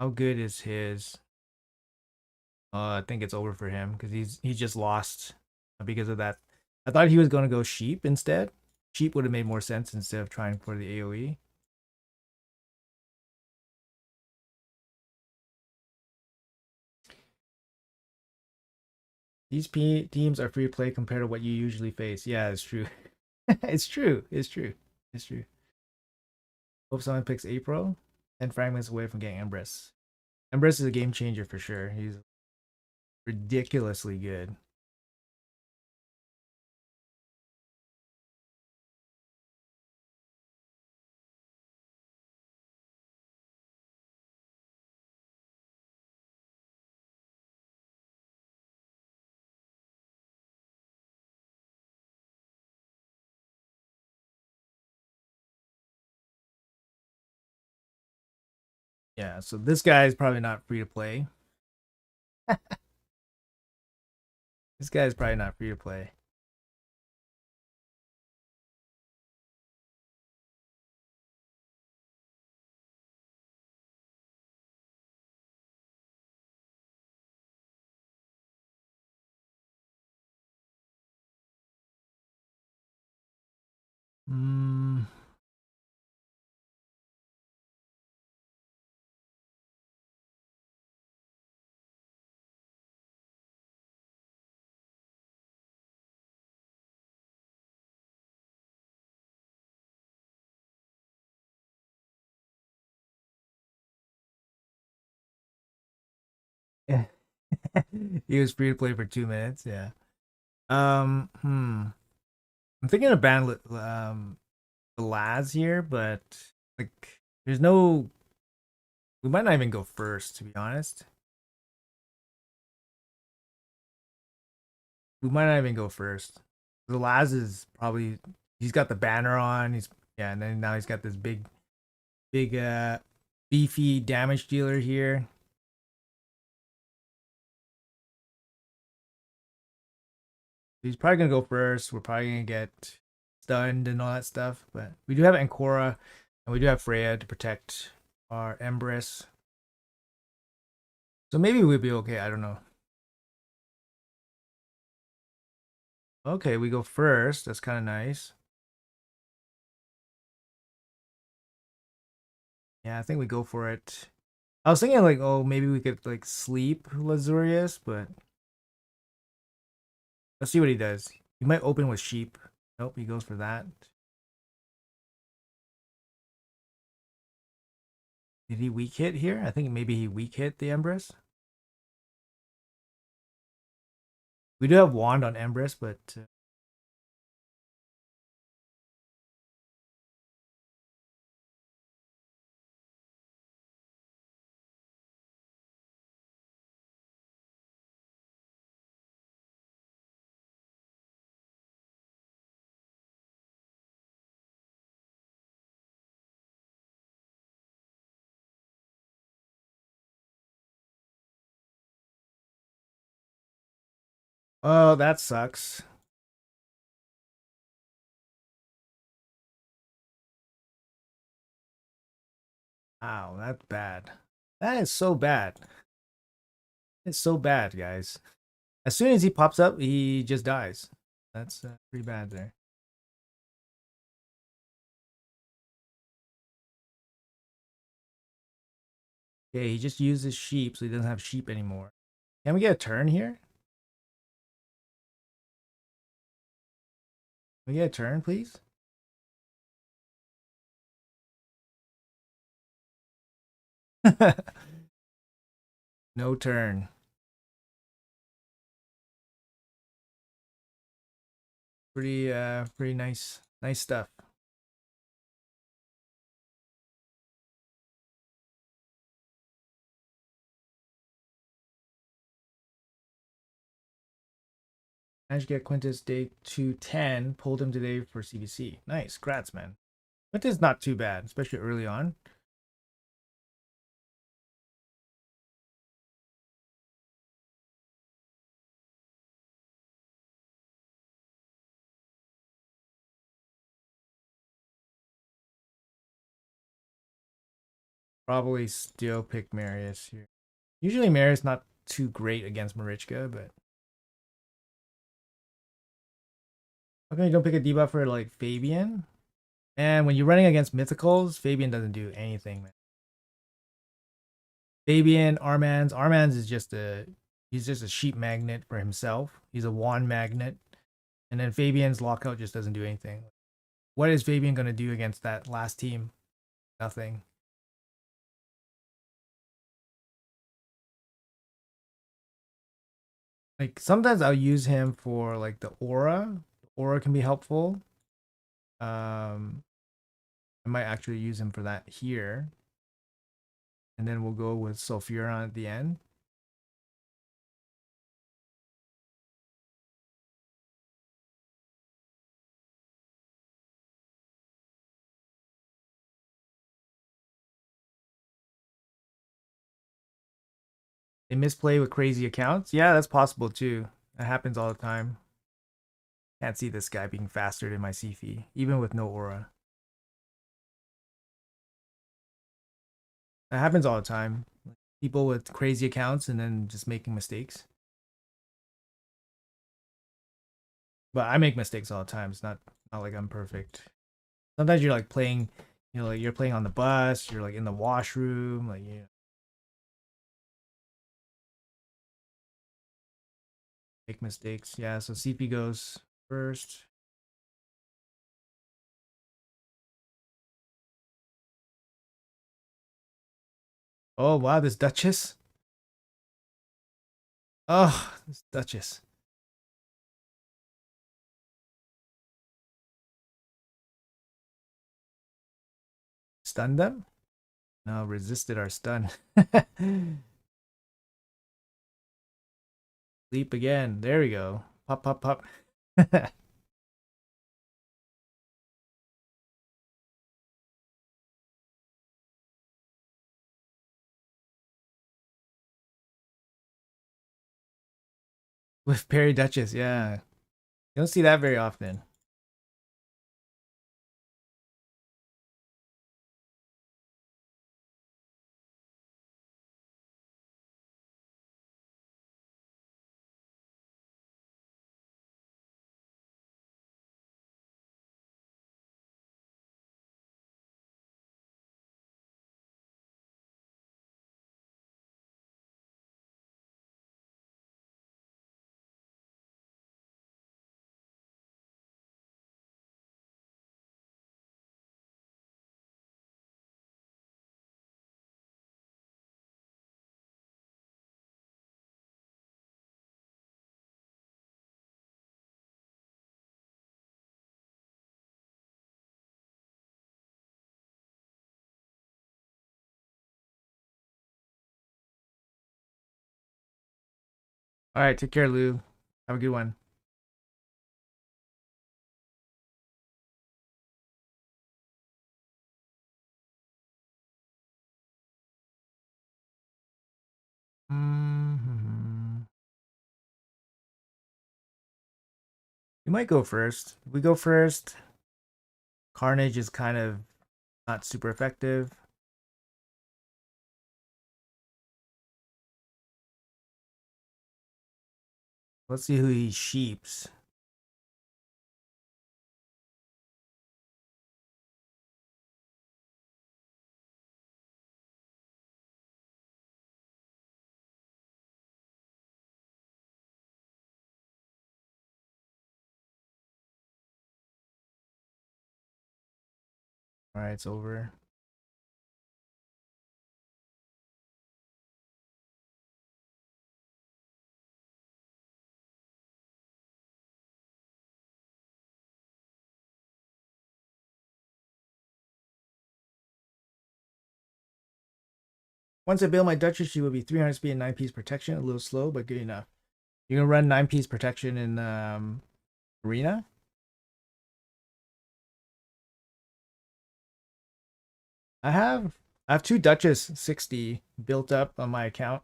how good is his I think it's over for him because he's just lost because of that. I thought he was gonna go sheep instead. Sheep would have made more sense instead of trying for the AoE. These teams are free to play compared to what you usually face. Yeah, it's true. It's true. It's true. It's true. Hope someone picks April and fragments away from getting Empress. Empress is a game changer for sure. He's ridiculously good. Yeah, so this guy is probably not free to play. This guy is probably not free to play. Mm, He was free to play for 2 minutes. Yeah. I'm thinking of ban the Laz here, but like, there's no. We might not even go first, to be honest. We might not even go first. The Laz is probably he's got the banner on. He's yeah, and then now he's got this big beefy damage dealer here. He's probably gonna go first. We're probably gonna get stunned and all that stuff. But we do have Ancora and we do have Freya to protect our Empress. So maybe we'll be okay. I don't know. Okay, we go first. That's kind of nice. Yeah, I think we go for it. I was thinking like, oh, maybe we could like sleep Lazurius, but let's see what he does. He might open with sheep. Nope, he goes for that. Did he weak hit here? I think maybe he weak hit the Empress. We do have wand on Empress, but oh, that sucks. Wow, that's bad. That is so bad. It's so bad, guys. As soon as he pops up, he just dies. That's pretty bad there. Okay, he just used his sheep, so he doesn't have sheep anymore. Can we get a turn here? Can we get a turn, please? No turn. Pretty nice stuff. Managed to get Quintus day 210, pulled him today for CBC. Nice, grats, man. Quintus not too bad, especially early on. Probably still pick Marius here. Usually Marius not too great against Marichka, but okay, you don't pick a debuffer like Fabian. And when you're running against mythicals, Fabian doesn't do anything, man. Fabian, Arman's is just a he's just a sheep magnet for himself. He's a wand magnet. And then Fabian's lockout just doesn't do anything. What is Fabian gonna do against that last team? Nothing. Like sometimes I'll use him for like the aura. Aura can be helpful. I might actually use him for that here. And then we'll go with Sulfuron at the end. They misplay with crazy accounts. Yeah, that's possible too. That happens all the time. Can't see this guy being faster than my CF, even with no aura. That happens all the time. People with crazy accounts and then just making mistakes. But I make mistakes all the time. It's not like I'm perfect. Sometimes you're like playing, like you're playing on the bus, you're like in the washroom, like make mistakes. Yeah, so CP goes first. Oh wow, this Duchess. Oh, this Duchess. Stun them? No, resisted our stun. Leap again. There we go. Pop, pop, pop. With Parry Duchess, yeah. You don't see that very often. All right, take care, Lou. Have a good one. Mm-hmm. You might go first. We go first. Carnage is kind of not super effective. Let's see who he sheeps. All right, it's over. Once I build my Duchess, she will be 300 speed and 9 piece protection. A little slow, but good enough. You're gonna run 9 piece protection in arena. I have two Duchess 60 built up on my account,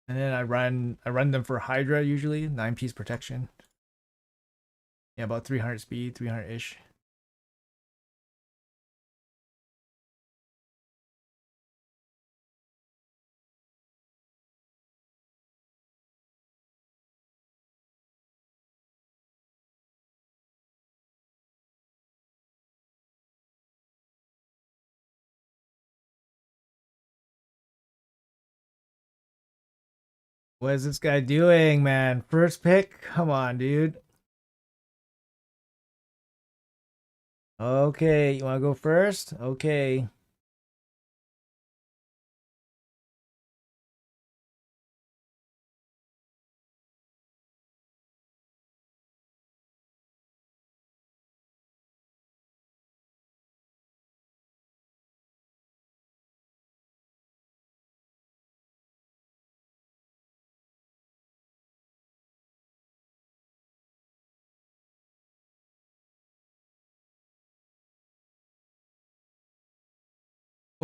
and then I run them for Hydra usually 9 piece protection. Yeah, about 300 speed, 300 ish. What is this guy doing, man? First pick? Come on, dude. Okay, you want to go first? Okay.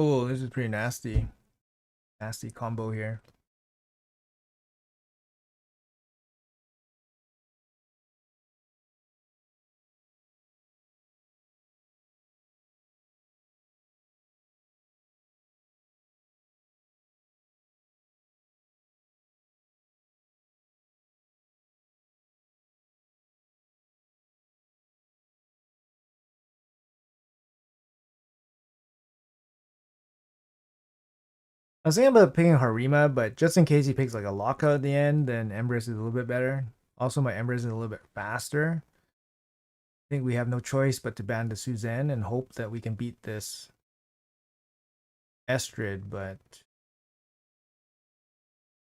Oh, this is pretty nasty. Nasty combo here. I was thinking about picking Harima, but just in case he picks like a lockout at the end, then Empress is a little bit better. Also, my Empress is a little bit faster. I think we have no choice but to ban the Suzanne and hope that we can beat this Estrid, but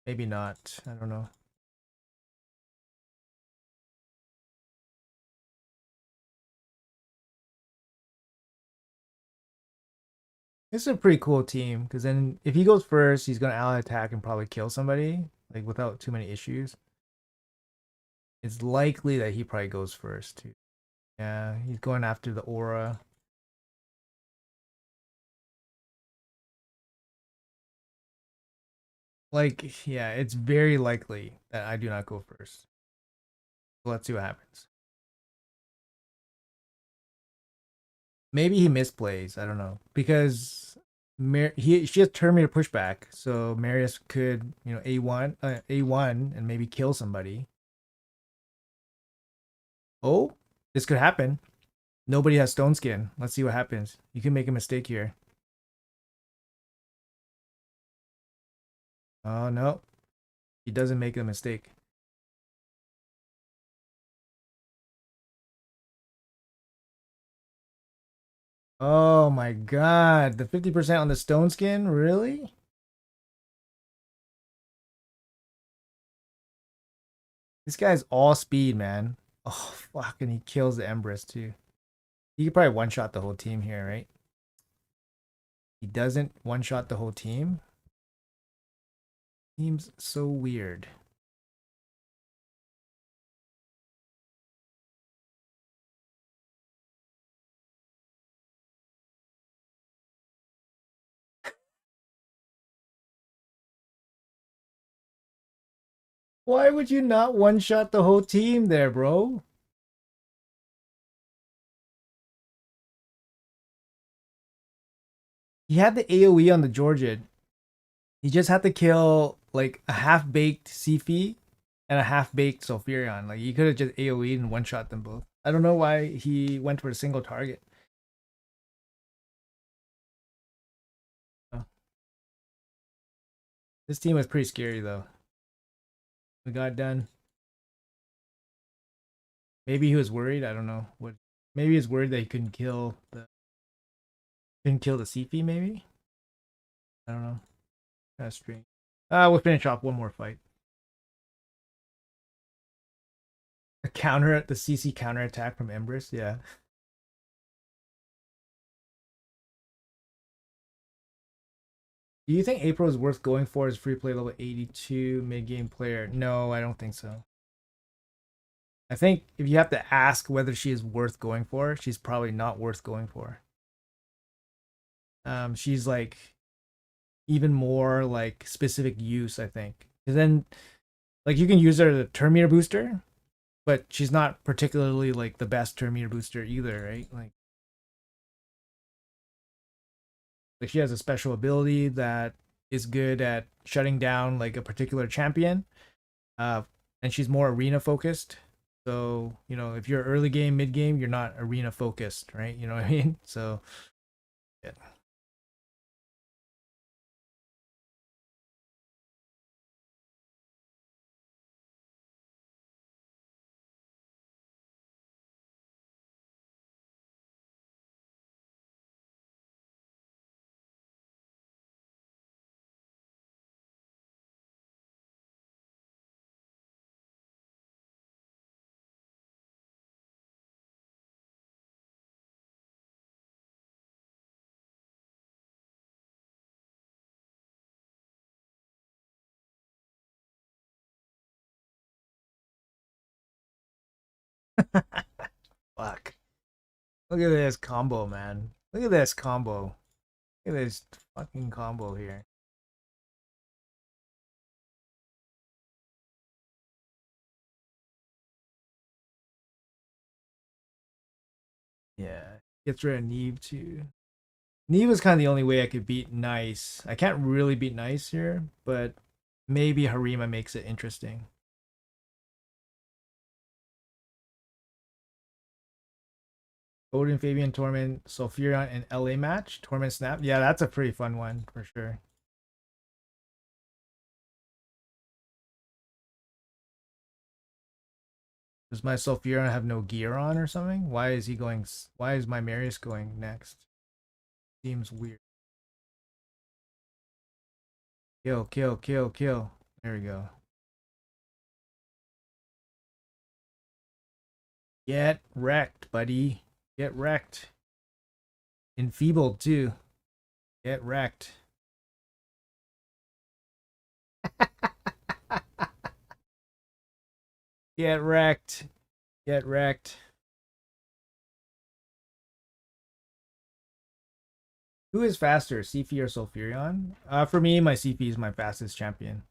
Maybe not. I don't know. It's a pretty cool team because then if he goes first, he's gonna ally attack and probably kill somebody like without too many issues. It's likely that he probably goes first too. Yeah, he's going after the aura. Like, yeah, it's very likely that I do not go first. So let's see what happens. Maybe he misplays. I don't know because she has Terminator pushback, so Marius could A1 and maybe kill somebody. Oh, this could happen. Nobody has stone skin. Let's see what happens. You can make a mistake here. Oh no, he doesn't make a mistake. Oh my god, the 50% on the stone skin, really? This guy's all speed, man. Oh fuck, and he kills the Empress too. He could probably one shot the whole team here, right? He doesn't one shot the whole team. Seems so weird. Why would you not one shot the whole team there, bro? He had the AoE on the Georgian. He just had to kill like a half baked Sifi and a half baked Sulfurion. Like he could have just AoE'd and one shot them both. I don't know why he went for a single target. Oh. This team was pretty scary though. We got done. Maybe he was worried. I don't know. What? Maybe he's worried that he couldn't kill the Sifi. Maybe I don't know. That's strange. We'll finish off one more fight. The CC counter attack from Empress. Yeah. Do you think April is worth going for as free play level 82 mid game player? No, I don't think so. I think if you have to ask whether she is worth going for, she's probably not worth going for. She's like even more like specific use, I think. And then like you can use her as a turn meter booster, but she's not particularly like the best turn meter booster either, right? Like she has a special ability that is good at shutting down like a particular champion, uh, and she's more arena focused. So if you're early game, mid game, you're not arena focused, right? You know what I mean? So yeah. Fuck. Look at this combo, man. Look at this combo. Look at this fucking combo here. Yeah. Gets rid of Neve too. Neve is kind of the only way I could beat Nice. I can't really beat Nice here, but maybe Harima makes it interesting. Odin, Fabian, Torment, Sulfurion, and LA match. Torment Snap. Yeah, that's a pretty fun one for sure. Does my Sulfurion have no gear on or something? Why is he going? Why is my Marius going next? Seems weird. Kill, kill, kill, kill. There we go. Get wrecked, buddy. Get wrecked. Enfeebled too. Get wrecked. Get wrecked. Get wrecked. Who is faster, Sifi or Sulfurion? For me, my Sifi is my fastest champion.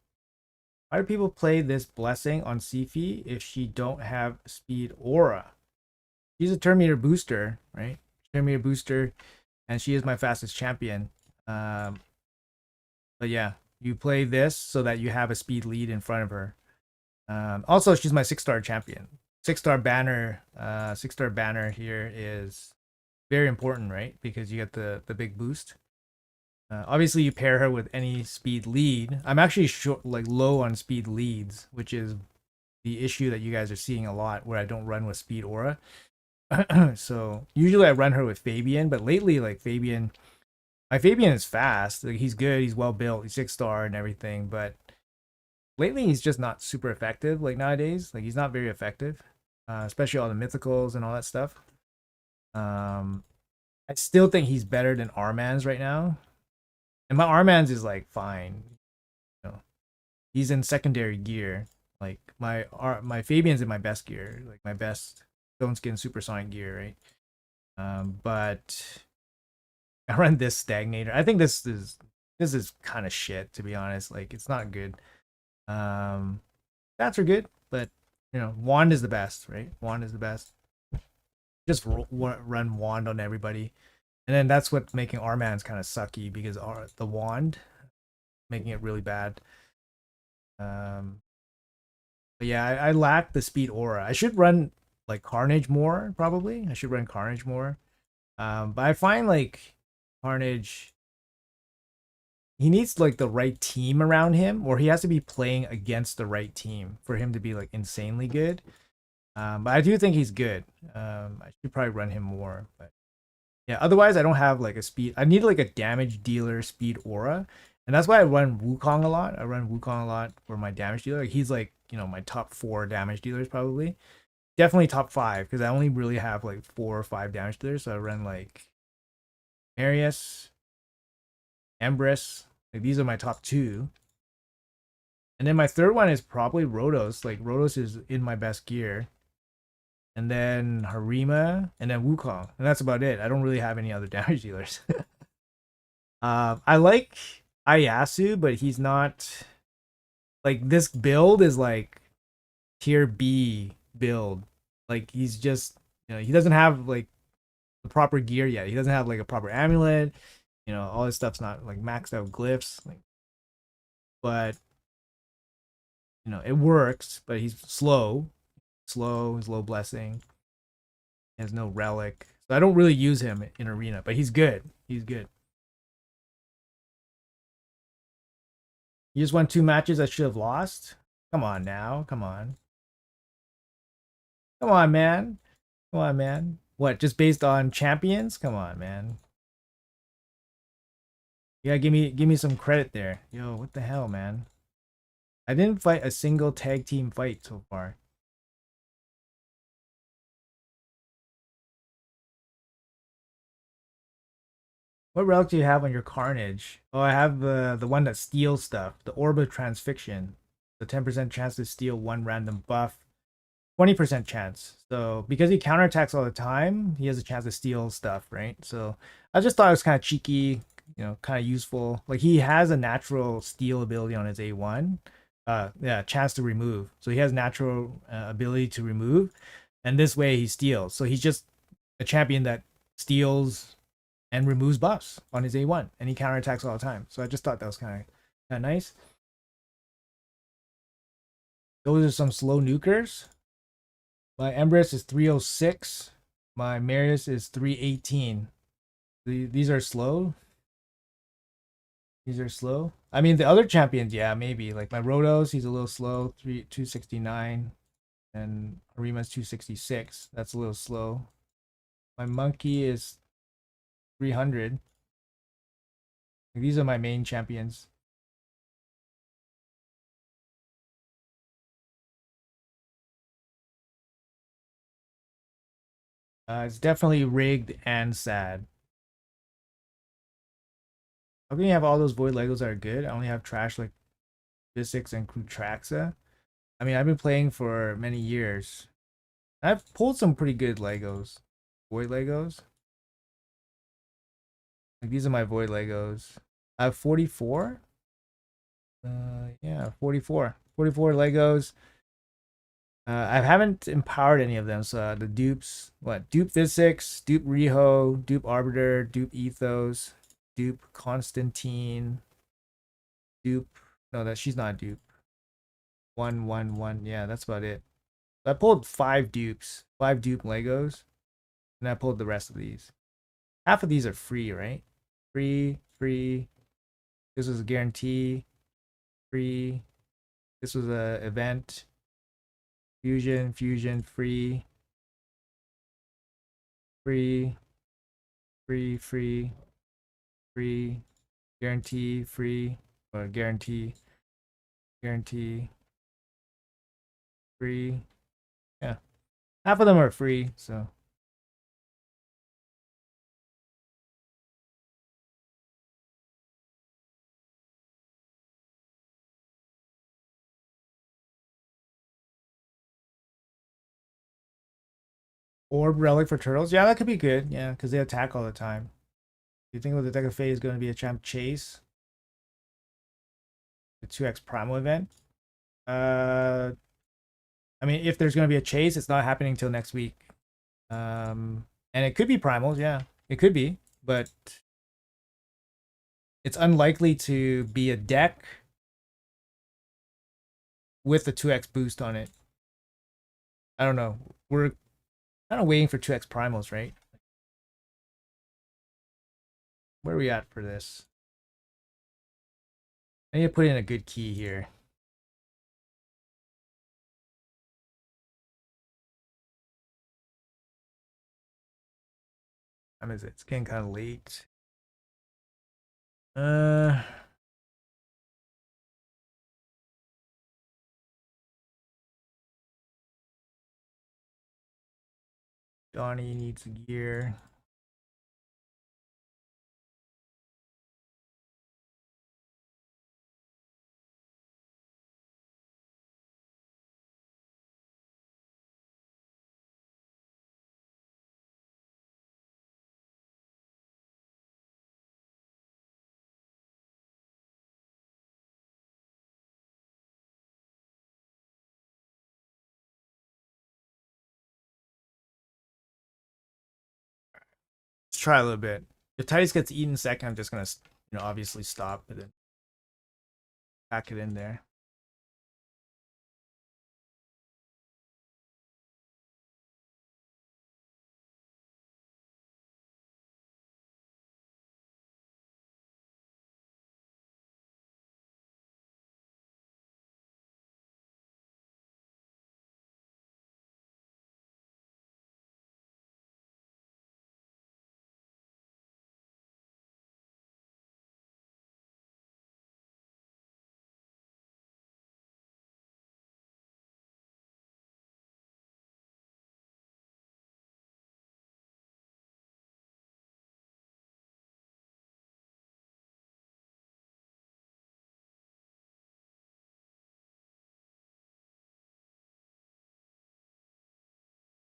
Why do people play this blessing on Sifi if she don't have speed aura? She's a turn meter booster, right? Turn meter booster, and she is my fastest champion. Um, but yeah, you play this so that you have a speed lead in front of her. Also, she's my 6-star champion. 6-star banner. 6-star banner here is very important, right? Because you get the big boost. Obviously, you pair her with any speed lead. I'm actually short, like low on speed leads, which is the issue that you guys are seeing a lot, where I don't run with speed aura. So usually I run her with Fabian, but lately, like Fabian, my Fabian is fast. Like he's good, he's well built, he's 6-star and everything. But lately, he's just not super effective. Like nowadays, like he's not very effective, especially all the mythicals and all that stuff. I still think he's better than Arman's right now, and my Arman's is like fine. You know, he's in secondary gear. Like my Fabian's in my best gear, like my best Stone Skin Supersonic gear, right? But I run this Stagnator. I think this is kind of shit, to be honest. Like it's not good. Um, Stats are good, but Wand is the best, right? Wand is the best. Just run Wand on everybody, and then that's what making Arman's kind of sucky because the Wand making it really bad. But yeah, I lack the speed aura. I should run like Carnage more, probably. I should run Carnage more. But I find like Carnage, he needs like the right team around him, or he has to be playing against the right team for him to be like insanely good. But I do think he's good. I should probably run him more. But yeah, otherwise I don't have like a speed. I need like a damage dealer speed aura, and that's why I run Wukong a lot. I run Wukong a lot for my damage dealer. Like, he's like my top 4 damage dealers probably. Definitely top 5 because I only really have like 4 or 5 damage dealers. So I run like Marius, Empress. Like these are my top 2. And then my third one is probably Rotos. Like Rotos is in my best gear. And then Harima, and then Wukong. And that's about it. I don't really have any other damage dealers. I like Ayasu, but he's not like this build is like tier B build. Like he's just he doesn't have like the proper gear yet. He doesn't have like a proper amulet. All this stuff's not like maxed out glyphs. Like, but it works. But he's slow. He's low blessing. He has no relic. So I don't really use him in arena, but he's good. He's good. You just won 2 matches I should have lost. Come on now. Come on. Come on, man. Come on, man. What? Just based on champions? Come on, man. You gotta give me some credit there. Yo, what the hell, man? I didn't fight a single tag team fight so far. What relic do you have on your Carnage? Oh, I have the one that steals stuff. The Orb of Transfixion. The 10% chance to steal 1 random buff. 20% chance. So because he counterattacks all the time, he has a chance to steal stuff, right? So I just thought it was kind of cheeky, kind of useful. Like he has a natural steal ability on his A1. Yeah, chance to remove. So he has natural ability to remove, and this way he steals. So he's just a champion that steals and removes buffs on his A1, and he counterattacks all the time. So I just thought that was kind of nice. Those are some slow nukers. My Empress is 306. My Marius is 318. These are slow. These are slow. I mean, the other champions, yeah, maybe. Like my Rotos, he's a little slow, 269. And Arima's 266. That's a little slow. My Monkey is 300. These are my main champions. It's definitely rigged and sad. How can you have all those void Legos that are good? I only have trash like Physics and Krutraxa. I mean, I've been playing for many years. I've pulled some pretty good Legos. Void Legos. Like these are my Void Legos. I have 44. Yeah, 44. 44 Legos. I haven't empowered any of them. So the dupes, what? Dupe Physics, Dupe Riho, Dupe Arbiter, Dupe Ethos, Dupe Constantine, Dupe. No, that she's not Dupe. 111. Yeah, that's about it. I pulled five dupes, five dupe Legos, and I pulled the rest of these. Half of these are free, right? Free, free. This was a guarantee. Free. This was a event. Fusion, fusion, free, free, free, free, free, guarantee, free, or guarantee, guarantee, free. Yeah, half of them are free, so orb relic for turtles. Yeah, that could be good. Yeah, because they attack all the time. Do you think with the deck of fate is going to be a champ chase? The 2x Primal event? Uh, I mean, if there's going to be a chase, it's not happening until next week. And it could be primals, yeah, it could be, but it's unlikely to be a deck with the 2x boost on it. I don't know. We're kind of waiting for 2x primals, right? Where are we at for this? I need to put in a good key here. What time is it? It's getting kind of late. Uh, Donnie needs a gear. Let's try a little bit. If Titus gets eaten second, I'm just gonna, obviously stop, but then pack it in there.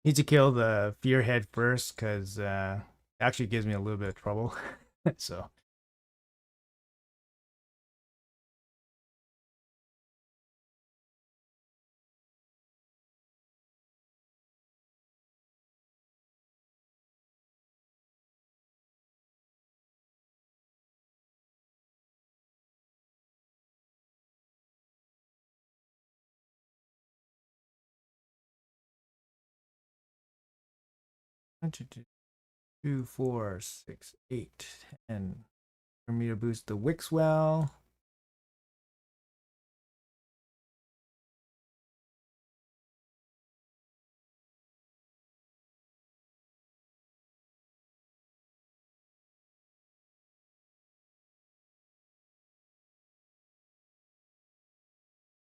Need to kill the fear head first because it actually gives me a little bit of trouble. So one, two, two, two, 4, 6, 8, 10. For me to boost the Wixwell.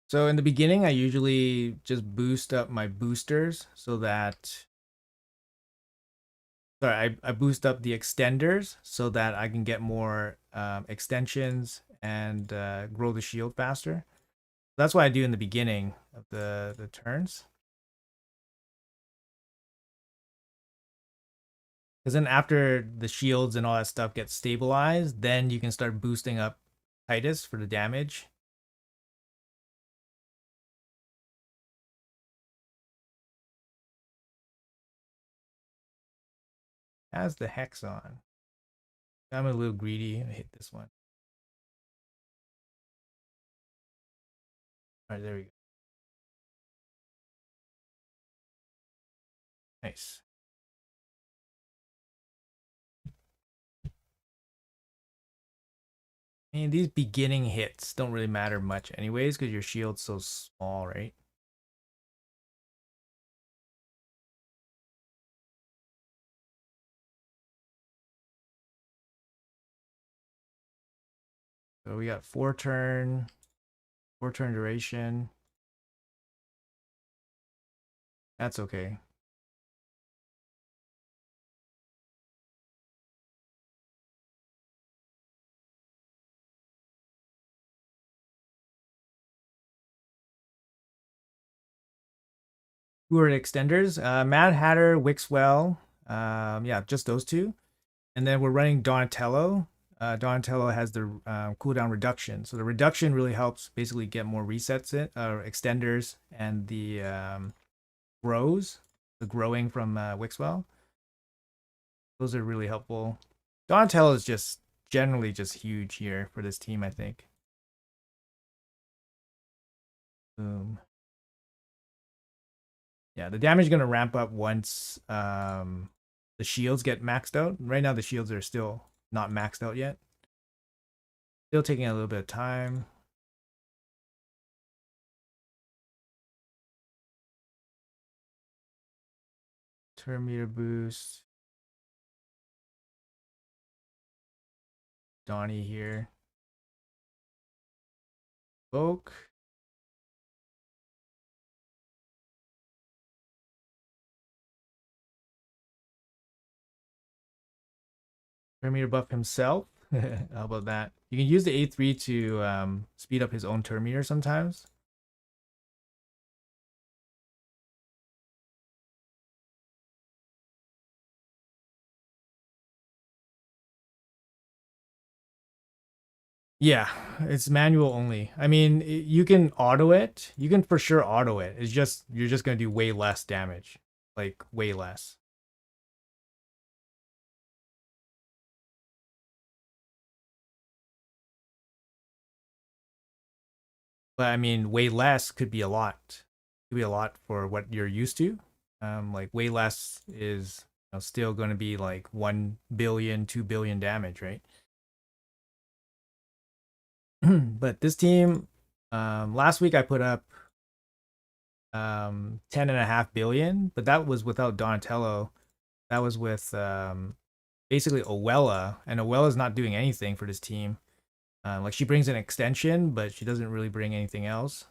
So in the beginning, I usually just boost up my boosters so that sorry, I boost up the extenders so that I can get more extensions and grow the shield faster. That's what I do in the beginning of the turns. Because then after the shields and all that stuff gets stabilized, then you can start boosting up Titus for the damage. Has the hex on. I'm a little greedy. I hit this one. All right, there we go. Nice. I mean, these beginning hits don't really matter much anyways because your shield's so small, right? So we got 4 turn duration. That's okay. Who are extenders? Mad Hatter, Wixwell. Yeah, just those two. And then we're running Donatello. Donatello has the cooldown reduction. So the reduction really helps basically get more resets in, extenders, and the grows, the growing from Wixwell. Those are really helpful. Donatello is just generally just huge here for this team, I think. Boom. Yeah, the damage is going to ramp up once the shields get maxed out. Right now, the shields are still not maxed out yet. Still taking a little bit of time. Turn meter boost. Donnie here. Oak. Turn meter buff himself. How about that? You can use the A3 to speed up his own turn meter sometimes. Yeah, it's manual only. I mean, you can auto it. You can for sure auto it. It's just you're just gonna do way less damage, like way less. But I mean, way less could be a lot. Could be a lot for what you're used to. Like way less is still going to be like 1 billion, 2 billion damage, right? But this team, last week I put up 10.5 billion, but that was without Donatello. That was with basically Owella, and Owella's not doing anything for this team. Like she brings an extension, but she doesn't really bring anything else.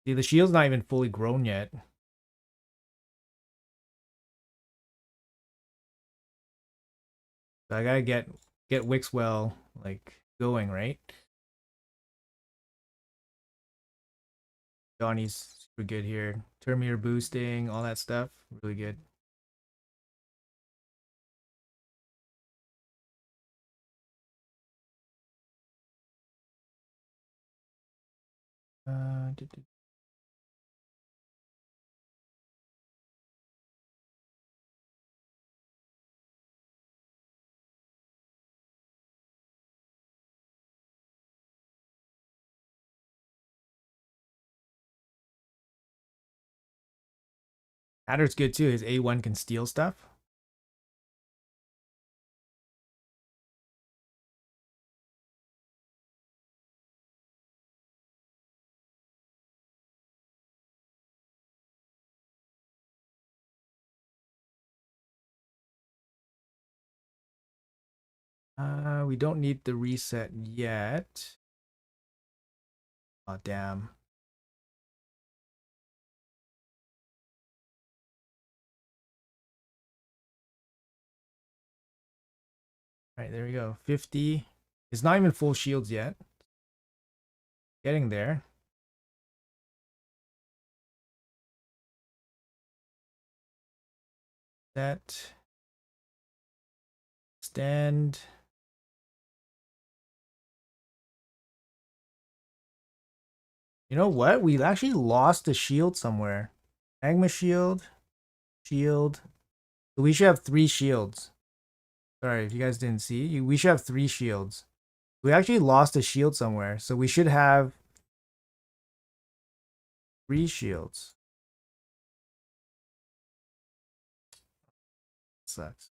See, the shield's not even fully grown yet. So I gotta get Wixwell like going, right? Donnie's super good here. Turn meter boosting, all that stuff. Really good. Uh, Hatter's good too. His A1 can steal stuff. We don't need the reset yet. Oh, damn. All right, there we go. 50. It's not even full shields yet. Getting there. That. Stand. You know what? We actually lost a shield somewhere. Magma shield. Shield. So we should have 3 shields. Sorry if you guys didn't see. We should have 3 shields. We actually lost a shield somewhere. So we should have 3 shields. Sucks.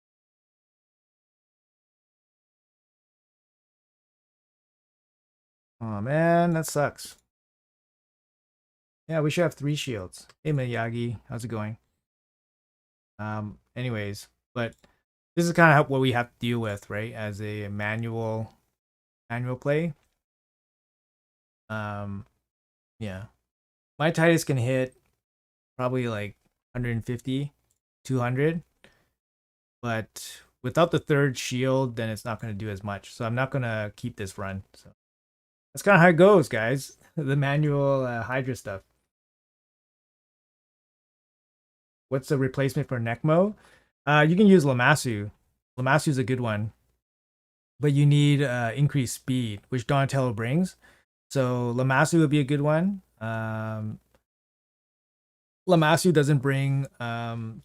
Oh man, that sucks. Yeah, we should have 3 shields. Hey Miyagi, how's it going? Anyways, but this is kind of what we have to deal with, right? As a manual play. Yeah. My Titus can hit probably like 150, 200, but without the 3rd shield, then it's not going to do as much. So I'm not going to keep this run. So that's kind of how it goes, guys. The manual Hydra stuff. What's the replacement for Necmo? You can use Lamasu. Lamasu is a good one, but you need increased speed, which Donatello brings. So Lamasu would be a good one. Lamasu doesn't bring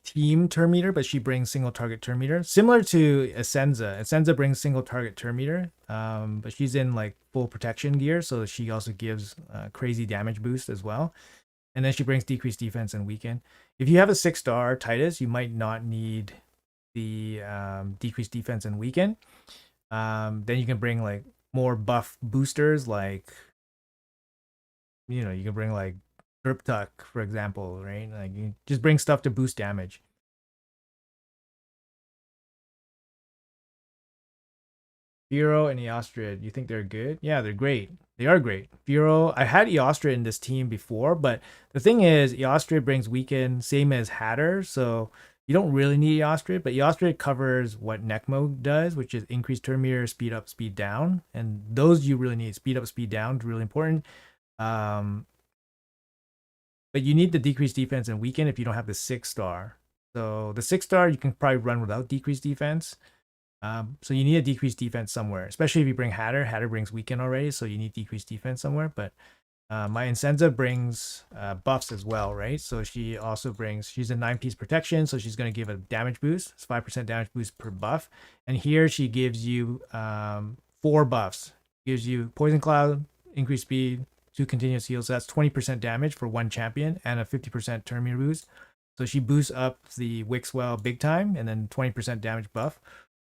team turn meter, but she brings single target turn meter, similar to Essenza. Essenza brings single target turn meter, but she's in like full protection gear, so she also gives crazy damage boost as well. And then she brings decreased defense and weaken. If you have a 6-star Titus, you might not need the decreased defense and weaken. Then you can bring like more buff boosters, like you can bring like Derp Tuck, for example, right? Like you just bring stuff to boost damage. Firo and Eostrid, you think they're good? Yeah, they're great. They are great. Firo, I had Eostrid in this team before, but the thing is, Eostrid brings weaken, same as Hatter, so you don't really need Eostrid, but Eostrid covers what Necmo does, which is increase turn meter, speed up, speed down, and those you really need. Speed up, speed down is really important. But you need the decreased defense and weaken if you don't have the 6-star. So the 6-star you can probably run without decreased defense. So you need a decreased defense somewhere, especially if you bring Hatter. Hatter brings weaken already, so you need decreased defense somewhere. But my Incenza brings buffs as well, right? So she also brings, she's a 9-piece protection, so she's going to give a damage boost. It's 5% damage boost per buff. And here she gives you 4 buffs. Gives you Poison Cloud, increased speed, 2 continuous heals. So that's 20% damage for 1 champion and a 50% turn meter boost. So she boosts up the Wixwell big time and then 20% damage buff.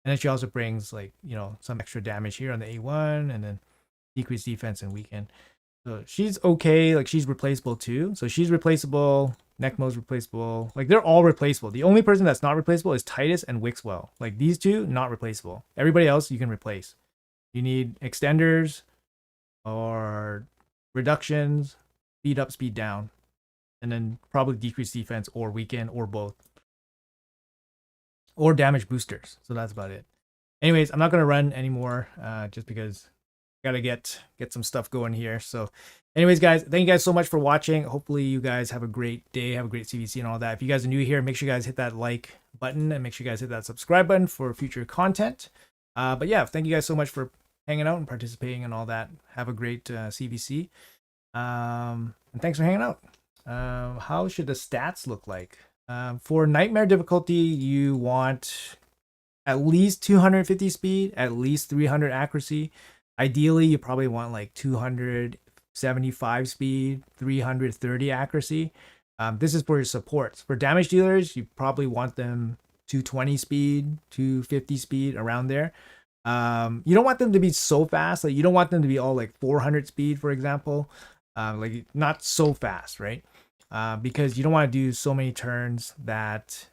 And then she also brings like, some extra damage here on the A1 and then decreased defense and weaken. So she's okay. Like she's replaceable too. So she's replaceable. Necmo's replaceable. Like they're all replaceable. The only person that's not replaceable is Titus and Wixwell. Like these two, not replaceable. Everybody else you can replace. You need extenders or reductions, speed up, speed down, and then probably decrease defense or weaken or both. Or damage boosters. So that's about it. Anyways, I'm not gonna run anymore, just because I gotta get some stuff going here. So anyways, guys, thank you guys so much for watching. Hopefully you guys have a great day, have a great CVC and all that. If you guys are new here, make sure you guys hit that like button and make sure you guys hit that subscribe button for future content. But yeah, thank you guys so much for hanging out and participating and all that. Have a great CVC. And thanks for hanging out. How should the stats look like? For Nightmare difficulty, you want at least 250 speed, at least 300 accuracy. Ideally, you probably want like 275 speed, 330 accuracy. This is for your supports. For damage dealers, you probably want them 220 speed, 250 speed, around there. You don't want them to be so fast. Like you don't want them to be all like 400 speed, for example. Like not so fast, right? Because you don't want to do so many turns that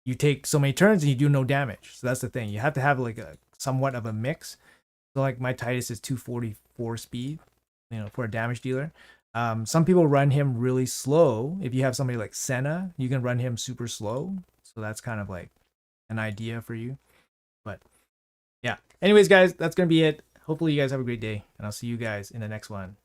you take so many turns and you do no damage. So that's the thing. You have to have like a somewhat of a mix. So like my Titus is 244 speed. for a damage dealer. Some people run him really slow. If you have somebody like Senna, you can run him super slow. So that's kind of like an idea for you. But yeah. Anyways, guys, that's going to be it. Hopefully you guys have a great day, and I'll see you guys in the next one.